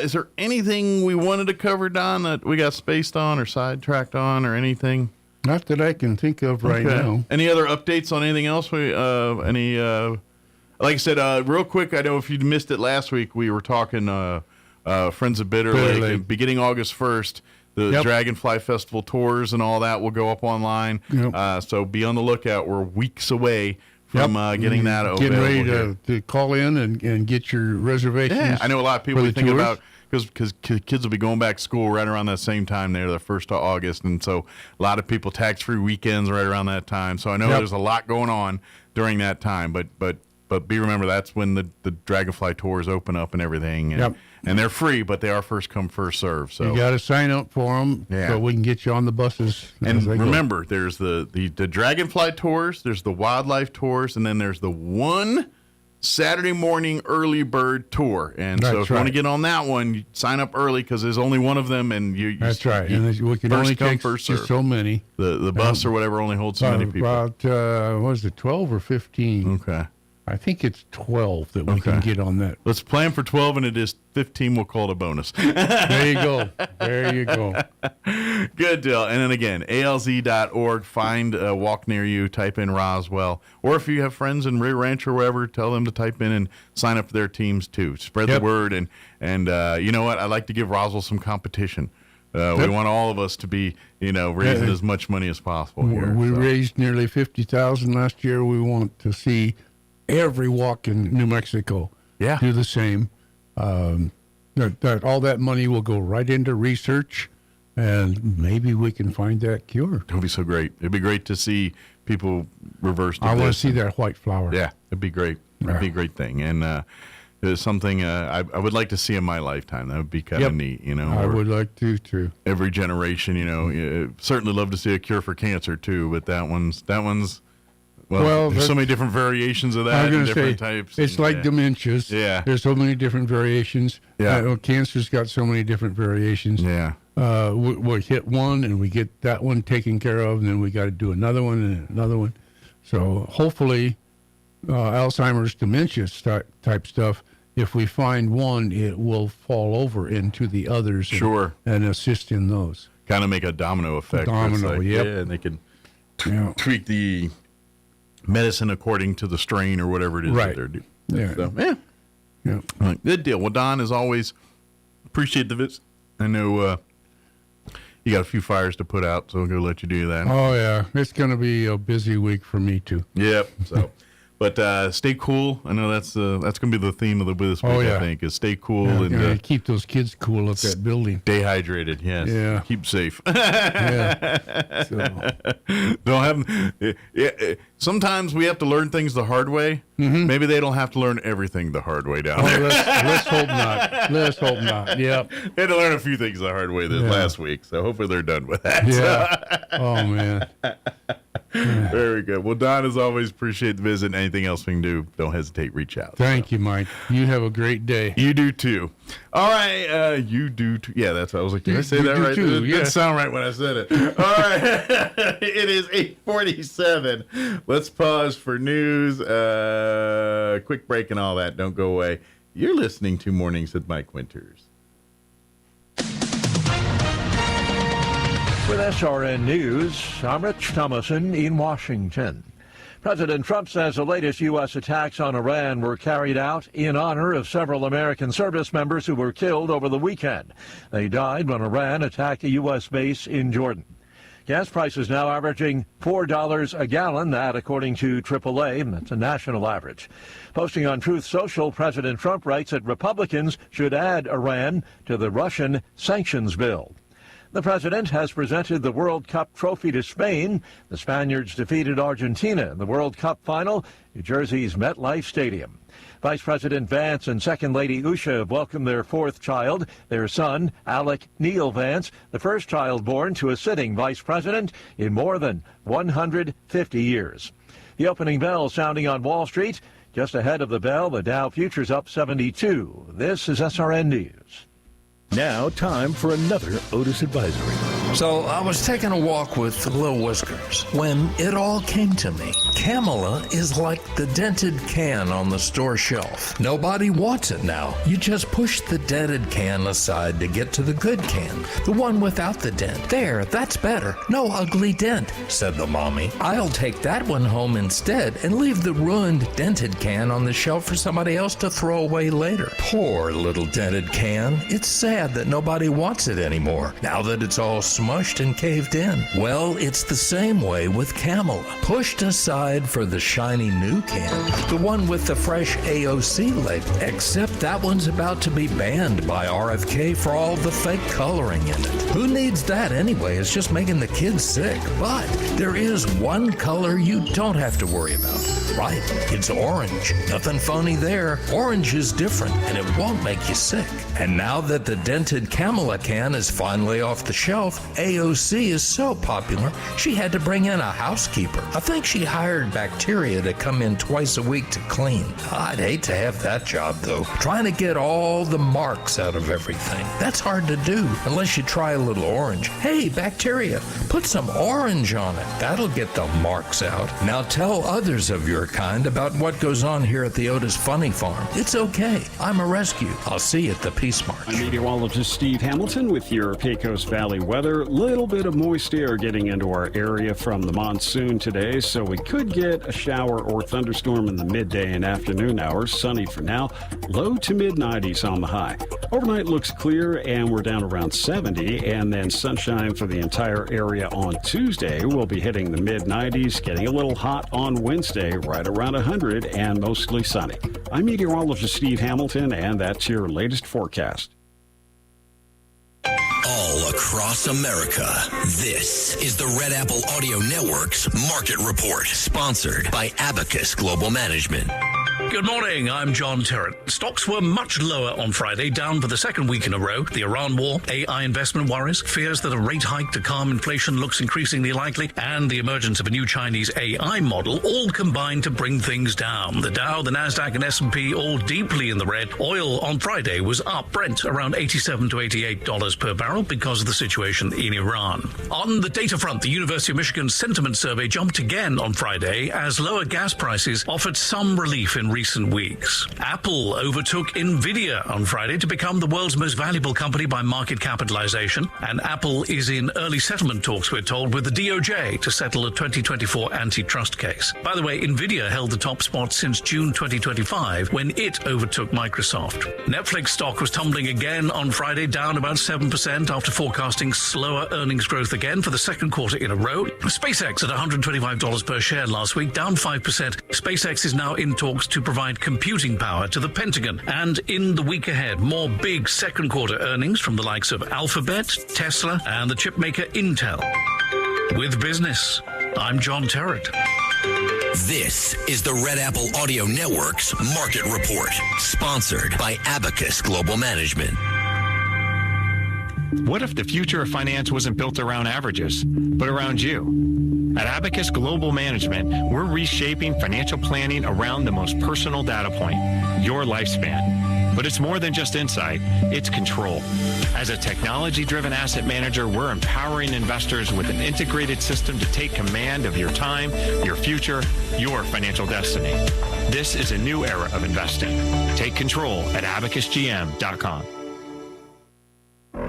is there anything we wanted to cover, Don, that we got spaced on or sidetracked on or anything? Not that I can think of right now. Any other updates on anything else? Like I said, real quick, I know if you missed it last week, we were talking Friends of Bitter Lake. Beginning August 1st. The Dragonfly Festival tours and all that will go up online. So be on the lookout. We're weeks away from getting that over. Getting ready to call in and get your reservations. Yeah, I know a lot of people think about, because kids will be going back to school right around that same time there, the 1st of August. And so a lot of people tax-free weekends right around that time. So I know there's a lot going on during that time. But remember, that's when the Dragonfly tours open up and everything. And they're free, but they are first come, first serve. So you got to sign up for them so we can get you on the buses. And remember, there's the Dragonfly tours, there's the wildlife tours, and then there's the one Saturday morning early bird tour. And so if you want to get on that one, you sign up early because there's only one of them. And that's right. And we can only take just so many. The bus or whatever only holds so many people. About, what is it, 12 or 15? Okay. I think it's 12 that we can get on that. Let's plan for 12, and it is 15. We'll call it a bonus. There you go. There you go. Good deal. And then again, alz.org. Find a walk near you. Type in Roswell. Or if you have friends in Rio Rancho or wherever, tell them to type in and sign up for their teams too. Spread the word. And you know what? I like to give Roswell some competition. We want all of us to be, raising as much money as possible here. We raised nearly $50,000 last year. We want to see every walk in New Mexico do the same. That all that money will go right into research, and maybe we can find that cure. It would be so great. It'd be great to see people reverse. I want to see that white flower. Yeah, it'd be great. It'd be a great thing. And it's something I would like to see in my lifetime. That would be kind of neat, I would like to, too. Every generation, certainly love to see a cure for cancer, too, but that one's well, there's so many different variations of that, and different types. It's like dementias. Yeah. There's so many different variations. Yeah. Cancer's got so many different variations. Yeah. We hit one, and we get that one taken care of, and then we got to do another one and another one. So hopefully, Alzheimer's, dementia type stuff, if we find one, it will fall over into the others and assist in those. Kind of make a domino effect. Domino, Yeah, and they can tweak the medicine according to the strain or whatever it is that they're doing. So, Right. Good deal. Well, Don, as always, appreciate the visit. I know you got a few fires to put out, so I'm going to let you do that. Oh, yeah. It's going to be a busy week for me, too. Yep. So, but stay cool. I know that's going to be the theme of this week, I think, is stay cool. And keep those kids cool at that building. Stay hydrated, yes. Yeah. Keep safe. Don't have. Sometimes we have to learn things the hard way. Mm-hmm. Maybe they don't have to learn everything the hard way down there. Let's hope not. Let's hope not. Yep. They had to learn a few things the hard way last week, so hopefully they're done with that. Yeah. Oh, man. Very good. Well, Don, as always, appreciate the visit. Anything else we can do, don't hesitate, reach out. Thank you, Mike. You have a great day. You do too. All right, you do too. Yeah, that's what I was like. Did I say that right? Too, it didn't sound right when I said it. All right, it is 8:47. Let's pause for news. Quick break and all that. Don't go away. You're listening to Mornings with Mike Winters. With SRN News, I'm Rich Thomason in Washington. President Trump says the latest U.S. attacks on Iran were carried out in honor of several American service members who were killed over the weekend. They died when Iran attacked a U.S. base in Jordan. Gas prices now averaging $4 a gallon, that according to AAA. That's a national average. Posting on Truth Social, President Trump writes that Republicans should add Iran to the Russian sanctions bill. The president has presented the World Cup trophy to Spain. The Spaniards defeated Argentina in the World Cup final, New Jersey's MetLife Stadium. Vice President Vance and Second Lady Usha have welcomed their fourth child, their son, Alec Neil Vance, the first child born to a sitting vice president in more than 150 years. The opening bell sounding on Wall Street. Just ahead of the bell, the Dow futures up 72. This is SRN News. Now, time for another Otis Advisory. So I was taking a walk with Lil Whiskers when it all came to me. Camela is like the dented can on the store shelf. Nobody wants it now. You just push the dented can aside to get to the good can, the one without the dent. There, that's better. No ugly dent, said the mommy. I'll take that one home instead and leave the ruined dented can on the shelf for somebody else to throw away later. Poor little dented can. It's sad that nobody wants it anymore, now that it's all smushed and caved in. Well, it's the same way with Camela. Pushed aside for the shiny new can, the one with the fresh AOC label. Except that one's about to be banned by RFK for all the fake coloring in it. Who needs that anyway? It's just making the kids sick. But there is one color you don't have to worry about. Right, it's orange. Nothing funny there. Orange is different, and it won't make you sick. And now that the dented Camela can is finally off the shelf, AOC is so popular, she had to bring in a housekeeper. I think she hired bacteria to come in twice a week to clean. I'd hate to have that job, though. Trying to get all the marks out of everything. That's hard to do, unless you try a little orange. Hey, bacteria, put some orange on it. That'll get the marks out. Now tell others of your regular kind about what goes on here at the Otis Funny Farm. It's okay. I'm a rescue. I'll see you at the Peace March. I'm meteorologist Steve Hamilton with your Pecos Valley weather. Little bit of moist air getting into our area from the monsoon today, so we could get a shower or thunderstorm in the midday and afternoon hours. Sunny for now. Low to mid 90s on the high. Overnight looks clear, and we're down around 70, and then sunshine for the entire area on Tuesday. We'll be hitting the mid 90s, getting a little hot on Wednesday, right around 100, and mostly sunny. I'm meteorologist Steve Hamilton, and that's your latest forecast. All across America, this is the Red Apple Audio Network's Market Report, sponsored by Abacus Global Management. Good morning, I'm John Terrett. Stocks were much lower on Friday, down for the second week in a row. The Iran war, AI investment worries, fears that a rate hike to calm inflation looks increasingly likely, and the emergence of a new Chinese AI model all combined to bring things down. The Dow, the Nasdaq, and S&P all deeply in the red. Oil on Friday was up, Brent around $87 to $88 per barrel because of the situation in Iran. On the data front, the University of Michigan sentiment survey jumped again on Friday as lower gas prices offered some relief in recent weeks. Apple overtook Nvidia on Friday to become the world's most valuable company by market capitalization, and Apple is in early settlement talks, we're told, with the DOJ to settle a 2024 antitrust case. By the way, Nvidia held the top spot since June 2025 when it overtook Microsoft. Netflix stock was tumbling again on Friday, down about 7% after forecasting slower earnings growth again for the second quarter in a row. SpaceX at $125 per share last week, down 5%. SpaceX is now in talks to provide computing power to the Pentagon. And in the week ahead, more big second quarter earnings from the likes of Alphabet, Tesla, and the chipmaker Intel. With business, I'm John Terrett. This is the Red Apple Audio Network's Market Report, sponsored by Abacus Global Management. What if the future of finance wasn't built around averages, but around you? At Abacus Global Management, we're reshaping financial planning around the most personal data point, your lifespan. But it's more than just insight, it's control. As a technology-driven asset manager, we're empowering investors with an integrated system to take command of your time, your future, your financial destiny. This is a new era of investing. Take control at abacusgm.com.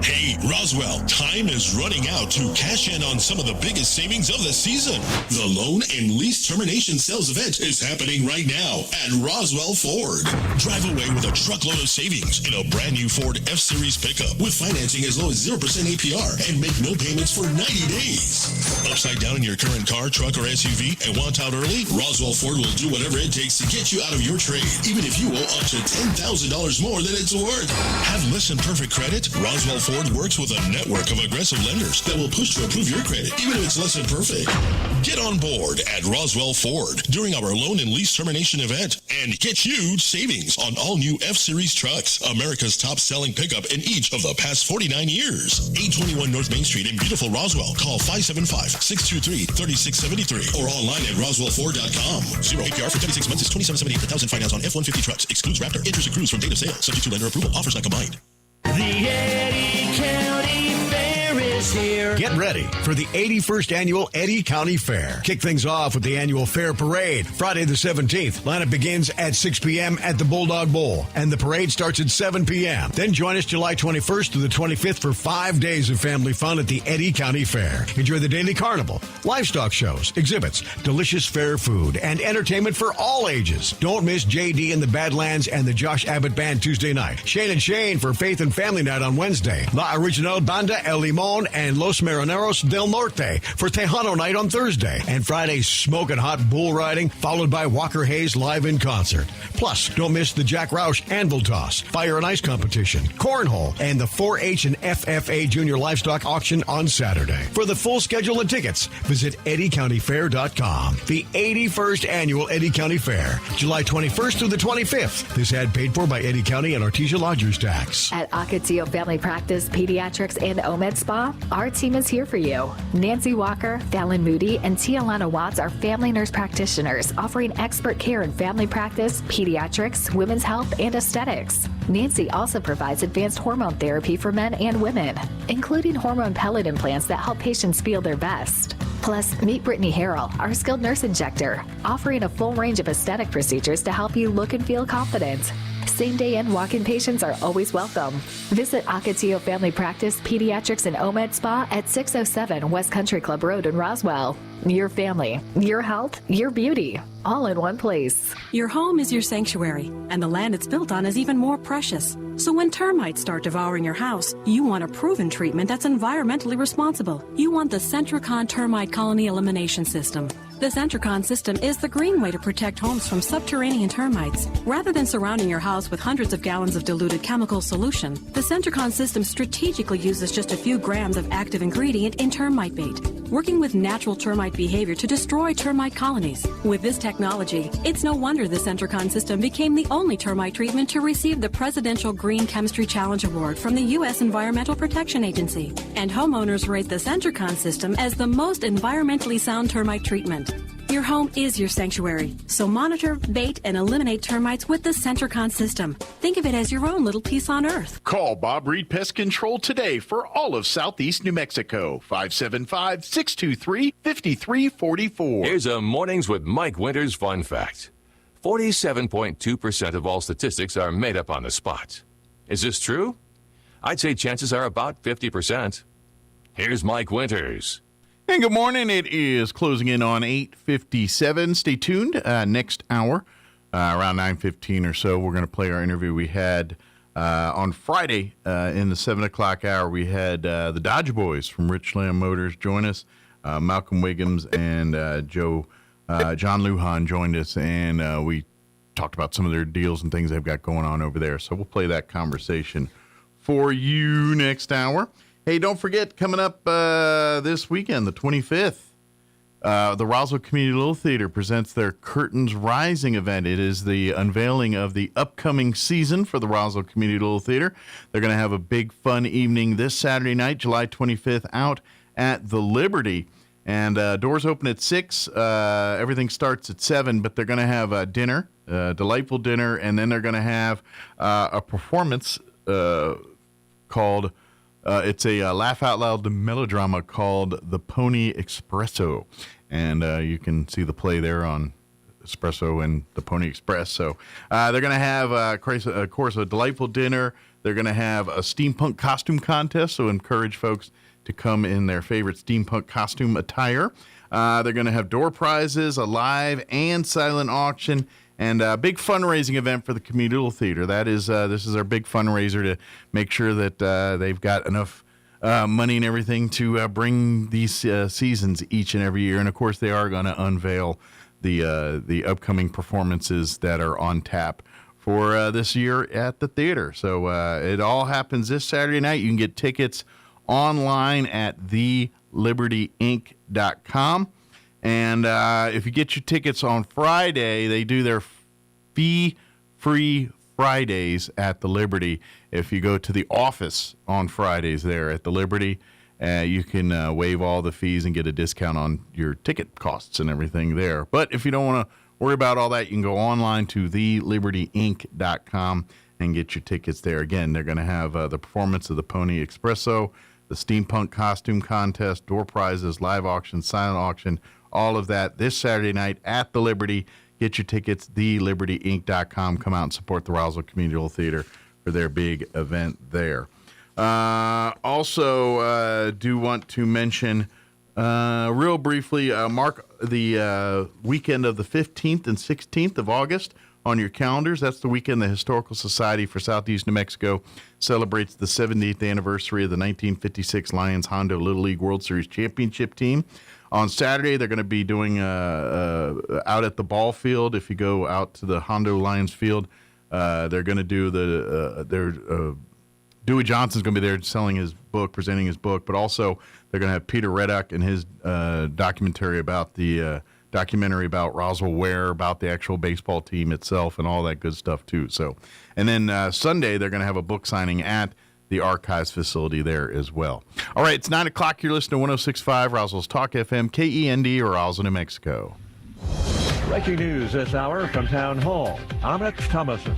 Hey, Roswell, time is running out to cash in on some of the biggest savings of the season. The loan and lease termination sales event is happening right now at Roswell Ford. Drive away with a truckload of savings in a brand new Ford F-Series pickup with financing as low as 0% APR and make no payments for 90 days. Upside down in your current car, truck, or SUV and want out early? Roswell Ford will do whatever it takes to get you out of your trade, even if you owe up to $10,000 more than it's worth. Have less than perfect credit? Roswell Ford works with a network of aggressive lenders that will push to approve your credit, even if it's less than perfect. Get on board at Roswell Ford during our loan and lease termination event and get huge savings on all new F-Series trucks, America's top selling pickup in each of the past 49 years. 821 North Main Street in beautiful Roswell. Call 575-623-3673 or online at roswellford.com. 0 APR for 36 months is $27.78 per thousand finance on F-150 trucks. Excludes Raptor. Interest accrues from date of sale. Subject to lender approval. Offers not combined. The Eddy County Fair is here. Get ready for the 81st Annual Eddy County Fair. Kick things off with the annual Fair Parade, Friday the 17th. Lineup begins at 6 p.m. at the Bulldog Bowl, and the parade starts at 7 p.m. Then join us July 21st to the 25th for 5 days of family fun at the Eddy County Fair. Enjoy the daily carnival, livestock shows, exhibits, delicious fair food, and entertainment for all ages. Don't miss JD and the Badlands and the Josh Abbott Band Tuesday night. Shane and Shane for Faith and Family Night on Wednesday. La Original Banda El Limón and Los Marineros del Norte for Tejano Night on Thursday. And Friday's smoking hot bull riding, followed by Walker Hayes live in concert. Plus, don't miss the Jack Roush Anvil Toss, Fire and Ice Competition, Cornhole, and the 4-H and FFA Junior Livestock Auction on Saturday. For the full schedule and tickets, visit eddycountyfair.com. The 81st Annual Eddy County Fair, July 21st through the 25th. This ad paid for by Eddy County and Artesia Lodgers Tax. At Ocotillo Family Practice, Pediatrics, and OMED Spa, our team is here for you. Nancy Walker, Fallon Moody, and Tialana Watts are family nurse practitioners offering expert care in family practice, pediatrics, women's health, and aesthetics. Nancy also provides advanced hormone therapy for men and women, including hormone pellet implants that help patients feel their best. Plus, meet Brittany Harrell, our skilled nurse injector, offering a full range of aesthetic procedures to help you look and feel confident. Same-day and walk-in patients are always welcome. Visit Ocotillo Family Practice, Pediatrics, and OMED Spa at 607 West Country Club Road in Roswell. Your family, your health, your beauty, all in one place. Your home is your sanctuary, and the land it's built on is even more precious. So when termites start devouring your house, you want a proven treatment that's environmentally responsible. You want the Centricon Termite Colony Elimination System. The Centricon system is the green way to protect homes from subterranean termites. Rather than surrounding your house with hundreds of gallons of diluted chemical solution, the Centricon system strategically uses just a few grams of active ingredient in termite bait, working with natural termite behavior to destroy termite colonies. With this technology, it's no wonder the Centricon system became the only termite treatment to receive the Presidential Green Chemistry Challenge Award from the U.S. Environmental Protection Agency. And homeowners rate the Centricon system as the most environmentally sound termite treatment. Your home is your sanctuary, so monitor, bait, and eliminate termites with the Centricon system. Think of it as your own little piece on Earth. Call Bob Reed Pest Control today for all of Southeast New Mexico. 575-623-5344. Here's a Mornings with Mike Winters fun fact. 47.2% of all statistics are made up on the spot. Is this true? I'd say chances are about 50%. Here's Mike Winters. And good morning. It is closing in on 8:57. Stay tuned. Next hour, around 9:15 or so, we're going to play our interview we had on Friday in the 7 o'clock hour. We had the Dodge Boys from Richland Motors join us. Malcolm Wiggums and John Lujan joined us, and we talked about some of their deals and things they've got going on over there. So we'll play that conversation for you next hour. Hey, don't forget, coming up this weekend, the 25th, the Roswell Community Little Theater presents their Curtains Rising event. It is the unveiling of the upcoming season for the Roswell Community Little Theater. They're going to have a big, fun evening this Saturday night, July 25th, out at the Liberty. And doors open at 6. Everything starts at 7, but they're going to have a dinner, a delightful dinner, and then they're going to have a performance called... it's a laugh out loud melodrama called The Pony Espresso, and you can see the play there on Espresso and the Pony Express. So they're going to have, of course, a delightful dinner. They're going to have a steampunk costume contest, so encourage folks to come in their favorite steampunk costume attire. They're going to have door prizes, a live and silent auction, and a big fundraising event for the Community Little Theater. That is, this is our big fundraiser to make sure that they've got enough money and everything to bring these seasons each and every year. And of course, they are going to unveil the upcoming performances that are on tap for this year at the theater. So it all happens this Saturday night. You can get tickets online at thelibertyinc.com. And if you get your tickets on Friday, they do their fee-free Fridays at the Liberty. If you go to the office on Fridays there at the Liberty, you can waive all the fees and get a discount on your ticket costs and everything there. But if you don't want to worry about all that, you can go online to thelibertyinc.com and get your tickets there. Again, they're going to have the performance of the Pony Espresso, the steampunk costume contest, door prizes, live auction, silent auction, all of that this Saturday night at the Liberty. Get your tickets, thelibertyinc.com. Come out and support the Roswell Community Little Theater for their big event there. Also, do want to mention real briefly, mark the weekend of the 15th and 16th of August on your calendars. That's the weekend the Historical Society for Southeast New Mexico celebrates the 70th anniversary of the 1956 Lions Hondo Little League World Series Championship team. On Saturday, they're going to be doing out at the ball field. If you go out to the Hondo Lions field, they're going to do Dewey Johnson's going to be there selling his book, presenting his book, but also they're going to have Peter Redduck and his documentary about Roswell Ware, about the actual baseball team itself and all that good stuff too. So, and then Sunday they're going to have a book signing at the archives facility there as well. All right, it's 9 o'clock. You're listening to 106.5 Roswell's Talk FM, KEND, or Roswell, New Mexico. Breaking news this hour from Town Hall. I'm Rich Thomason.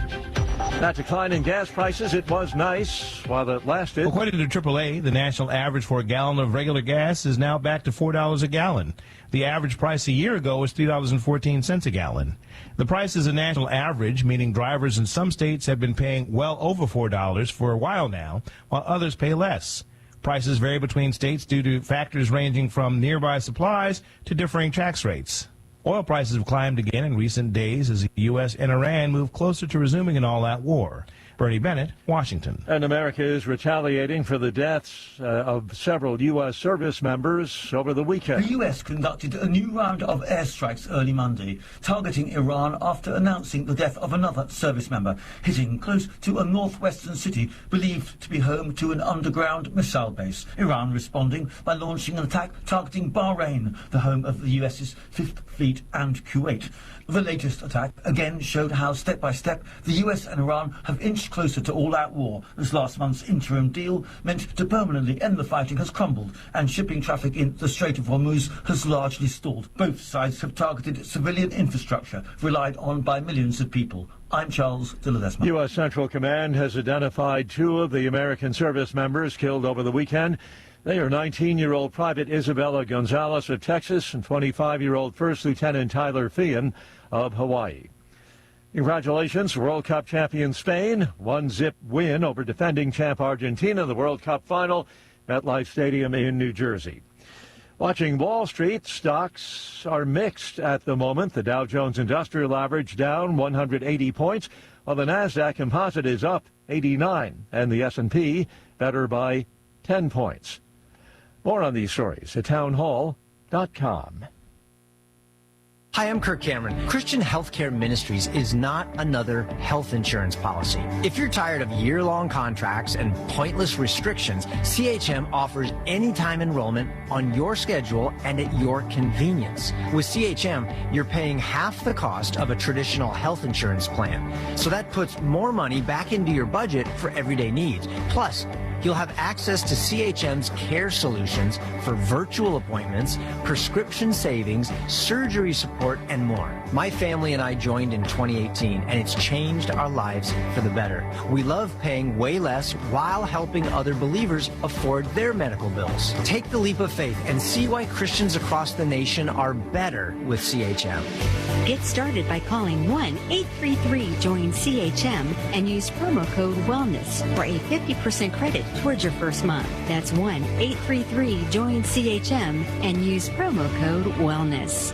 That decline in gas prices, it was nice while it lasted. According to AAA, the national average for a gallon of regular gas is now back to $4 a gallon. The average price a year ago was $3.14 a gallon. The price is a national average, meaning drivers in some states have been paying well over $4 for a while now, while others pay less. Prices vary between states due to factors ranging from nearby supplies to differing tax rates. Oil prices have climbed again in recent days as the U.S. and Iran move closer to resuming an all-out war. Bernie Bennett, Washington. And America is retaliating for the deaths of several U.S. service members over the weekend. The U.S. conducted a new round of airstrikes early Monday, targeting Iran after announcing the death of another service member, hitting close to a northwestern city believed to be home to an underground missile base. Iran responding by launching an attack targeting Bahrain, the home of the U.S.'s Fifth Fleet and Kuwait. The latest attack again showed how step by step the U.S. and Iran have inched closer to all-out war, as last month's interim deal meant to permanently end the fighting has crumbled and shipping traffic in the Strait of Hormuz has largely stalled. Both sides have targeted civilian infrastructure relied on by millions of people. I'm Charles de Ledesma. U.S. Central Command has identified 2 of the American service members killed over the weekend. They are 19-year-old Private Isabella Gonzalez of Texas and 25-year-old First Lieutenant Tyler Feehan of Hawaii. Congratulations, World Cup champion Spain. 1-0 win over defending champ Argentina, the World Cup final, MetLife Stadium in New Jersey. Watching Wall Street, stocks are mixed at the moment. The Dow Jones Industrial Average down 180 points, while the NASDAQ Composite is up 89, and the S&P better by 10 points. More on these stories at townhall.com. Hi, I'm Kirk Cameron. Christian Healthcare Ministries is not another health insurance policy. If you're tired of year-long contracts and pointless restrictions, CHM offers anytime enrollment on your schedule and at your convenience. With CHM, you're paying half the cost of a traditional health insurance plan. So that puts more money back into your budget for everyday needs. Plus, you'll have access to CHM's care solutions for virtual appointments, prescription savings, surgery support, and more. My family and I joined in 2018, and it's changed our lives for the better. We love paying way less while helping other believers afford their medical bills. Take the leap of faith and see why Christians across the nation are better with CHM. Get started by calling 1-833-JOIN-CHM and use promo code WELLNESS for a 50% credit towards your first month. That's 1-833-JOIN-CHM and use promo code WELLNESS.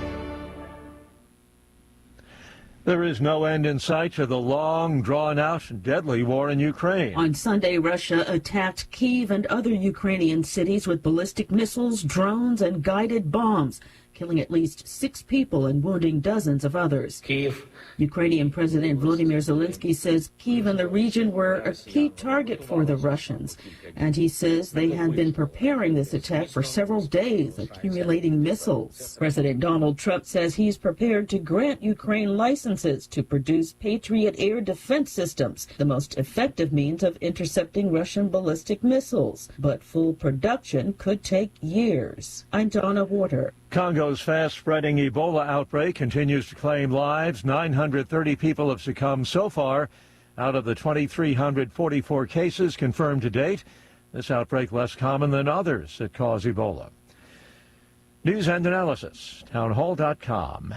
There is no end in sight to the long, drawn-out, deadly war in Ukraine. On Sunday, Russia attacked Kyiv and other Ukrainian cities with ballistic missiles, drones, and guided bombs, killing at least 6 people and wounding dozens of others. Kyiv. Ukrainian President Volodymyr Zelensky says Kyiv and the region were a key target for the Russians, and he says they had been preparing this attack for several days, accumulating missiles. President Donald Trump says he's prepared to grant Ukraine licenses to produce Patriot air defense systems, the most effective means of intercepting Russian ballistic missiles. But full production could take years. I'm Donna Warder. Congo's fast-spreading Ebola outbreak continues to claim lives. 930 people have succumbed so far out of the 2,344 cases confirmed to date. This outbreak less common than others that cause Ebola. News and analysis, townhall.com.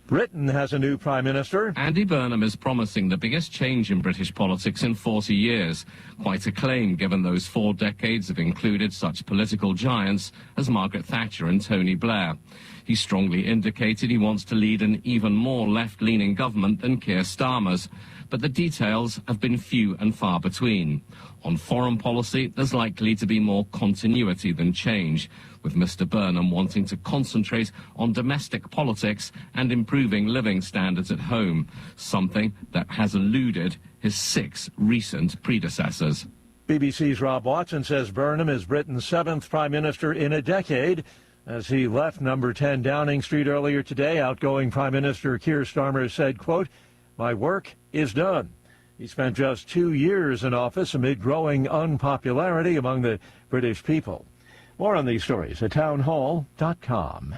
Britain has a new Prime Minister. Andy Burnham is promising the biggest change in British politics in 40 years. Quite a claim, given those 4 decades have included such political giants as Margaret Thatcher and Tony Blair. He strongly indicated he wants to lead an even more left-leaning government than Keir Starmer's, but the details have been few and far between. On foreign policy, there's likely to be more continuity than change, with Mr. Burnham wanting to concentrate on domestic politics and improving living standards at home, something that has eluded his 6 recent predecessors. BBC's Rob Watson says Burnham is Britain's 7th Prime Minister in a decade. As he left number 10 Downing Street earlier today, outgoing Prime Minister Keir Starmer said, quote, "My work is done." He spent just 2 years in office amid growing unpopularity among the British people. More on these stories at townhall.com.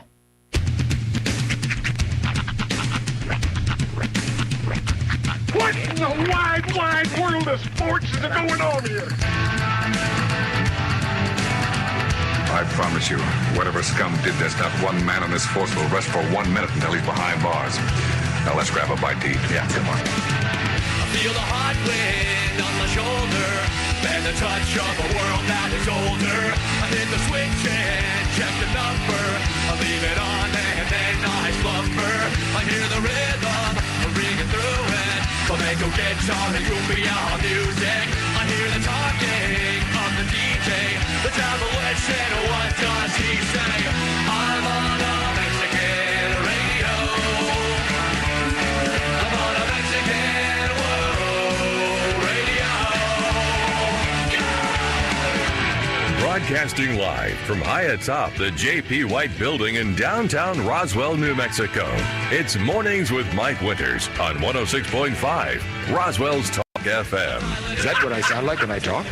What? in the wide, wide world of sports is going on here? I promise you, whatever scum did this, not one man on this force will rest for 1 minute until he's behind bars. Now let's grab a bite to eat. Yeah, come on. I feel the hot wind on my shoulder and the touch of a world that is older. I hit the switch and check the number. I leave it on and then I slumber. I hear the rhythm ringing through it. Flamenco guitar and cumbia music. I hear the talking of the DJ. The demolition, what does he say? I'm on a Mexican radio. I'm on a Mexican radio. Broadcasting live from high atop the J.P. White Building in downtown Roswell, New Mexico. It's Mornings with Mike Winters on 106.5 Roswell's Talk FM. Is that what I sound like when I talk?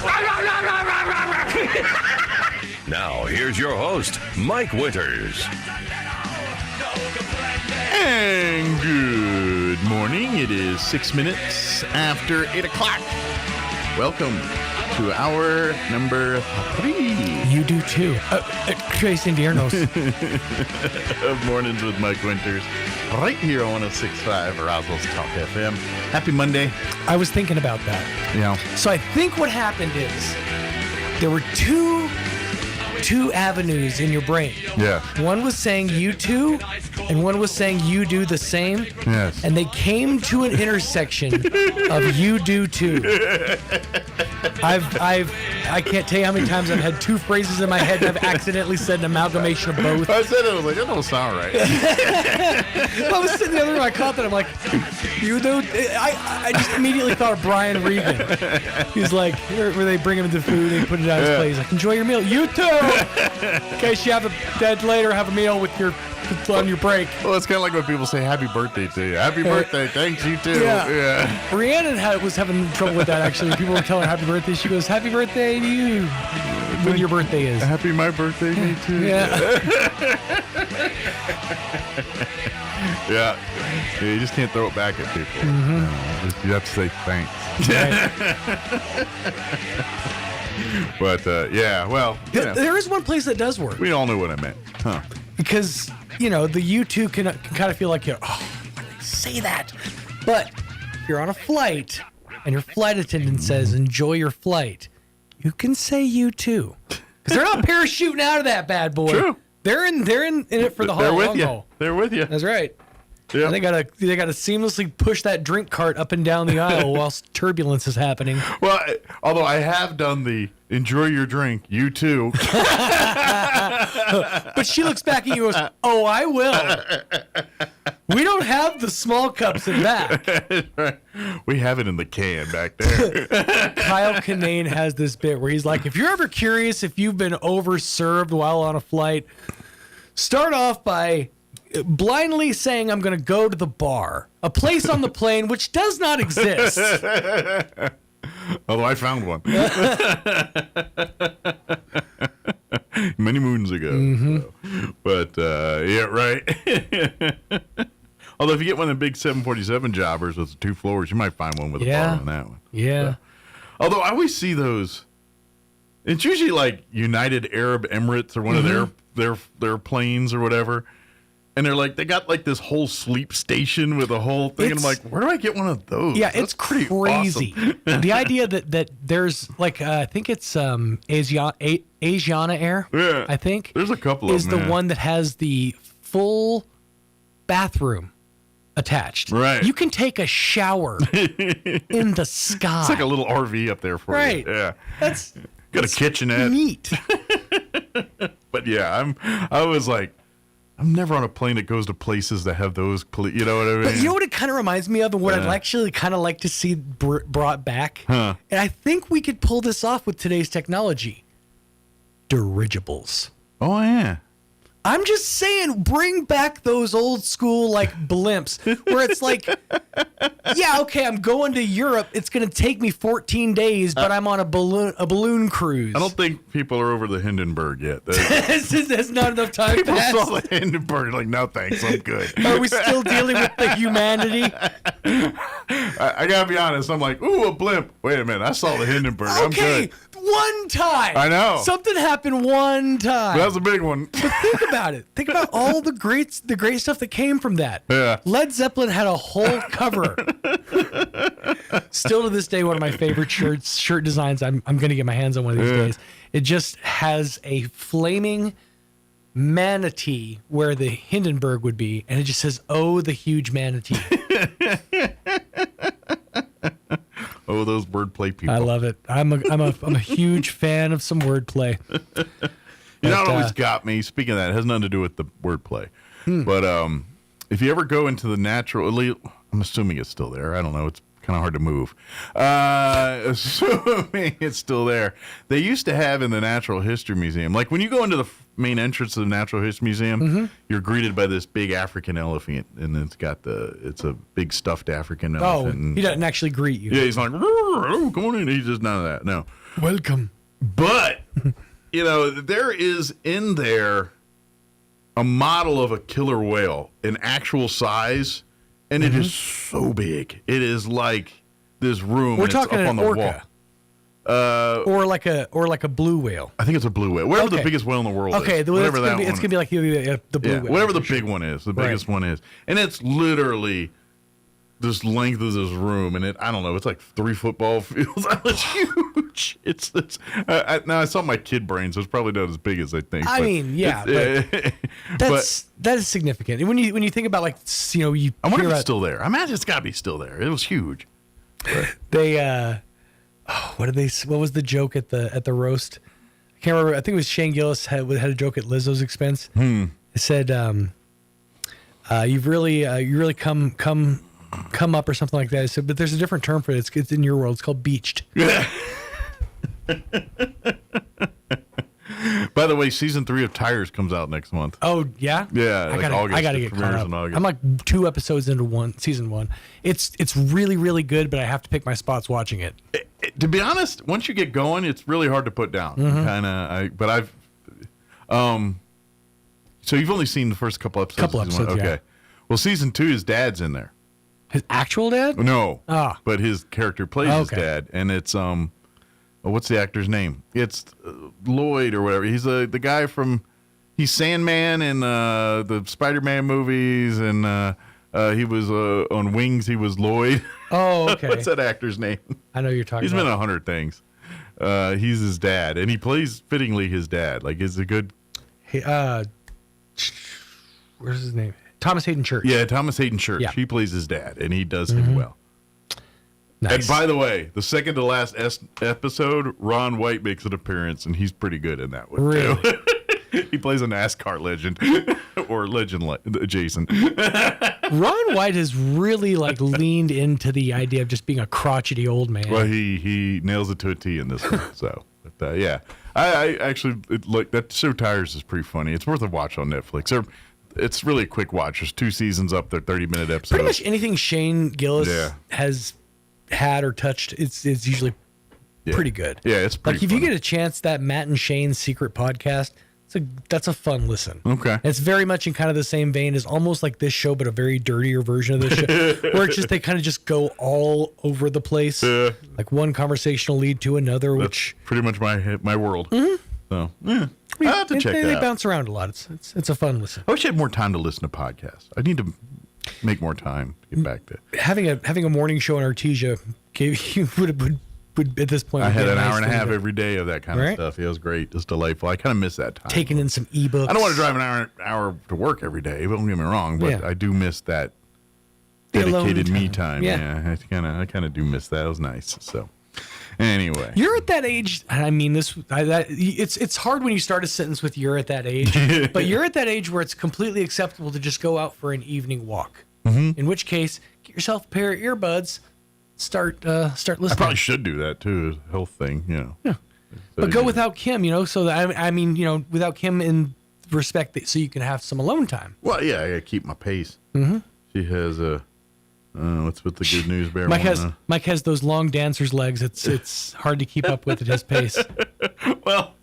Now, here's your host, Mike Winters. And good morning. It is 6 minutes after 8 o'clock. Welcome to hour number 3. You do too. Trace Indiernos. Of Mornings with Mike Winters. Right here on 106.5 Roswell's Talk FM. Happy Monday. I was thinking about that. Yeah. So I think what happened is there were two avenues in your brain. Yeah. One was saying you too, and one was saying you do the same. Yes. And they came to an intersection of you do too. I can't tell you how many times I've had two phrases in my head and I've accidentally said an amalgamation of both. I said it, I was like, that don't sound right. I was sitting the other room, I caught that, I'm like, you do? I just immediately thought of Brian Regan. He's like, where they bring him the food, they put it on his plate. He's like, enjoy your meal. You too! In case you have a dead later, have a meal with your on your break. Well, it's kind of like when people say happy birthday to you. Happy birthday. Thanks, you too. Yeah. Rhiannon was having trouble with that, actually. People were telling her happy birthday. She goes, happy birthday to you when your birthday is. Happy my birthday, me too. Yeah. Yeah. You just can't throw it back at people. Mm-hmm. You have to say thanks. But, yeah, well. There is one place that does work. We all know what I meant. Huh. Because, you know, the you two can kind of feel like, say that. But if you're on a flight and your flight attendant says, enjoy your flight, you can say you too. Because they're not parachuting out of that bad boy. True. They're in it for the whole long haul. They're with you. That's right. Yeah. They gotta seamlessly push that drink cart up and down the aisle whilst turbulence is happening. Well, although I have done the enjoy your drink, you too. But she looks back at you and goes, oh, I will. We don't have the small cups in back. We have it in the can back there. Kyle Kinane has this bit where he's like, if you're ever curious if you've been overserved while on a flight, start off by blindly saying, I'm going to go to the bar, a place on the plane which does not exist. Although I found one. Many moons ago. Mm-hmm. So. But, yeah, right. Although if you get one of the big 747 jobbers with 2 floors, you might find one with a bar on that one. Yeah. So, although I always see those, it's usually like United Arab Emirates or one of their planes or whatever. And they're like, they got like this whole sleep station with a whole thing. And I'm like, where do I get one of those? Yeah, That's it's crazy. Awesome. The idea that there's like, I think it's Asiana Air. Yeah. I think. There's a couple of them. Is the one that has the full bathroom attached. Right. You can take a shower in the sky. It's like a little RV up there for you. Yeah. That's got a kitchenette. Neat. But yeah, I was like, I'm never on a plane that goes to places that have those, you know what I mean? But you know what it kind of reminds me of, and what I'd actually kind of like to see brought back? Huh. And I think we could pull this off with today's technology. Dirigibles. Oh, yeah. I'm just saying, bring back those old school, like, blimps, where it's like, yeah, okay, I'm going to Europe. It's going to take me 14 days, but I'm on a balloon cruise. I don't think people are over the Hindenburg yet. There's not enough time People passed. saw the Hindenburg like, no thanks, I'm good. Are we still dealing with the humanity? I gotta be honest. I'm like, ooh, a blimp. Wait a minute. I saw the Hindenburg. I'm good. One time. I know. Something happened one time. That was a big one. But think about it. Think about all the great stuff that came from that. Yeah. Led Zeppelin had a whole cover. Still to this day, one of my favorite shirt designs. I'm going to get my hands on one of these days. It just has a flaming manatee where the Hindenburg would be, and it just says, "Oh, the huge manatee." Oh, those wordplay people. I love it. I'm a huge fan of some wordplay. You know what always got me? Speaking of that, it has nothing to do with the wordplay. But if you ever go into the natural, I'm assuming it's still there. I don't know. It's kind of hard to move. Assuming it's still there. They used to have in the Natural History Museum, like when you go into the main entrance of the Natural History Museum, you're greeted by this big African elephant, and it's a big stuffed African elephant. Oh, he doesn't actually greet you. Yeah, he's like, come on in. He does none of that. No. Welcome. But, there is in there a model of a killer whale in actual size, and it is so big. It is like this room. We're talking up on an the orca. wall. Or like a blue whale. I think it's a blue whale. Whatever the biggest whale in the world is. Okay, whatever that one it's gonna be like the blue whale. Whatever the big one is, the biggest one is, and it's literally this length of this room, and I don't know, it's like 3 football fields. It's huge. Now I saw my kid brain, so it's probably not as big as I think. I mean, yeah, but that is significant. When you think about I wonder if it's still there. I imagine it's got to be still there. It was huge. They what was the joke at the roast? I can't remember. I think it was Shane Gillis had a joke at Lizzo's expense. It said, "You've really come up" or something like that. I said, but there's a different term for it. It's in your world. It's called beached. By the way, season 3 of Tires comes out next month. Oh yeah, yeah. I gotta get caught up. I'm like 2 episodes into season 1. It's really really good, but I have to pick my spots watching it. To be honest, once you get going, it's really hard to put down. But I've, so you've only seen the first couple episodes. Couple episodes, okay. yeah. Well, season 2, his dad's in there. His actual dad? No. But his character plays his dad, and it's what's the actor's name? It's Lloyd or whatever. He's the guy from, he's Sandman in the Spider-Man movies, and he was on Wings. He was Lloyd. Oh, okay. What's that actor's name? I know you're talking. He's been in 100 things. He's his dad, and he plays fittingly his dad. Like, is a good. Hey, where's his name? Thomas Hayden Church. Yeah, Thomas Hayden Church. Yeah. He plays his dad, and he does him well. Nice. And by the way, the second to last episode, Ron White makes an appearance, and he's pretty good in that one. Really? Too. He plays a NASCAR legend, or legend Jason. Ron White has really leaned into the idea of just being a crotchety old man. Well, he nails it to a T in this one. So, but, yeah, I actually that show Tires is pretty funny. It's worth a watch on Netflix. It's really a quick watch. There's 2 seasons up there, 30-minute episodes. Pretty much anything Shane Gillis has had or touched, it's usually pretty good. Yeah, it's pretty if you get a chance, that Matt and Shane's Secret Podcast, that's a fun listen. Okay. It's very much in kind of the same vein as almost like this show, but a very dirtier version of this show, where it's just they kind of just go all over the place. Yeah. Like one conversation will lead to another, which pretty much my world. Mm-hmm. So yeah, I have to check that out. They bounce around a lot. It's a fun listen. I wish I had more time to listen to podcasts. I need to make more time to get back to having a morning show on Artesia. Would at this point I had an hour and a half every day of that kind of stuff. It was great. It's delightful. I kind of miss that time. Taking in some ebooks. I don't want to drive an hour to work every day. Don't get me wrong, but I do miss that dedicated me time. Yeah, I kind of do miss that. It was nice. So anyway, you're at that age. I mean, it's hard when you start a sentence with "you're at that age," but you're at that age where it's completely acceptable to just go out for an evening walk. Mm-hmm. In which case, get yourself a pair of earbuds. Start listening. I probably should do that too, a health thing, Yeah. So but go without Kim, so that I mean, without Kim in respect that so you can have some alone time. Well, yeah, I gotta keep my pace. Mm-hmm. She has what's with the good news bear? Mike has those long dancer's legs. It's hard to keep up with at his pace. Well,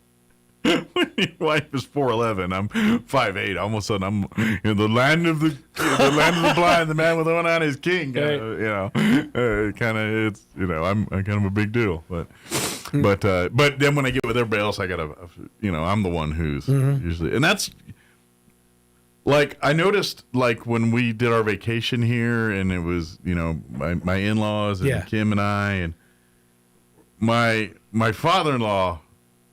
Your wife is 4'11". I'm 5'8". All of a sudden, I'm in the land of the blind. The man with one eye is king. Kind of, it's I'm kind of a big deal. But then when I get with everybody else, I gotta, I'm the one who's usually, and that's. Like, I noticed, like, when we did our vacation here, and it was, my in-laws and Kim and I, and my father-in-law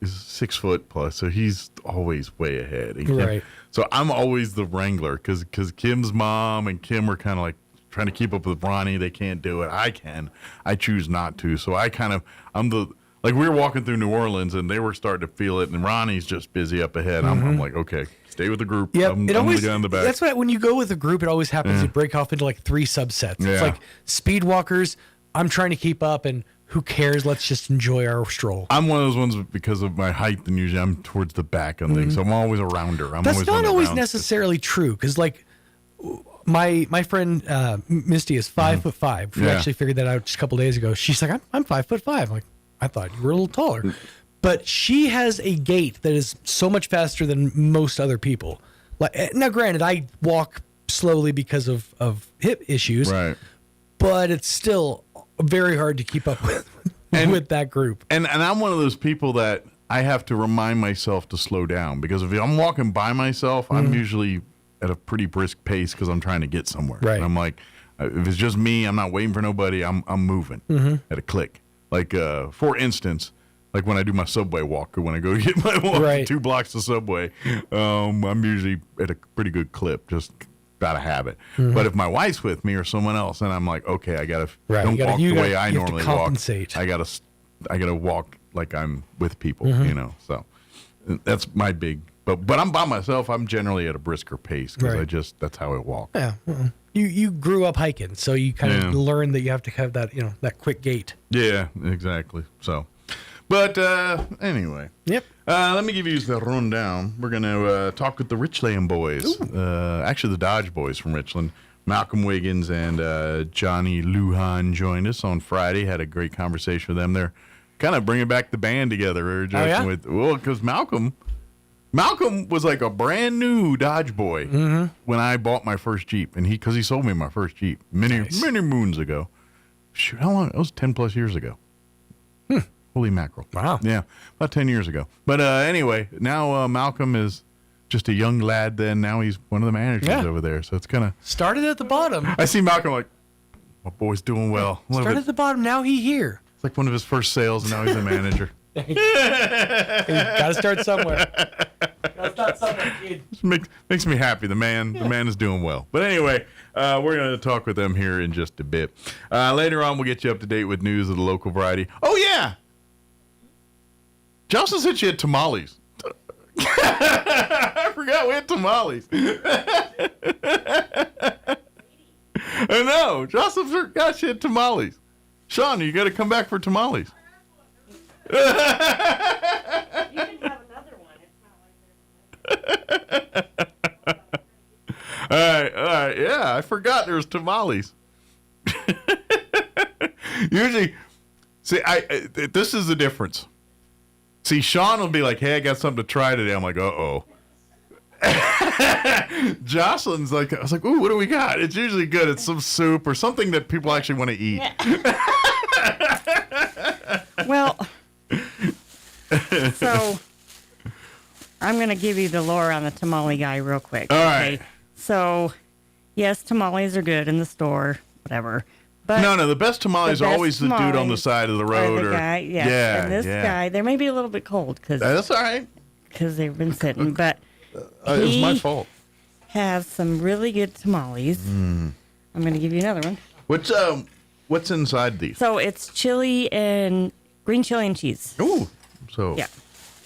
is 6 foot plus, so he's always way ahead. Right. So I'm always the wrangler, because Kim's mom and Kim are kind of, like, trying to keep up with Ronnie. They can't do it. I can. I choose not to. So I'm the... Like, we were walking through New Orleans, and they were starting to feel it, and Ronnie's just busy up ahead. I'm like, okay, stay with the group. Yeah, I'm the guy in the back. That's why when you go with a group, it always happens. You break off into, like, 3 subsets. It's like speed walkers, I'm trying to keep up, and who cares? Let's just enjoy our stroll. I'm one of those ones because of my height, and usually I'm towards the back of things, so I'm always a rounder. That's not always necessarily true, because, like, my friend Misty is 5'5". We actually figured that out just a couple days ago. She's like, I'm 5'5". I'm like, I thought you were a little taller. But she has a gait that is so much faster than most other people. Like, now, granted, I walk slowly because of hip issues, right? But it's still very hard to keep up with that group. And I'm one of those people that I have to remind myself to slow down, because if I'm walking by myself, I'm usually at a pretty brisk pace because I'm trying to get somewhere. Right. And I'm like, if it's just me, I'm not waiting for nobody. I'm moving at a click. Like, for instance, like when I do my subway walk, or when I go get my walk 2 blocks to Subway, I'm usually at a pretty good clip, just gotta have it. But if my wife's with me or someone else, then I'm like, okay, I gotta don't walk the way I normally walk. I gotta walk like I'm with people, So that's my big. But I'm by myself. I'm generally at a brisker pace because that's how I walk. Yeah. Well, you grew up hiking, so you kind of learn that you have to have that that quick gait. Yeah, exactly. So, but anyway. Yep. Let me give you the rundown. We're gonna talk with the Richland boys. Actually, the Dodge boys from Richland. Malcolm Wiggins and Johnny Lujan joined us on Friday. Had a great conversation with them. They're kind of bringing back the band together. We were joking because Malcolm was like a brand new Dodge boy when I bought my first Jeep, and because he sold me my first Jeep many moons ago. Shoot, how long? It was 10 plus years ago. Holy mackerel! Wow. Yeah, about 10 years ago. But anyway, now Malcolm is just a young lad. Then now he's one of the managers over there. So it's kind of started at the bottom. I see Malcolm like, my boy's doing well. Started at the bottom. Now he's here. It's like one of his first sales, and now he's a manager. Gotta start somewhere. Makes me happy. The man is doing well. But anyway, we're going to talk with them here in just a bit. Later on, we'll get you up to date with news of the local variety. Oh yeah, Jocelyn said she had tamales. I forgot we had tamales. I know. Jocelyn forgot she had tamales. Sean, you got to come back for tamales. You can have another one. It's not like there's all right. Yeah, I forgot there was tamales. Usually, see, this is the difference. See, Sean will be like, "Hey, I got something to try today." I'm like, "Uh-oh." Jocelyn's like, I was like, "Ooh, what do we got?" It's usually good. It's some soup or something that people actually want to eat. Well. So, I'm going to give you the lore on the tamale guy real quick. All right. So, yes, tamales are good in the store, whatever. But no, the best tamales are always the dude on the side of the road. The guy, yes. And this guy, they may be a little bit cold. That's all right. Because they've been sitting, but it was my fault. Has some really good tamales. I'm going to give you another one. What's inside these? So, it's chili and green chili and cheese. Ooh. So,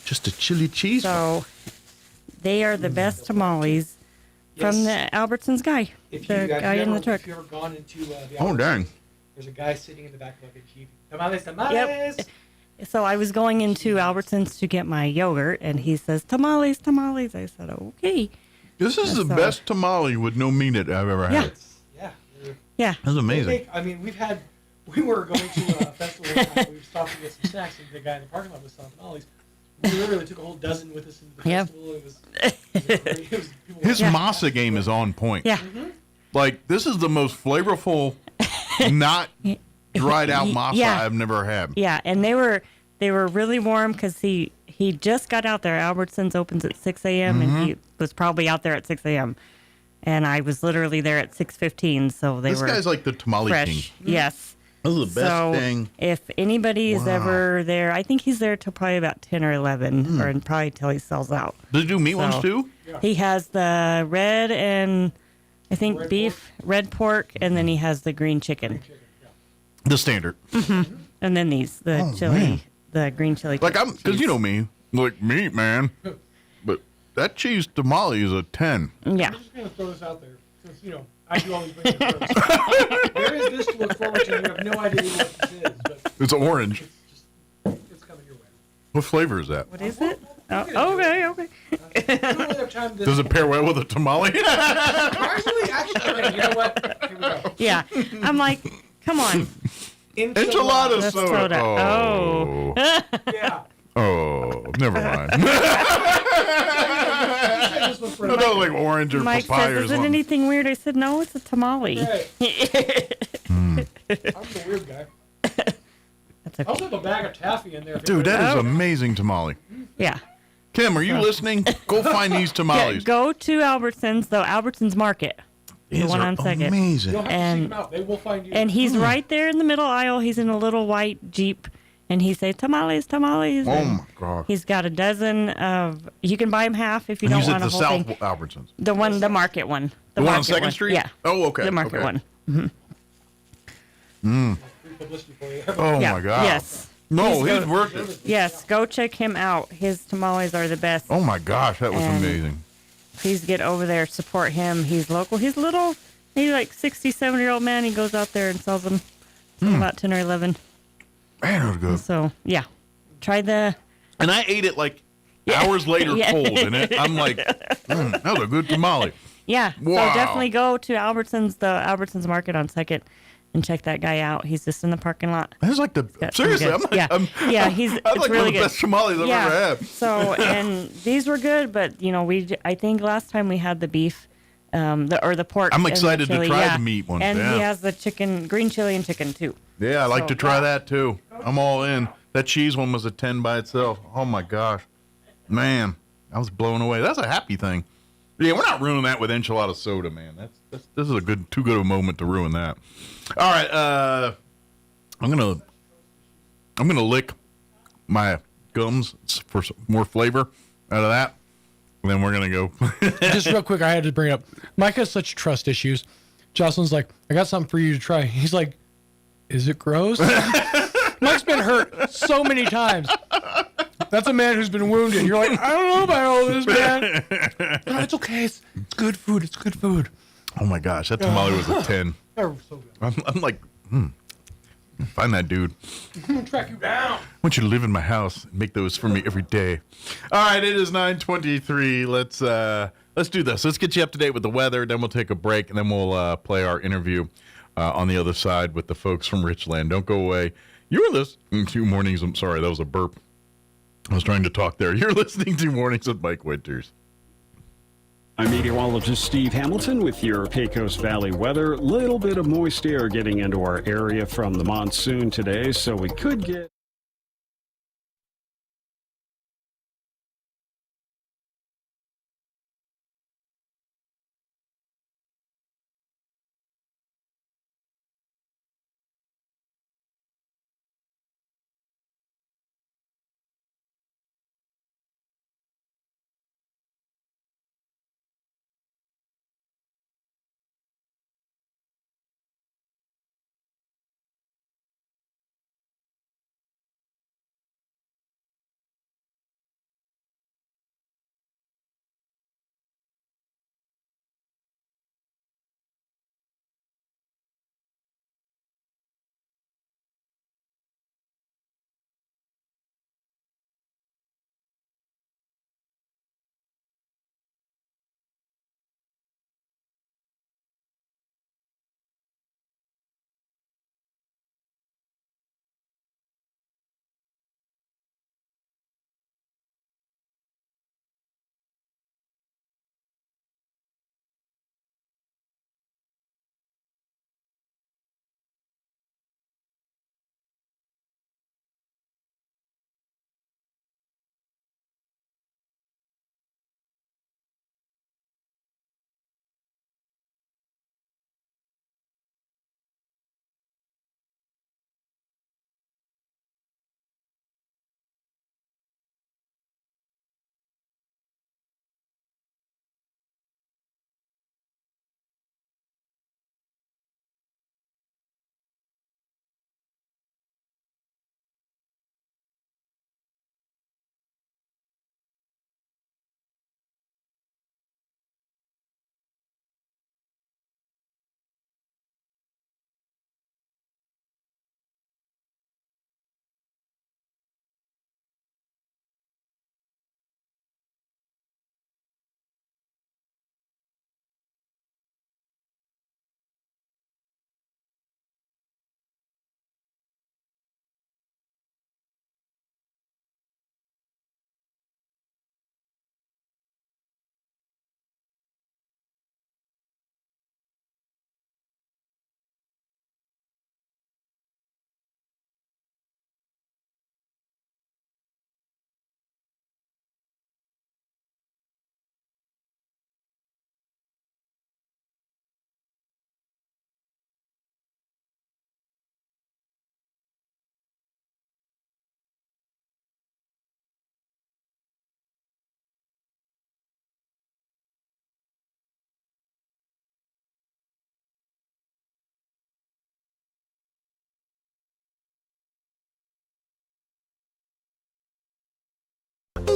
just a chili cheese. So, they are the best tamales from the Albertsons guy. The guy in the truck. If you ever gone into the dang. There's a guy sitting in the back of a Jeep. Tamales. Yep. So, I was going into Albertsons to get my yogurt, and he says, tamales. I said, okay. This is the best tamale with no meat I've ever had. Yeah. That's amazing. We were going to a festival. We stopped to get some snacks, and the guy in the parking lot was selling tamales. We literally took a whole dozen with us in the festival. It was great. His masa game is on point. Yeah. Like, this is the most flavorful, not dried out masa I've never had. Yeah, and they were really warm because he just got out there. Albertsons opens at 6 a.m. and he was probably out there at 6 a.m. And I was literally there at 6:15, so This guy's like the tamale fresh. king. Yes. This is the best thing. If anybody is ever there, I think he's there till probably about 10 or 11, or probably till he sells out. Does he do meat ones too? He has the red and I think beef, red pork, and then he has the green chicken. The standard. And then the chili, man. the green chili. Like, because you know me, like meat, man. But that cheese tamale is a 10. Yeah. I'm just going to throw this out there, since, I do always bring it first. There is this to look forward to. You have no idea what this is, but It's orange. it's coming your way. What flavor is that? What is it? Oh, okay. Does it pair well with a tamale? Surprisingly, actually, okay, you know what? Here we go. Yeah. I'm like, come on. Enchilada soda. Oh. Yeah. Oh, never mind. No, like orange or Mike papaya says, or is it something. anything weird? I said, no, it's a tamale. Right. I'm the weird guy. That's okay. I also have a bag of taffy in there. Dude, that is amazing tamale. Yeah. Kim, are you listening? Go find these tamales. Go to Albertsons, though, Albertsons Market. The These one are on Second. amazing. You'll have to seek them out. They will find you. And he's right there in the middle aisle. He's in a little white Jeep. And he says, tamales, tamales. Oh, and my God. He's got a dozen of, you can buy him half if you And don't he's want at a the whole South thing. Albertsons. The market one. The one on market 2nd Street? Yeah. Oh, okay. The market Okay. one. Mm-hmm. Oh, Yeah. my God. Yes. No, he's worth it. Yes, go check him out. His tamales are the best. Oh, my gosh. That was And amazing. Please get over there, support him. He's local. He's little, maybe like 60, 70-year-old man. He goes out there and sells them about 10 or 11. Man, it was good. So, yeah. Try the... And I ate it like hours later Yeah. cold. And I'm like, that was a good tamale. Yeah. Wow. So definitely go to Albertsons, the Albertsons Market on 2nd, and check that guy out. He's just in the parking lot. That's like seriously, I'm like, yeah, he's that's it's like really one of the good. best tamales I've ever had. So, and these were good, but I think last time we had the beef, the pork. I'm and the excited to chili, try the meat ones, And yeah. he has the chicken, green chili and chicken too. Yeah, I like So, to try that too. I'm all in. That cheese one was a 10 by itself. Oh my gosh. Man, I was blown away. That's a happy thing. Yeah, we're not ruining that with enchilada soda, man. This is a too good a moment to ruin that. All right, I'm gonna lick my gums for some more flavor out of that. And then we're gonna go. Just real quick, I had to bring it up. Mike has such trust issues. Jocelyn's like, I got something for you to try. He's like, is it gross? Mike's been hurt so many times. That's a man who's been wounded. You're like, I don't know about all this, man. No, it's okay. It's good food. It's good food. Oh my gosh, that tamale was a 10. They're so good. I'm like, find that dude. I'm gonna track you down. I want you to live in my house and make those for me every day. All right, it is 9:23. Let's do this. Let's get you up to date with the weather. Then we'll take a break, and then we'll play our interview on the other side with the folks from Richland. Don't go away. You're listening to Mornings. I'm sorry, that was a burp. I was trying to talk there. You're listening to Mornings with Mike Winters. I'm meteorologist Steve Hamilton with your Pecos Valley weather. Little bit of moist air getting into our area from the monsoon today, so we could get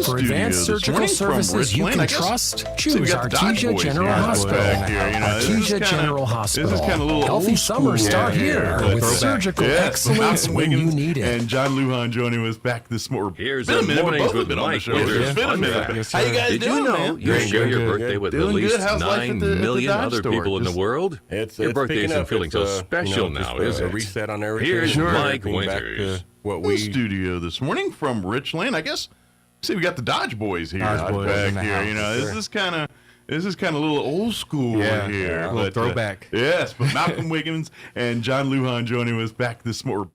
studio advanced this surgical morning from services you Richland. can I guess- trust, so we choose got the Dodge Artesia boys General here Hospital. back here, you know, this is Artesia kinda- General This Hospital. is kind of a little Healthy old summer school start here, here but with throwback. surgical Yes, excellence Malcolm when you Wiggins need it. and John Lujan joining us back this morning. Here's Been a the minute, but mornings both have with been on the Mike show. Winters. It's been a minute. Yes, How you sir. guys Did doing, you know man? you share your birthday with at Doing least good. How's life 9 at the million Dodge other store? people in the Just- world? Your birthday isn't feeling so special now, is a it? reset on everything. Here's Sure. Mike Everything back Winters. to what In the we studio this morning from Richland. I guess, see, we got the Dodge boys here Dodge boys back in the here. house, You know, sure. this is kind of a little old school Yeah, here. a little throwback. Yes, but Malcolm Wiggins and John Lujan joining us back this morning.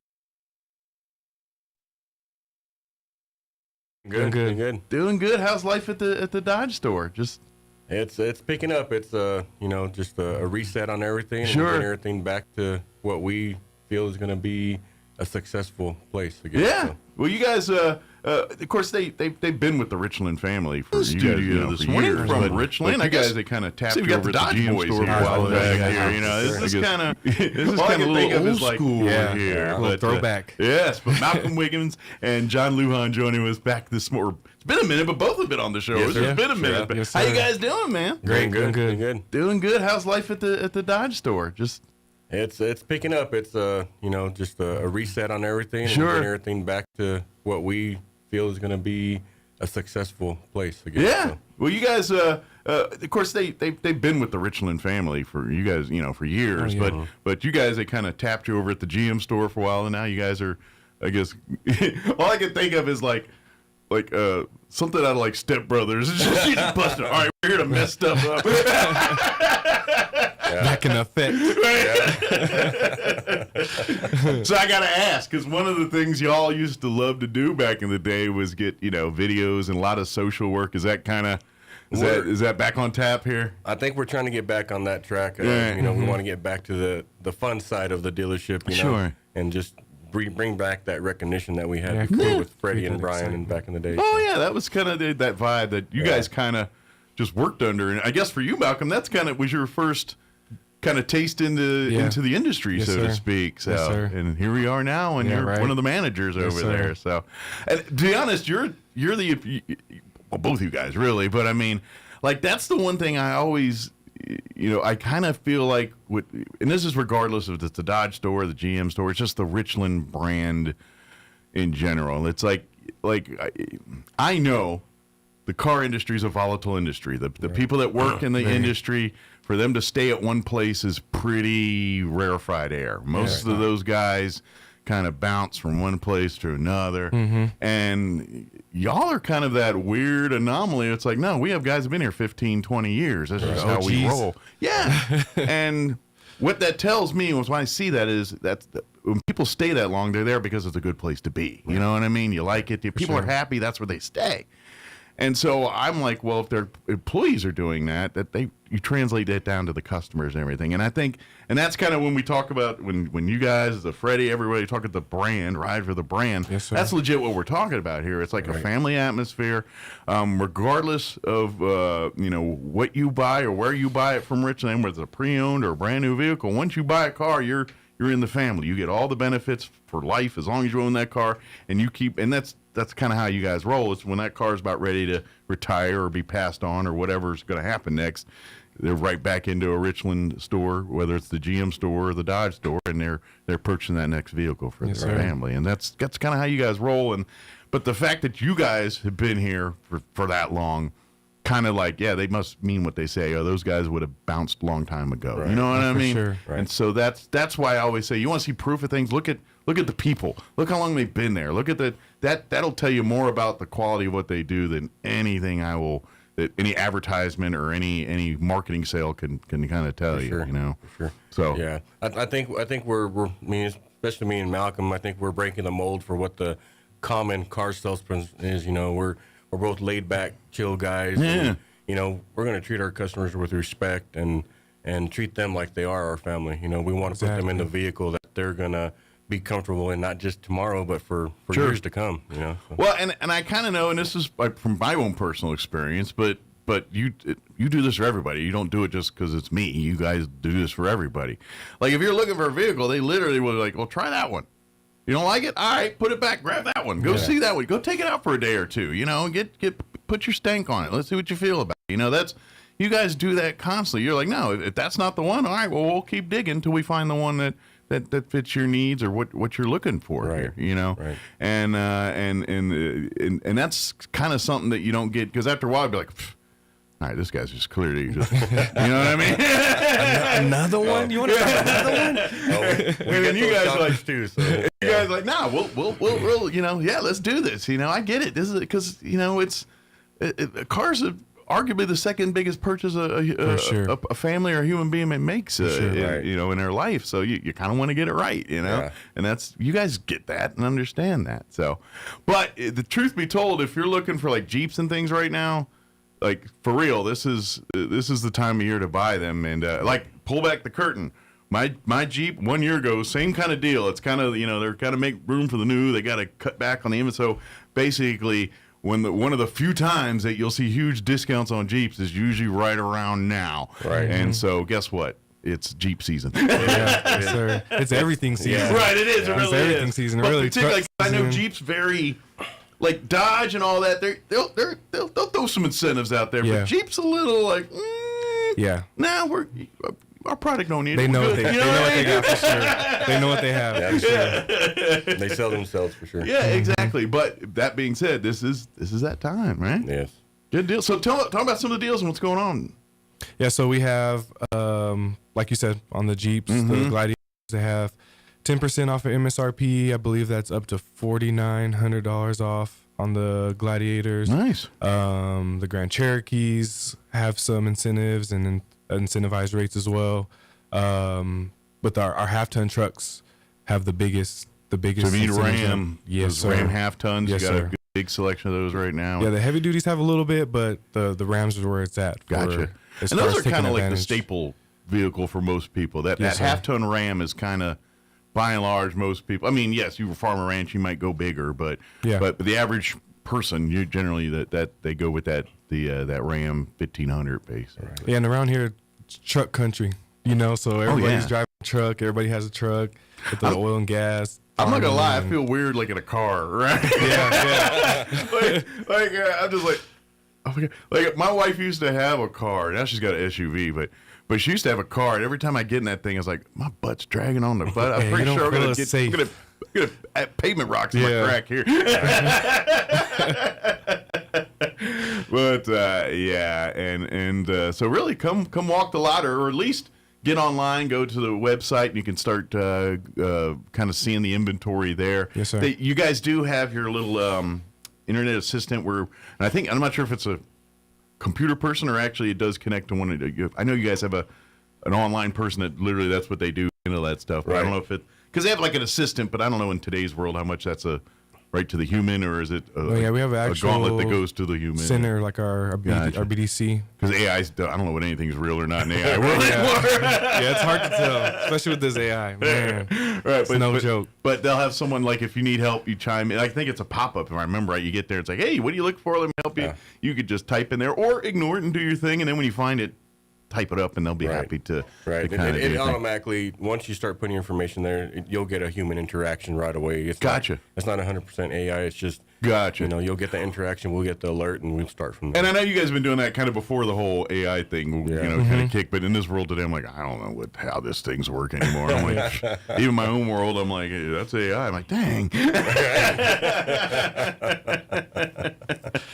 Good. Doing good. How's life at the Dodge store? Just it's picking up. It's just a reset on everything. Sure. And getting everything back to what we feel is going to be a successful place again. yeah. So. Well, you guys, of course, they've been with the Richland family for you studio guys, you know, this for morning years, from but Richland. you I guess guys, they kind of tapped see, we you got over the at the Dodge GM boys store here a while back yeah, here. You know, this is Sure. kind of this is all I kind of can a think little of old is like school here. Yeah, a but, little throwback. Yes, but Malcolm Wiggins and John Lujan joining us back this morning. It's been a minute, but both have been on the show. Yes, It's been a sir. minute. But Yes, how you sir. guys doing, man? Great, good. Doing good. How's life at the Dodge store? Just It's picking up. It's just a reset on everything. Sure. And getting everything back to what we feel is going to be a successful place again. yeah. So. Well, you guys, of course, they've been with the Richland family for you guys, you know, for years. Oh, yeah. But you guys, they kind of tapped you over at the GM store for a while, and now you guys are, I guess, all I can think of is like something out of like Step Brothers. It's just you just busting. All right, we're here to mess stuff up. Back in effect. So I gotta ask, because one of the things y'all used to love to do back in the day was get videos and a lot of social work. Is that kind of is that back on tap here? I think we're trying to get back on that track. Yeah. We want to get back to the fun side of the dealership, Sure. and just bring back that recognition that we had Yeah, before cool. with Freddie Keep and it Brian exciting. and back in the day. Oh yeah, that was kind of that vibe that you Yeah. guys kind of just worked under, and I guess for you, Malcolm, that's kind of was your first kind of taste into the industry, Yes, so to sir. speak. So, Yes, sir. and here we are now, and Yeah, you're right. one of the managers Yes, over sir. there. So, and to be honest, you're the well, both you guys really, but I mean, like that's the one thing I always. I kind of feel like and this is regardless if it's the Dodge store, the GM store, it's just the Richland brand in general. It's like I know the car industry is a volatile industry. The people that work in the industry, for them to stay at one place is pretty rarefied air. Most of those guys kind of bounce from one place to another. Mm-hmm. And y'all are kind of that weird anomaly. It's like, no, we have guys who've been here 15, 20 years. That's just how we roll. Yeah. And what that tells me when I see that is that when people stay that long, they're there because it's a good place to be. You know what I mean? You like it. People are happy. That's where they stay. And so I'm like, well, if their employees are doing that you translate that down to the customers and everything. And I think, and that's kind of when we talk about when you guys, the Freddie, everybody talk about the brand, ride for the brand. Yes, sir. That's legit what we're talking about here. It's like a family atmosphere, regardless of what you buy or where you buy it from Richland, whether it's a pre-owned or a brand new vehicle. Once you buy a car, you're in the family. You get all the benefits for life as long as you own that car, and that's kind of how you guys roll. It's when that car is about ready to retire or be passed on or whatever's going to happen next, they're right back into a Richland store, whether it's the GM store or the Dodge store, and they're purchasing that next vehicle for Yes, their sir. family. And that's kind of how you guys roll. But the fact that you guys have been here for that long, kind of like, yeah, they must mean what they say. Oh, those guys would have bounced a long time ago. Right. You know what I For mean? sure. Right. And so that's why I always say, you want to see proof of things, look at the people. Look how long they've been there. Look at that'll tell you more about the quality of what they do than anything that any advertisement or any marketing sale can kind of tell you. Sure. You know. For sure. So yeah, I think we're especially me and Malcolm. I think we're breaking the mold for what the common car salesman is. We're both laid back, chill guys. Yeah. And, we're going to treat our customers with respect and treat them like they are our family. We want to put them in the vehicle that they're going to be comfortable in, not just tomorrow, but for Sure. years to come. So. Well, and I kind of know, and this is like from my own personal experience, but you do this for everybody. You don't do it just because it's me. You guys do this for everybody. Like if you're looking for a vehicle, they literally will be like, well, try that one. You don't like it? All right, put it back. Grab that one. Go see that one. Go take it out for a day or two. You know, put your stank on it. Let's see what you feel about it. You know, you guys do that constantly. You're like, no, if that's not the one, all right, well, we'll keep digging until we find the one that fits your needs or what you're looking for here. You know, and that's kind of something that you don't get, because after a while, you'll be like, all right, this guy's just clearly just, you know what I mean? Another one? You want to start another one? And then you guys like, too, so. You guys like, nah, we'll, you know, yeah, let's do this. You know, I get it. This is because, you know, cars are arguably the second biggest purchase a family or a human being makes, you know, in their life. So you kind of want to get it right, you know, and you guys get that and understand that. So, but the truth be told, if you're looking for like Jeeps and things right now, like for real, this is the time of year to buy them. And like, pull back the curtain. My Jeep 1 year ago, same kind of deal. It's kind of, you know, they're kind of make room for the new. They got to cut back on the image. So basically, one of the few times that you'll see huge discounts on Jeeps is usually right around now. Right. And so guess what? It's Jeep season. Yes, sir. It's everything season. Yeah. Right, it is. It really it's everything is. season. But really, particularly, I know Jeep's very, like Dodge and all that. They'll throw some incentives out there. But Jeep's a little like, our product don't need it. They know what they got for sure. They know what they have. Yeah, for sure. They sell themselves for sure. Yeah, exactly. But that being said, this is that time, right? Yes. Good deal. So talk about some of the deals and what's going on. Yeah, so we have, like you said, on the Jeeps, the Gladiators, they have 10% off of MSRP. I believe that's up to $4,900 off on the Gladiators. Nice. The Grand Cherokees have some incentives and incentivized rates as well. But our half-ton trucks have the biggest. So if you need a Ram, yes, sir. Ram half-tons, yes, you got sir. a big selection of those right now. Yeah, the heavy duties have a little bit, but the Rams is where it's at. Gotcha. And those are kind of like the staple vehicle for most people. That half-ton Ram is kind of, by and large, most people. I mean, yes, you farm a ranch, you might go bigger, but the average person, you generally that they go with that Ram 1500 base. Right. Yeah, and around here, it's truck country, you know, so everybody's driving a truck. Everybody has a truck with the oil and gas. I'm not gonna lie, I feel weird like in a car, right? Yeah. I'm just like, oh my God. Like my wife used to have a car. Now she's got an SUV, but she used to have a car. And every time I get in that thing, I was like, my butt's dragging on the butt. I'm pretty sure I'm gonna get pavement rocks in my crack here. But so really come walk the lot, or at least get online, go to the website, and you can start kind of seeing the inventory there. Yes, sir. You guys do have your little internet assistant and I'm not sure if it's a computer person or actually it does connect to one of the, I know you guys have an online person that literally that's what they do, that stuff. But I don't know if because they have like an assistant, but I don't know in today's world how much that's right to the human, or is it we have an actual gauntlet that goes to the human center, like our BDC. Because AI's, I don't know what anything's real or not in AI world anymore. Yeah, it's hard to tell, especially with this AI, man. Right, it's no joke. But they'll have someone, like, if you need help, you chime in. I think it's a pop-up, if I remember right. You get there, it's like, hey, what do you look for? Let me help you. You could just type in there, or ignore it and do your thing, and then when you find it, type it up, and they'll be happy to. Right. It automatically, once you start putting your information there, you'll get a human interaction right away. It's gotcha. It's not 100% AI. It's just gotcha. You'll get the interaction. We'll get the alert, and we'll start from there. And I know you guys have been doing that kind of before the whole AI thing, kind of kick. But in this world today, I'm like, I don't know how this thing's working anymore. I'm like, even my own world, I'm like, hey, that's AI. I'm like, dang.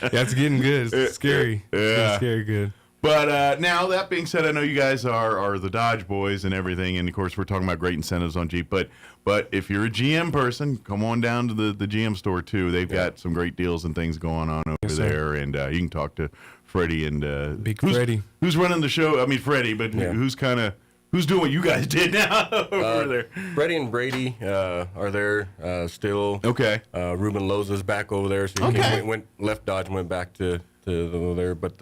It's getting good. It's scary. Yeah. It's scary good. But now, that being said, I know you guys are the Dodge boys and everything, and of course we're talking about great incentives on Jeep. But if you're a GM person, come on down to the GM store too. They've got some great deals and things going on over there, and you can talk to Freddie and Freddie. Who's running the show? I mean Freddie, but who's doing what you guys did now over there? Freddie and Brady are there still. Okay. Ruben Loza's back over there, so he went left Dodge and went back to there, but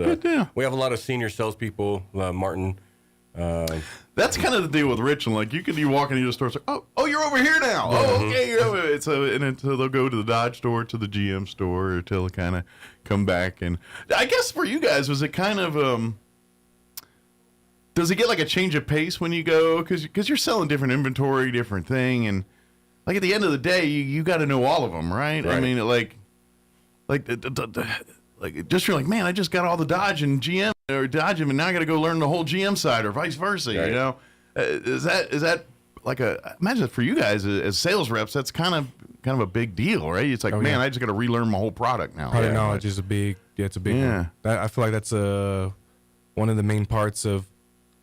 we have a lot of senior salespeople. Martin. That's kind of the deal with Richland. Like you walk into the store, it's like, oh, you're over here now. Yeah. Oh, okay, you're over. And until they'll go to the Dodge store, to the GM store, until they kind of come back. And I guess for you guys, was it kind of does it get like a change of pace when you go, because you're selling different inventory, different thing, and like at the end of the day, you got to know all of them, right? I mean, like just you're like, man, I just got all the Dodge and GM or Dodge, and now I got to go learn the whole GM side or vice versa. You know, is that like imagine for you guys as sales reps, that's kind of a big deal, right? It's like, man, I just got to relearn my whole product now. Product knowledge is a big one. I feel like that's one of the main parts of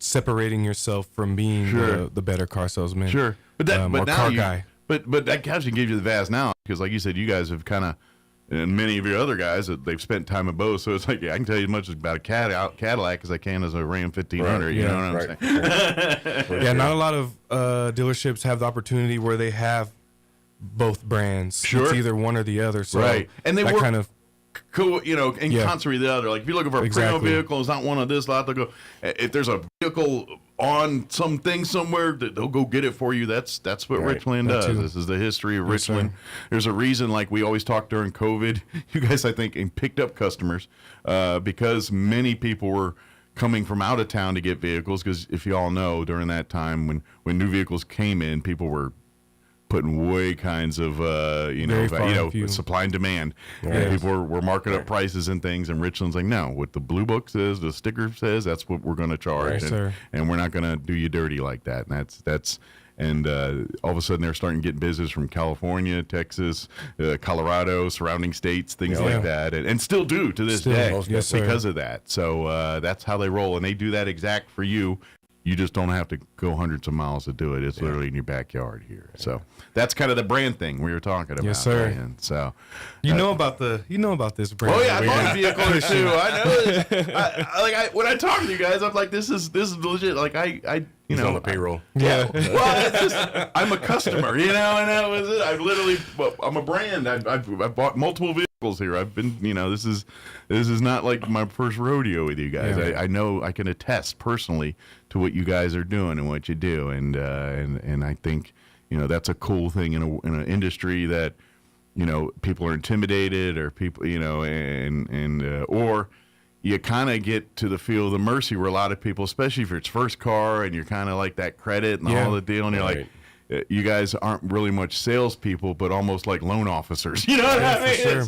separating yourself from being the better car salesman. Sure, but that or car guy. But that actually gives you the vast now, because like you said, you guys have kind of, and many of your other guys, they've spent time at both. So it's like, I can tell you as much about a Cadillac as I can as a Ram 1500. You know what I'm saying? Yeah, not a lot of dealerships have the opportunity where they have both brands. Sure. It's either one or the other. So and they that work kind of cool, in concert with the other. Like if you're looking for a pre-owned vehicle, it's not one of this lot. They'll go, if there's a vehicle on something somewhere, they'll go get it for you. That's what Richland does. This is the history of Richland. There's a reason, like we always talk during COVID, you guys, I think, picked up customers because many people were coming from out of town to get vehicles. Because if you all know, during that time when new vehicles came in, people were putting way kinds of supply and demand. And people were marking up prices and things, and Richland's like, no, what the blue book says, the sticker says, that's what we're going to charge, and we're not going to do you dirty like that. And that's all of a sudden they're starting to get business from California, Texas, Colorado, surrounding states, things like that, and still do to this day because of that. So that's how they roll, and they do that exact for you. You just don't have to go hundreds of miles to do it. It's literally in your backyard here. So that's kind of the brand thing we were talking about. Yes, sir. And so you know about this brand. Oh yeah, I bought a vehicle or two. I know. When I talk to you guys, I'm like, this is legit. Like He's on the payroll. Well, it's just, I'm a customer, and that was it. I'm a brand. I've bought multiple vehicles here. I've been, this is not like my first rodeo with you guys. I know, I can attest personally to what you guys are doing and what you do, and I think that's a cool thing in an industry that people are intimidated, or people or you kind of get to the feel of the mercy where a lot of people, especially if it's first car and you're kind of like that credit and all the deal, and you're like, you guys aren't really much salespeople, but almost like loan officers. You know what I mean? Sure.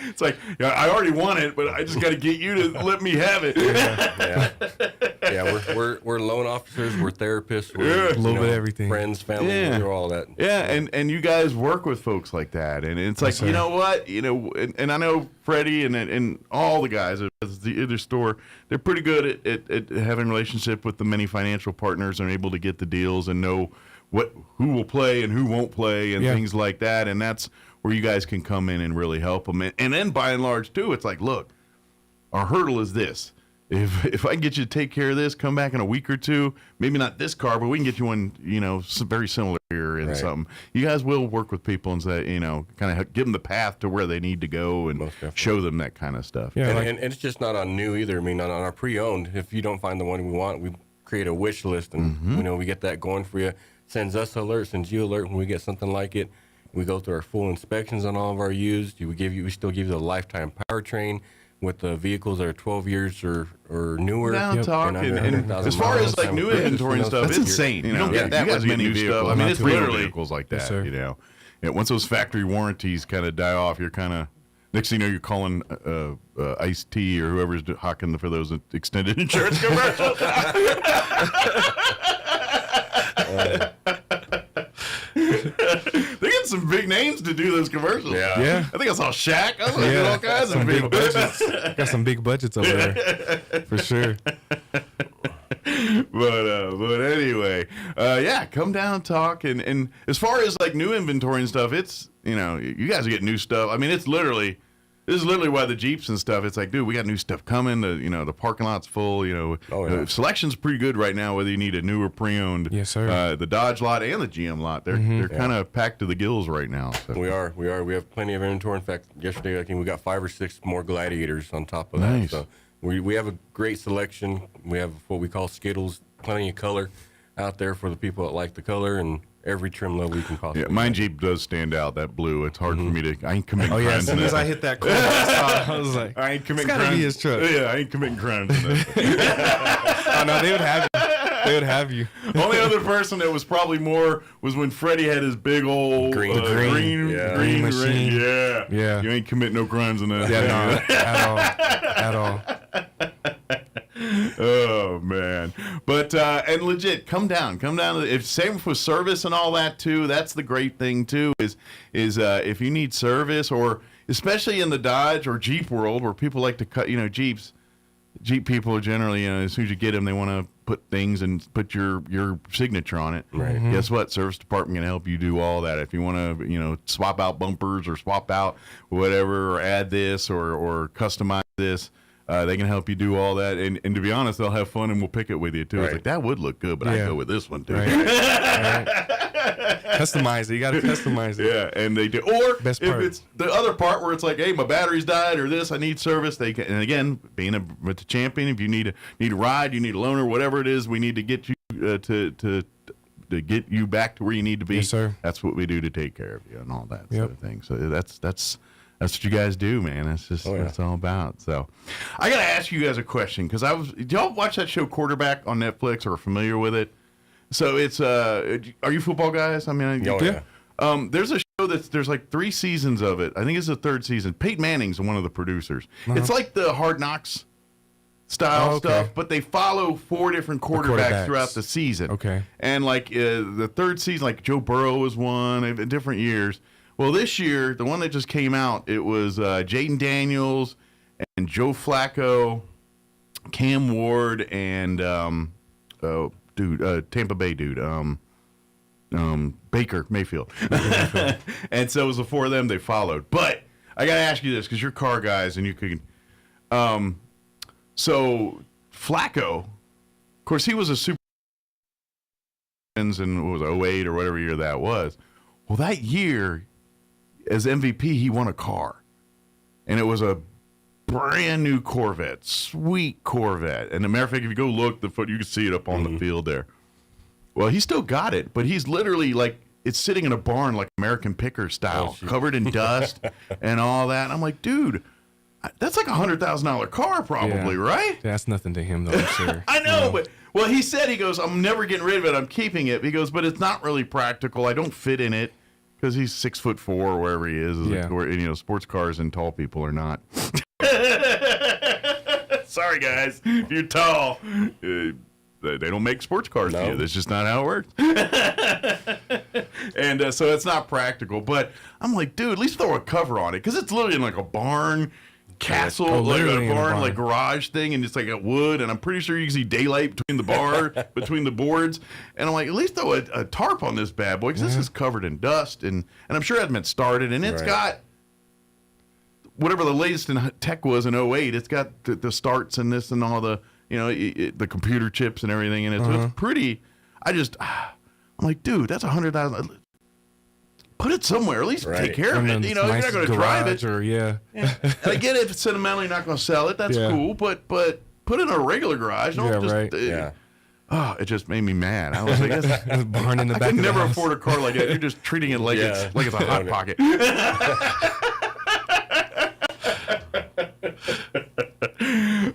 It's like I already want it, but I just got to get you to let me have it. We're loan officers, we're therapists, we're a little bit of everything, friends, family, we're all that. Yeah, and you guys work with folks like that, and it's like, you know what, and I know Freddie and all the guys at the other store, they're pretty good at having a relationship with the many financial partners and are able to get the deals and know who will play and who won't play and things like that, and that's where you guys can come in and really help them. And then by and large too, it's like, look, our hurdle is this. If I can get you to take care of this, come back in a week or two, maybe not this car, but we can get you one, very similar here and something. You guys will work with people and say, kind of give them the path to where they need to go and show them that kind of stuff. Yeah, and it's just not on new either. I mean, on our pre-owned, if you don't find the one we want, we create a wish list, and we get that going for you. Sends us alert, sends you alert when we get something like it. We go through our full inspections on all of our used. We still give you the lifetime powertrain with the vehicles that are 12 years or newer. Now talking, and as far as like new inventory and stuff, it's insane. You don't get that many vehicles. I mean, it's literally vehicles like that. Once those factory warranties kind of die off, you're kind of, next thing you know, you're calling Ice-T or whoever's hawking for those extended insurance commercials. They get some big names to do those commercials. Yeah. I think I saw Shaq. I was all kinds of big budgets. Got some big budgets over there, for sure. But anyway, come down and talk. And as far as like new inventory and stuff, it's you guys are getting new stuff. I mean, this is literally why the Jeeps and stuff, it's like, dude, we got new stuff coming. The parking lot's full. Selection's pretty good right now, whether you need a new or pre-owned. Yes, sir. The Dodge lot and the GM lot, they're kind of packed to the gills right now. So. We are. We have plenty of inventory. In fact, yesterday, I think we got 5 or 6 more Gladiators on top of that. So we have a great selection. We have what we call Skittles, plenty of color out there for the people that like the color, and every trim level you can possibly. Yeah, mine Jeep does stand out. That blue, it's hard for me to. I ain't committing crimes. As soon as I hit that corner, I was like, I ain't committing crimes. Be his truck. Yeah, I ain't committing crimes. Oh no, they would have it. They would have you. Only other person that was probably more was when Freddie had his big old green machine. Yeah. You ain't committing no crimes in that. At all. Oh man, but and legit, come down. If same with service and all that too. That's the great thing too. Is if you need service, or especially in the Dodge or Jeep world where people like to cut, Jeep people generally, as soon as you get them, they want to put things and put your signature on it. Right. Mm-hmm. Guess what? Service department can help you do all that. If you want to, swap out bumpers or swap out whatever, or add this or customize this. They can help you do all that, and to be honest, they'll have fun and we'll pick it with you too. It's like, that would look good, but I'd go with this one too. Right. Customize it. You got to customize it. Yeah, and they do. Or Best if part. it's the other part where it's like, hey, my battery's died or this, I need service. They can, and again, with the champion, if you need a ride, you need a loaner, whatever it is, we need to get you to get you back to where you need to be. Yes, sir. That's what we do to take care of you and all that sort of thing. So that's what you guys do, man. That's just what it's all about. So I got to ask you guys a question, because did y'all watch that show Quarterback on Netflix or are familiar with it? So it's, are you football guys? I mean, there's a show there's like 3 seasons of it. I think it's the 3rd season. Peyton Manning's one of the producers. It's like the Hard Knocks style stuff, but they follow 4 different quarterbacks throughout the season. Okay. And like the 3rd season, like Joe Burrow was one in different years. Well, this year, the one that just came out, it was Jaden Daniels and Joe Flacco, Cam Ward, and Tampa Bay dude, Baker Mayfield. And so it was the 4 of them they followed. But I got to ask you this, because you're car guys, and you can. So Flacco, of course, he was a super. And what was it, 08 or whatever year that was. Well, that year, as MVP, he won a car. And it was a brand new Corvette, sweet Corvette. And as a matter of fact, if you go look, you can see it up on the field there. Well, he still got it, but he's literally like, it's sitting in a barn like American Picker style, covered in dust and all that. And I'm like, dude, that's like $100,000 car probably, right? That's nothing to him, though, I'm sure. I know, but, well, he said, he goes, I'm never getting rid of it. I'm keeping it. He goes, but it's not really practical. I don't fit in it. Because he's 6'4" or wherever he is. Or, sports cars and tall people are not. Sorry, guys. If you're tall, they don't make sports cars for you. That's just not how it works. And so it's not practical. But I'm like, dude, at least throw a cover on it. Because it's literally in like a barn castle, like a barn, like garage thing, and it's like a wood, and I'm pretty sure you can see daylight between the boards, and I'm like, at least throw a tarp on this bad boy, because this is covered in dust, and I'm sure it hasn't been started, and it's got whatever the latest in tech was in 08, it's got the starts and this and all the, the computer chips and everything in it, so it's pretty, I'm like, dude, that's $100,000. Put it somewhere. At least take care of it. You're not going to drive it. And I get it if it's sentimental, you're not going to sell it. That's cool. But put it in a regular garage. Don't it just made me mad. I was like, a barn in the back. I can never afford a car like that. You're just treating it like it's a hot pocket.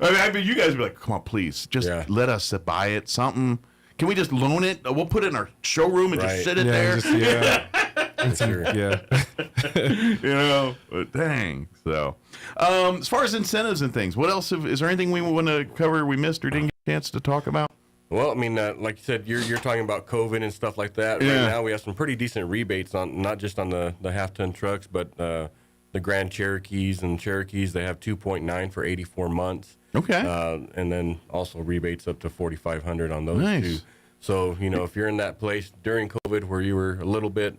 I mean, you guys would be like, come on, please, just let us buy it. Something. Can we just loan it? We'll put it in our showroom and just sit it there. But dang. So, as far as incentives and things, what else? Is there anything we want to cover we missed or didn't get a chance to talk about? Well, I mean, like you said, you're talking about COVID and stuff like that. Right now, we have some pretty decent rebates on not just on the half-ton trucks, but the Grand Cherokees and Cherokees. They have 2.9 for 84 months. Okay. And then also rebates up to $4,500 on those too. So, if you're in that place during COVID where you were a little bit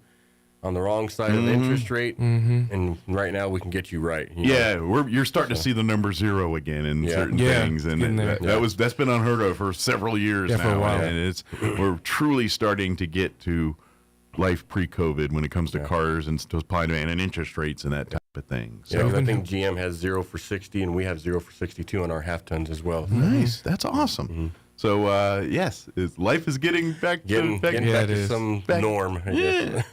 on the wrong side of the interest rate, and right now we can get you right. You're starting to see the number 0 again in certain things, and that's been unheard of for several years now. For a while. And we're truly starting to get to life pre-COVID when it comes to cars and supply demand and interest rates and that type of thing. So I think GM has 0 for 60, and we have 0 for 62 on our half tons as well. Nice, that's awesome. So yes, life is getting back to some norm. I guess.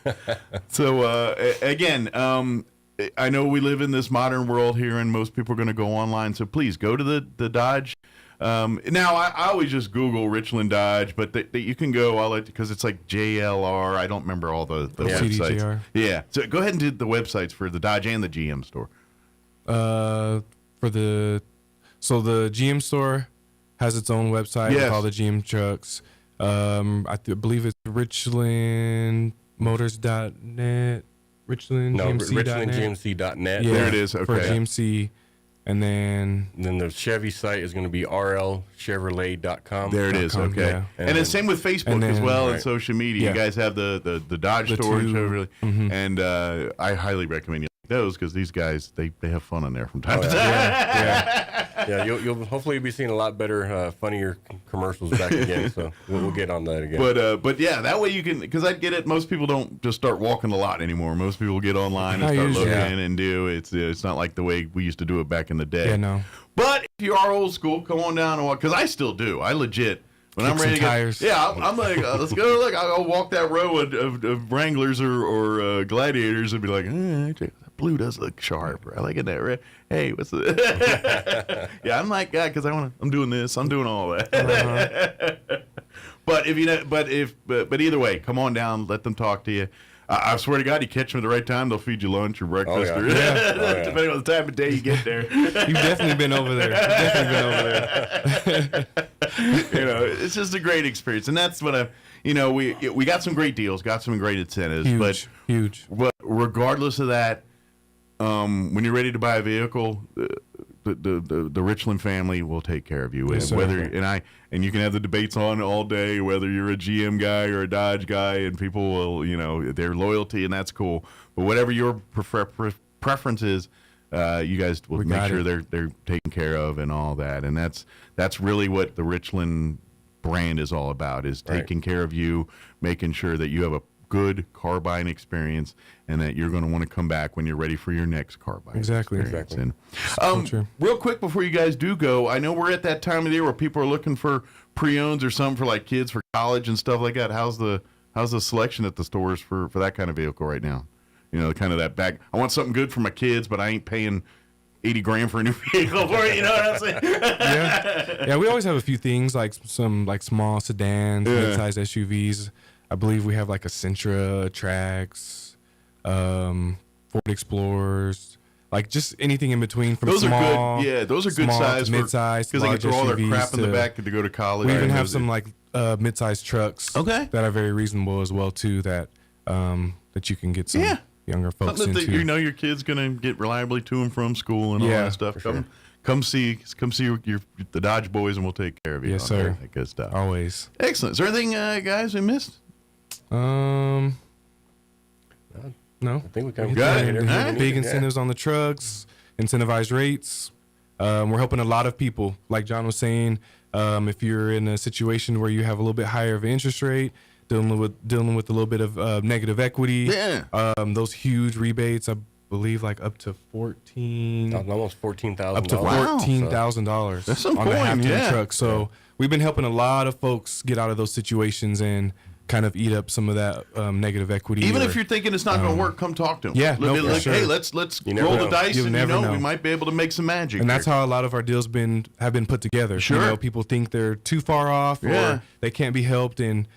So again, I know we live in this modern world here, and most people are going to go online. So please go to the Dodge Now I always just Google Richland Dodge, but you can go because it's like JLR. I don't remember all the websites. CDJR. Yeah. So go ahead and do the websites for the Dodge and the GM store. So the GM store has its own website with all the GM trucks. I believe it's richlandmotors.net. richlandgmc.net. Yeah, there it is. Okay. For GMC. And then the Chevy site is going to be rlchevrolet.com. There it is. Okay. Yeah. And then same with Facebook as well and social media. You guys have the Dodge store and Chevrolet. And I highly recommend you like those because these guys, they have fun on there from time to time. Yeah, you'll hopefully be seeing a lot better, funnier commercials back again. So we'll get on that again. But yeah, that way you can, because I get it. Most people don't just start walking the lot anymore. Most people get online and start looking and do. It's not like the way we used to do it back in the day. Yeah, no. But if you are old school, come on down and walk. Because I still do. I legit. When I'm ready to tires. I'm like, let's go. Look, I'll walk that row of Wranglers or Gladiators and be like, that blue does look sharp. I like it that red. Hey, what's the? Yeah, I'm like, because I'm doing this. I'm doing all that. But but either way, come on down. Let them talk to you. I swear to God, you catch them at the right time, they'll feed you lunch or breakfast, depending on the time of day you get there. You've definitely been over there. It's just a great experience, and that's what we got some great deals, got some great incentives, huge. But regardless of that, when you're ready to buy a vehicle, the Richland family will take care of you. Yes, And you can have the debates on all day, whether you're a GM guy or a Dodge guy, and people will, their loyalty, and that's cool. But whatever your preference is, you guys will make sure they're taken care of and all that. And that's really what the Richland brand is all about, is taking care of you, making sure that you have a good car buying experience, and that you're going to want to come back when you're ready for your next car buying experience. And, real quick before you guys do go, I know we're at that time of the year where people are looking for pre-owns or something for like kids for college and stuff like that. How's the selection at the stores for that kind of vehicle right now? Kind of that back. I want something good for my kids, but I ain't paying $80,000 for a new vehicle for it. You know what I'm saying? Yeah. We always have a few things like some small sedans, mid-sized SUVs. I believe we have like a Sentra, Trax, Ford Explorers, like just anything in between from those small. Are good. Yeah, those are good size to mid-size, because they can throw all their crap in the back to go to college. We even have some like mid-sized trucks that are very reasonable as well too. That you can get some younger folks into. Your kid's gonna get reliably to and from school and all that stuff. Come see the Dodge boys, and we'll take care of you. Yes, sir. That good stuff. Always. Excellent. Is there anything, guys, we missed? No. I think we kind of got it. Big incentives on the trucks, incentivized rates. We're helping a lot of people. Like John was saying, if you're in a situation where you have a little bit higher of an interest rate, dealing with a little bit of negative equity, those huge rebates, I believe like up to almost $14,000. Up to $14,000. That's some on the half-ton truck. So we've been helping a lot of folks get out of those situations and kind of eat up some of that negative equity. Even if you're thinking it's not going to work, come talk to them. Yeah, for sure. Hey, let's roll the dice, and we might be able to make some magic. And that's how a lot of our deals have been put together. Sure. People think they're too far off or they can't be helped, and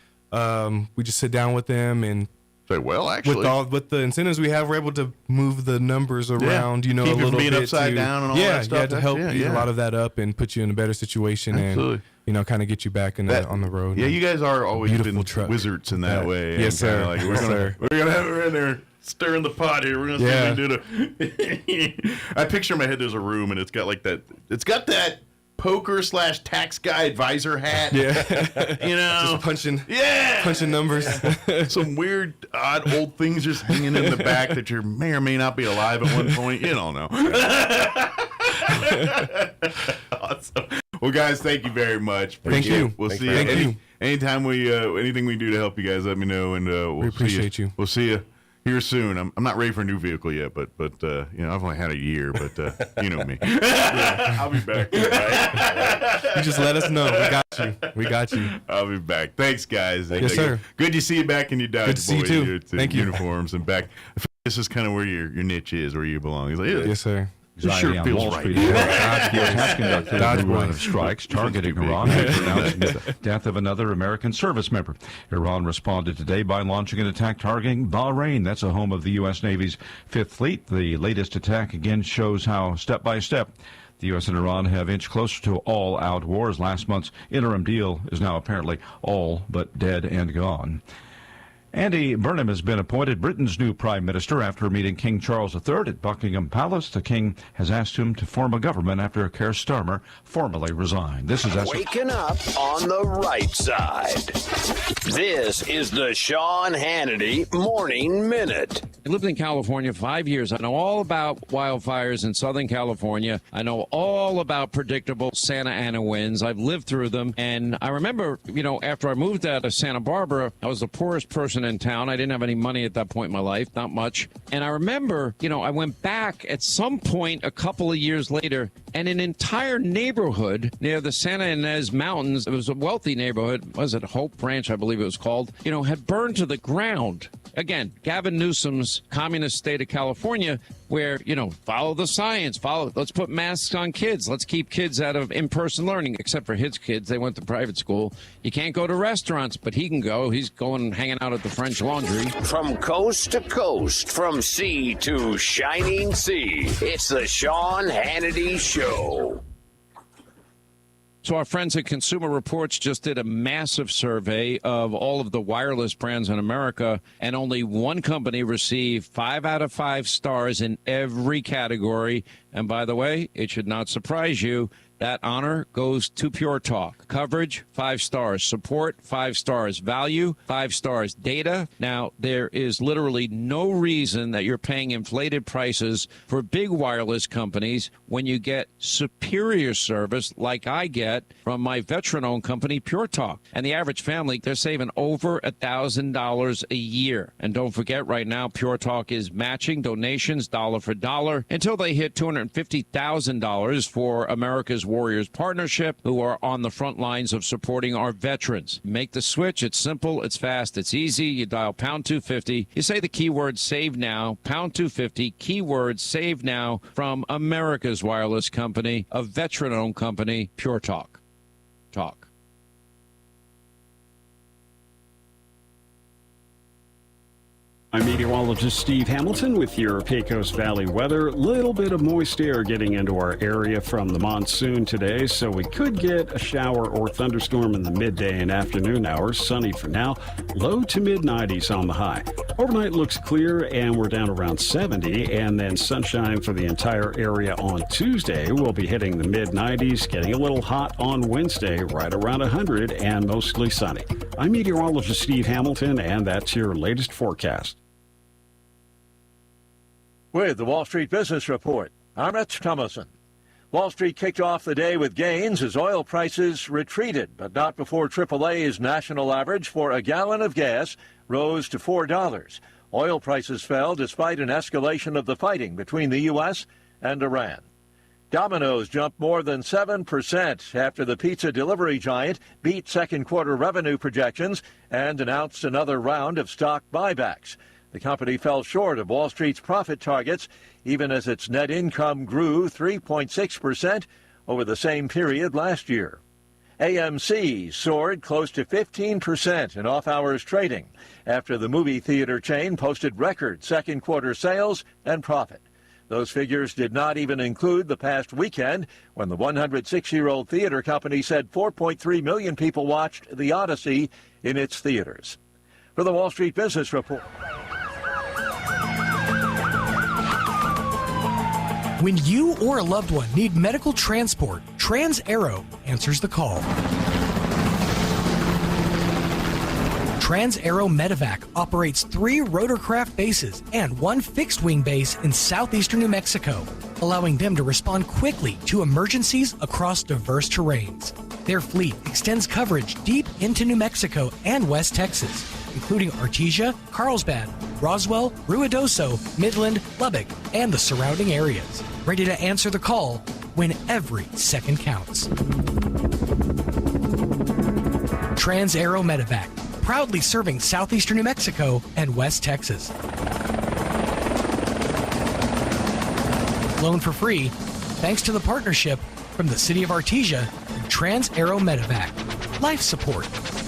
we just sit down with them and say, well, actually, with the incentives we have, we're able to move the numbers around, keep a little from being bit upside down and all that stuff. To help eat a lot of that up and put you in a better situation. Absolutely. And kind of get you back on the road. Yeah, you guys are always been wizards in that way. Yes, sir. We're gonna have her in there stirring the pot here. We're gonna see if we do I picture in my head there's a room and it's got like that. It's got that poker/tax guy advisor hat. Just punching numbers. Some weird, odd old things just hanging in the back that you may or may not be alive at one point. You don't know. Awesome. Well, guys, thank you very much. Thank you. We'll see you. Anytime anything we do to help you guys, let me know, and we'll appreciate you. We'll see you here soon. I'm not ready for a new vehicle yet, but I've only had a year, but you know me. I'll be back. You just let us know. We got you. I'll be back. Thanks, guys. Yes, sir. Good to see you back in your Dodge Good to see you too. Thank you. Uniforms and back. I feel this is kind of where your niche is, where you belong. It's like, yes, sir. Anxiety on Wall Street. Has conducted a new round of strikes targeting Iran after announcing the death of another American service member. Iran responded today by launching an attack targeting Bahrain. That's a home of the U.S. Navy's Fifth Fleet. The latest attack again shows how, step by step, the U.S. and Iran have inched closer to all-out wars. Last month's interim deal is now apparently all but dead and gone. Andy Burnham has been appointed Britain's new prime minister after meeting King Charles III at Buckingham Palace. The king has asked him to form a government after Keir Starmer formally resigned. This is Waking up on the right side. This is the Sean Hannity Morning Minute. I lived in California 5 years. I know all about wildfires in Southern California. I know all about predictable Santa Ana winds. I've lived through them. And I remember, after I moved out of Santa Barbara, I was the poorest person in town. I didn't have any money at that point in my life, not much. And I remember, I went back at some point a couple of years later, and an entire neighborhood near the Santa Ynez Mountains, it was a wealthy neighborhood, was it Hope Ranch, I believe it was called, had burned to the ground. Again, Gavin Newsom's communist state of California, where, follow the science, let's put masks on kids. Let's keep kids out of in-person learning, except for his kids. They went to private school. You can't go to restaurants, but he can go. He's going and hanging out at the French Laundry. From coast to coast, from sea to shining sea, it's the Sean Hannity Show. So our friends at Consumer Reports just did a massive survey of all of the wireless brands in America, and only one company received 5 out of 5 stars in every category. And by the way, it should not surprise you, that honor goes to Pure Talk. Coverage, 5 stars. Support, 5 stars. Value, 5 stars. Data, now there is literally no reason that you're paying inflated prices for big wireless companies when you get superior service like I get from my veteran-owned company, Pure Talk. And the average family, they're saving over $1,000 a year. And don't forget, right now, Pure Talk is matching donations dollar for dollar until they hit $250,000 for America's Warriors Partnership, who are on the front lines of supporting our veterans. Make the switch. It's simple, it's fast, it's easy. You dial pound 250. You say the keyword save now, pound 250, keyword save now, from America's wireless company, a veteran-owned company, Pure Talk. Talk. I'm meteorologist Steve Hamilton with your Pecos Valley weather. Little bit of moist air getting into our area from the monsoon today, so we could get a shower or thunderstorm in the midday and afternoon hours. Sunny for now, low to mid 90s on the high. Overnight looks clear and we're down around 70, and then sunshine for the entire area on Tuesday. We'll be hitting the mid 90s, getting a little hot on Wednesday, right around 100, and mostly sunny. I'm meteorologist Steve Hamilton, and that's your latest forecast. With the Wall Street Business Report, I'm Rich Thomason. Wall Street kicked off the day with gains as oil prices retreated, but not before AAA's national average for a gallon of gas rose to $4. Oil prices fell despite an escalation of the fighting between the U.S. and Iran. Domino's jumped more than 7% after the pizza delivery giant beat second quarter revenue projections and announced another round of stock buybacks. The company fell short of Wall Street's profit targets, even as its net income grew 3.6% over the same period last year. AMC soared close to 15% in off-hours trading after the movie theater chain posted record second quarter sales and profit. Those figures did not even include the past weekend when the 106-year-old theater company said 4.3 million people watched The Odyssey in its theaters. For the Wall Street Business Report. When you or a loved one need medical transport, Trans-Aero answers the call. Trans-Aero Medevac operates 3 rotorcraft bases and 1 fixed-wing base in southeastern New Mexico, allowing them to respond quickly to emergencies across diverse terrains. Their fleet extends coverage deep into New Mexico and West Texas, including Artesia, Carlsbad, Roswell, Ruidoso, Midland, Lubbock, and the surrounding areas. Ready to answer the call when every second counts. Trans-Aero Medevac, proudly serving southeastern New Mexico and West Texas. loan for free thanks to the partnership from the City of Artesia and Trans-Aero Medevac. Life support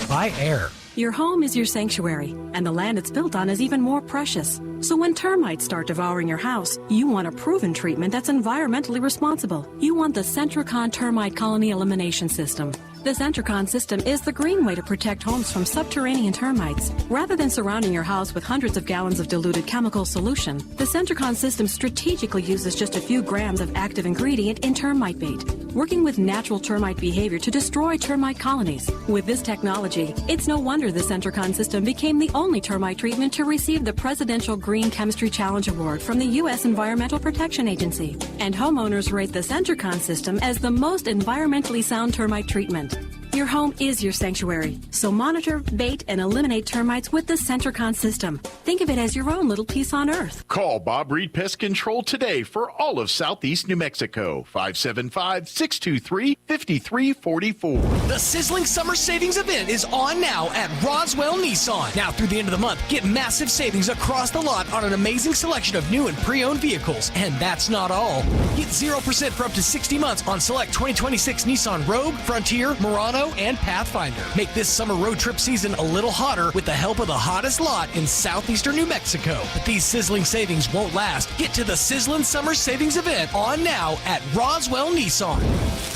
by air. Your home is your sanctuary, and the land it's built on is even more precious. So when termites start devouring your house, you want a proven treatment that's environmentally responsible. You want the Centricon Termite Colony Elimination System. The Centricon system is the green way to protect homes from subterranean termites. Rather than surrounding your house with hundreds of gallons of diluted chemical solution, the Centricon system strategically uses just a few grams of active ingredient in termite bait, working with natural termite behavior to destroy termite colonies. With this technology, it's no wonder the Centricon system became the only termite treatment to receive the Presidential Green Chemistry Challenge Award from the U.S. Environmental Protection Agency. And homeowners rate the Centricon system as the most environmentally sound termite treatment. Your home is your sanctuary, so monitor, bait, and eliminate termites with the Centricon system. Think of it as your own little piece on Earth. Call Bob Reed Pest Control today for all of Southeast New Mexico. 575-623-5344. The sizzling summer savings event is on now at Roswell Nissan. Now through the end of the month, get massive savings across the lot on an amazing selection of new and pre-owned vehicles. And that's not all. Get 0% for up to 60 months on select 2026 Nissan Rogue, Frontier, Murano, and Pathfinder. Make this summer road trip season a little hotter with the help of the hottest lot in southeastern New Mexico. But these sizzling savings won't last. Get to the sizzling summer savings event on now at Roswell Nissan.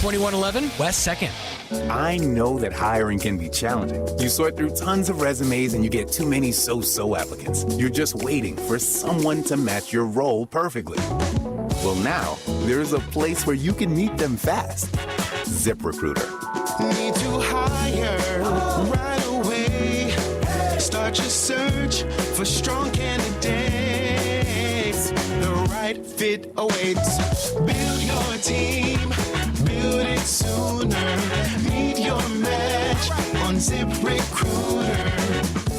2111 West 2nd. I know that hiring can be challenging. You sort through tons of resumes and you get too many so-so applicants. You're just waiting for someone to match your role perfectly. Well, now there's a place where you can meet them fast. ZipRecruiter. Need to hire right away. Start your search for strong candidates. The right fit awaits. Build your team. Build it sooner. Meet your match on ZipRecruiter.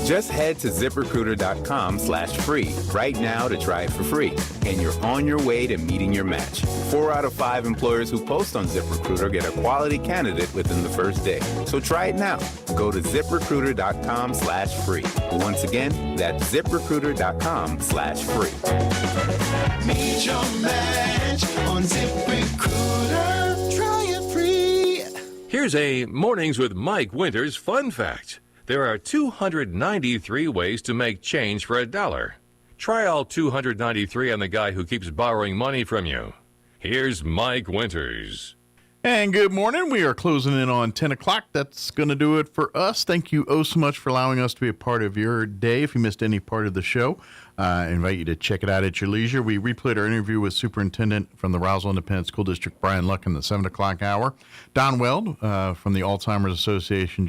Just head to ZipRecruiter.com/free right now to try it for free. And you're on your way to meeting your match. 4 out of 5 employers who post on ZipRecruiter get a quality candidate within the first day. So try it now. Go to ZipRecruiter.com/free. Once again, that's ZipRecruiter.com/free. Meet your match on ZipRecruiter. Try it free. Here's a Mornings with Mike Winters fun fact. There are 293 ways to make change for $1. Try all 293 on the guy who keeps borrowing money from you. Here's Mike Winters. And good morning. We are closing in on 10 o'clock. That's going to do it for us. Thank you so much for allowing us to be a part of your day. If you missed any part of the show, I invite you to check it out at your leisure. We replayed our interview with Superintendent from the Roswell Independent School District, Brian Luck, in the 7 o'clock hour. Don Weld from the Alzheimer's Association